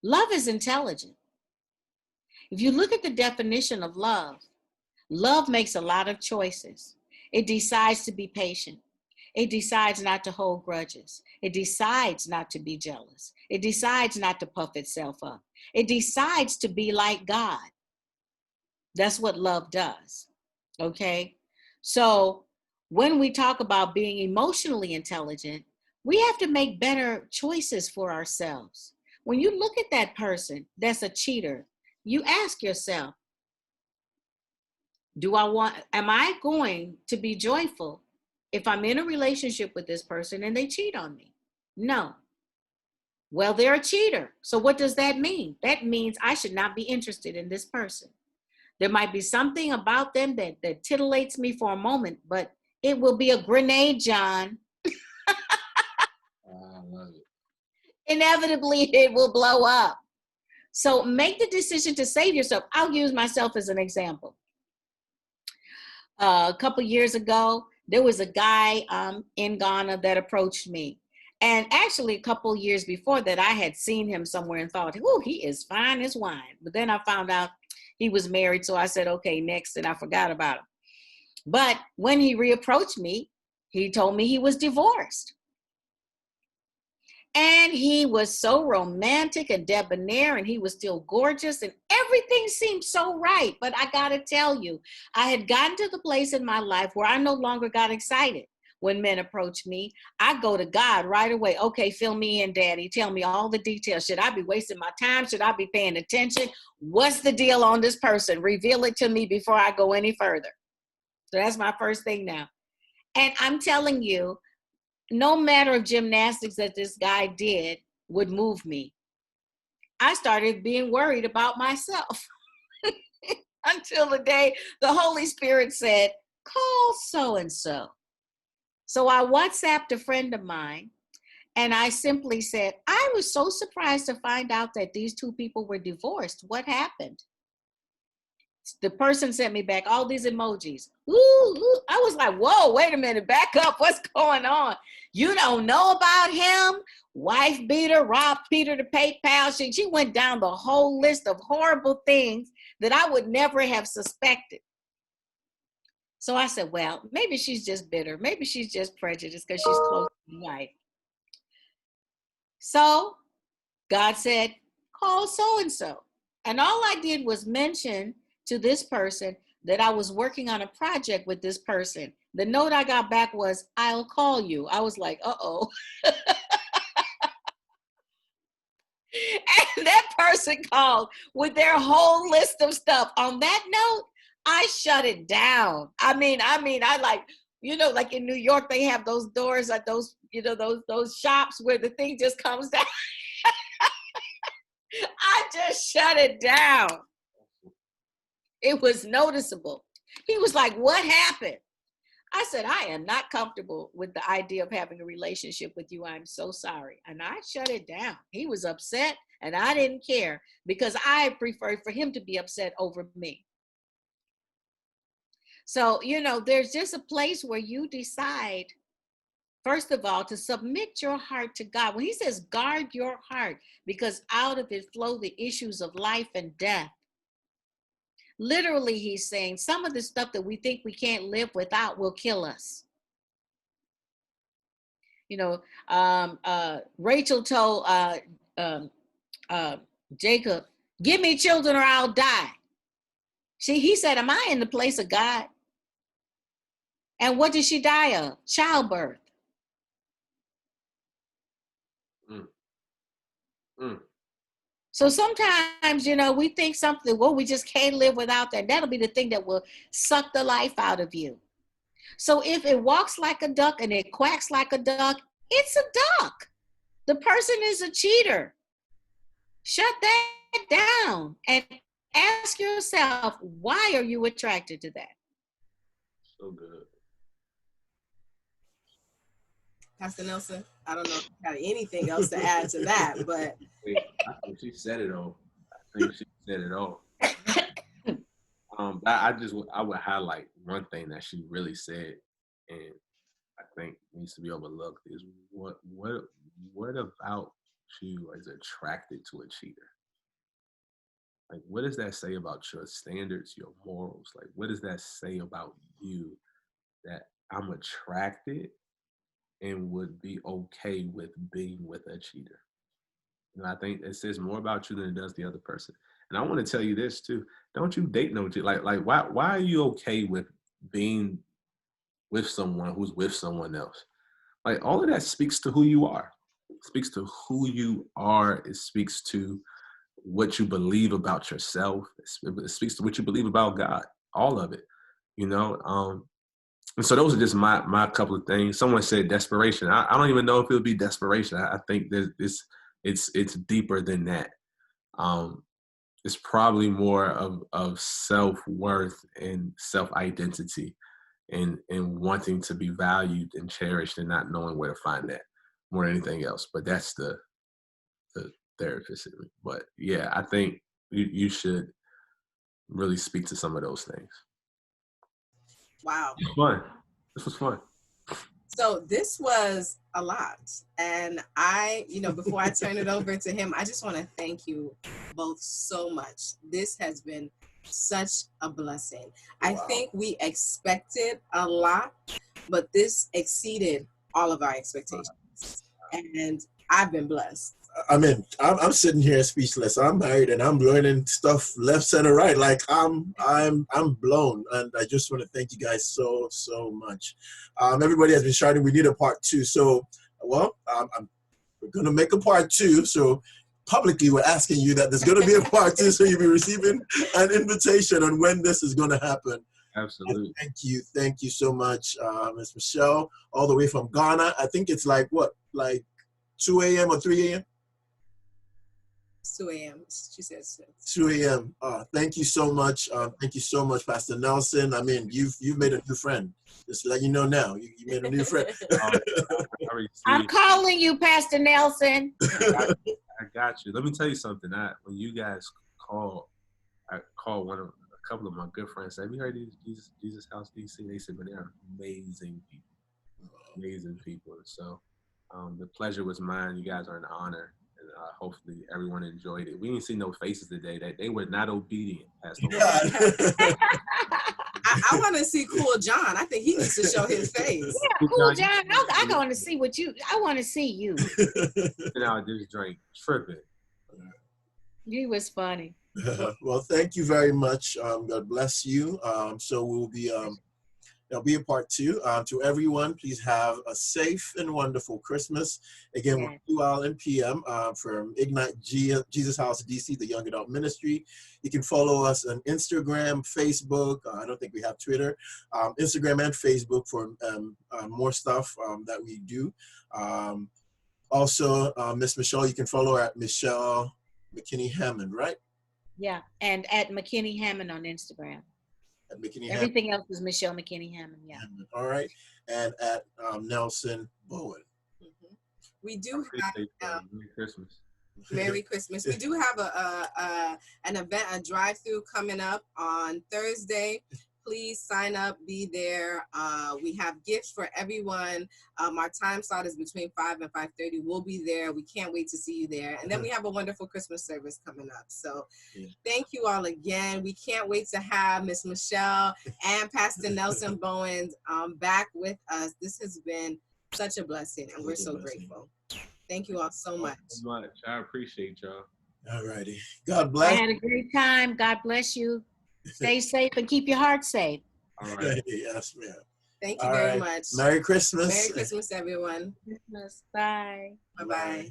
Love is intelligent. If you look at the definition of love, love makes a lot of choices. It decides to be patient. It decides not to hold grudges. It decides not to be jealous. It decides not to puff itself up. It decides to be like God. That's what love does. Okay? So when we talk about being emotionally intelligent, we have to make better choices for ourselves. When you look at that person that's a cheater, you ask yourself, am I going to be joyful if I'm in a relationship with this person and they cheat on me? No. Well, they're a cheater. So what does that mean? That means I should not be interested in this person. There might be something about them that titillates me for a moment, but it will be a grenade, John. I love it. Inevitably, it will blow up. So make the decision to save yourself. I'll use myself as an example. A couple years ago, there was a guy in Ghana that approached me. And actually, a couple years before that, I had seen him somewhere and thought, oh, he is fine as wine. But then I found out he was married. So I said, okay, next. And I forgot about him. But when he reapproached me, he told me he was divorced. And he was so romantic and debonair, and he was still gorgeous, and everything seemed so right. But I got to tell you, I had gotten to the place in my life where I no longer got excited when men approach me. I go to God right away. Okay, fill me in, Daddy. Tell me all the details. Should I be wasting my time? Should I be paying attention? What's the deal on this person? Reveal it to me before I go any further. So that's my first thing now. And I'm telling you, no matter of gymnastics that this guy did would move me. I started being worried about myself until the day the Holy Spirit said, call so-and-so. So I WhatsApped a friend of mine and I simply said, I was so surprised to find out that these two people were divorced. What happened? The person sent me back all these emojis. Ooh. I was like, whoa, wait a minute, back up. What's going on? You don't know about him? Wife beater, robbed Peter to pay pal. She went down the whole list of horrible things that I would never have suspected. So I said, well, maybe she's just bitter. Maybe she's just prejudiced because she's close to the wife. So God said, call so-and-so. And all I did was mention to this person that I was working on a project with this person. The note I got back was, I'll call you. I was like, uh-oh. And that person called with their whole list of stuff. On that note, I shut it down. I mean, I like, like in New York, they have those doors at those, those shops where the thing just comes down. I just shut it down. It was noticeable. He was like, what happened? I said, I am not comfortable with the idea of having a relationship with you. I'm so sorry. And I shut it down. He was upset and I didn't care because I preferred for him to be upset over me. So, there's just a place where you decide, first of all, to submit your heart to God. When he says guard your heart, because out of it flow the issues of life and death. Literally, he's saying some of the stuff that we think we can't live without will kill us. Rachel told Jacob, give me children or I'll die. He said, am I in the place of God? And what did she die of? Childbirth. So sometimes, we think something, well, we just can't live without that. That'll be the thing that will suck the life out of you. So if it walks like a duck and it quacks like a duck, it's a duck. The person is a cheater. Shut that down and ask yourself, why are you attracted to that? So good. Pastor Nelson, I don't know if you have anything else to add to that, but I think she said it all. I would highlight one thing that she really said, and I think needs to be overlooked is what about you is attracted to a cheater? Like, what does that say about your standards, your morals? Like, what does that say about you that I'm attracted and would be okay with being with a cheater. And I think it says more about you than it does the other person. And I want to tell you this too. Don't you date no cheater. Like why are you okay with being with someone who's with someone else? Like all of that speaks to who you are. It speaks to who you are. It speaks to what you believe about yourself. It speaks to what you believe about God. All of it, you know. And so those are just my couple of things. Someone said desperation. I don't even know if it would be desperation. I think that it's deeper than that. It's probably more of self-worth and self-identity and wanting to be valued and cherished and not knowing where to find that more than anything else. But that's the therapist in me. But yeah, I think you should really speak to some of those things. Wow. It was fun. This was fun. So this was a lot. And I, before I turn it over to him, I just want to thank you both so much. This has been such a blessing. Wow. I think we expected a lot, but this exceeded all of our expectations. And I've been blessed. I mean, I'm sitting here speechless. I'm married and I'm learning stuff left, center, right. Like I'm blown, and I just want to thank you guys so much. Everybody has been shouting, we need a part 2. So, well, we're gonna make a part 2. So publicly, we're asking you that there's gonna be a part 2. So you'll be receiving an invitation on when this is gonna happen. Absolutely. And thank you so much, Ms. Michelle, all the way from Ghana. I think it's like 2 a.m. or 3 a.m. 2 a.m. She says 2 a.m. Thank you so much. Thank you so much, Pastor Nelson. I mean, you've made a new friend. Just to let you know now, you made a new friend. I'm calling you, Pastor Nelson. I got you. Let me tell you something. When you guys called, I called a couple of my good friends. Have you heard these Jesus House DC? They said, "Man, they're amazing people, amazing people." So the pleasure was mine. You guys are an honor. Hopefully everyone enjoyed it. We didn't see no faces today. That they were not obedient. I want to see Cool John. I think he needs to show his face. Yeah, Cool John. I want to see I want to see you. I just drank tripping. He was funny. Well, thank you very much. God bless you. So we'll be there'll be a part 2. To everyone, please have a safe and wonderful Christmas. Again, we're QL and PM from Ignite Jesus House DC, the Young Adult Ministry. You can follow us on Instagram, Facebook. I don't think we have Twitter. Instagram and Facebook for more stuff that we do. Also, Miss Michelle, you can follow her at Michelle McKinney Hammond, right? Yeah, and at McKinney Hammond on Instagram. Everything else is Michelle McKinney Hammond. Yeah. All right, and at Nelson Bowen. Mm-hmm. We do have Merry Christmas. Merry Christmas. We do have an event, a drive-through coming up on Thursday. Please sign up, be there. We have gifts for everyone. Our time slot is between 5 and 5:30. We'll be there. We can't wait to see you there. And then we have a wonderful Christmas service coming up. So thank you all again. We can't wait to have Miss Michelle and Pastor Nelson Bowen back with us. This has been such a blessing, and we're so grateful. Thank you all so much. I appreciate y'all. All righty. God bless. I had a great time. God bless you. Stay safe and keep your heart safe. All right. Yes, ma'am. Thank you very much. Merry Christmas. Merry Christmas, everyone. Christmas. Bye. Bye-bye.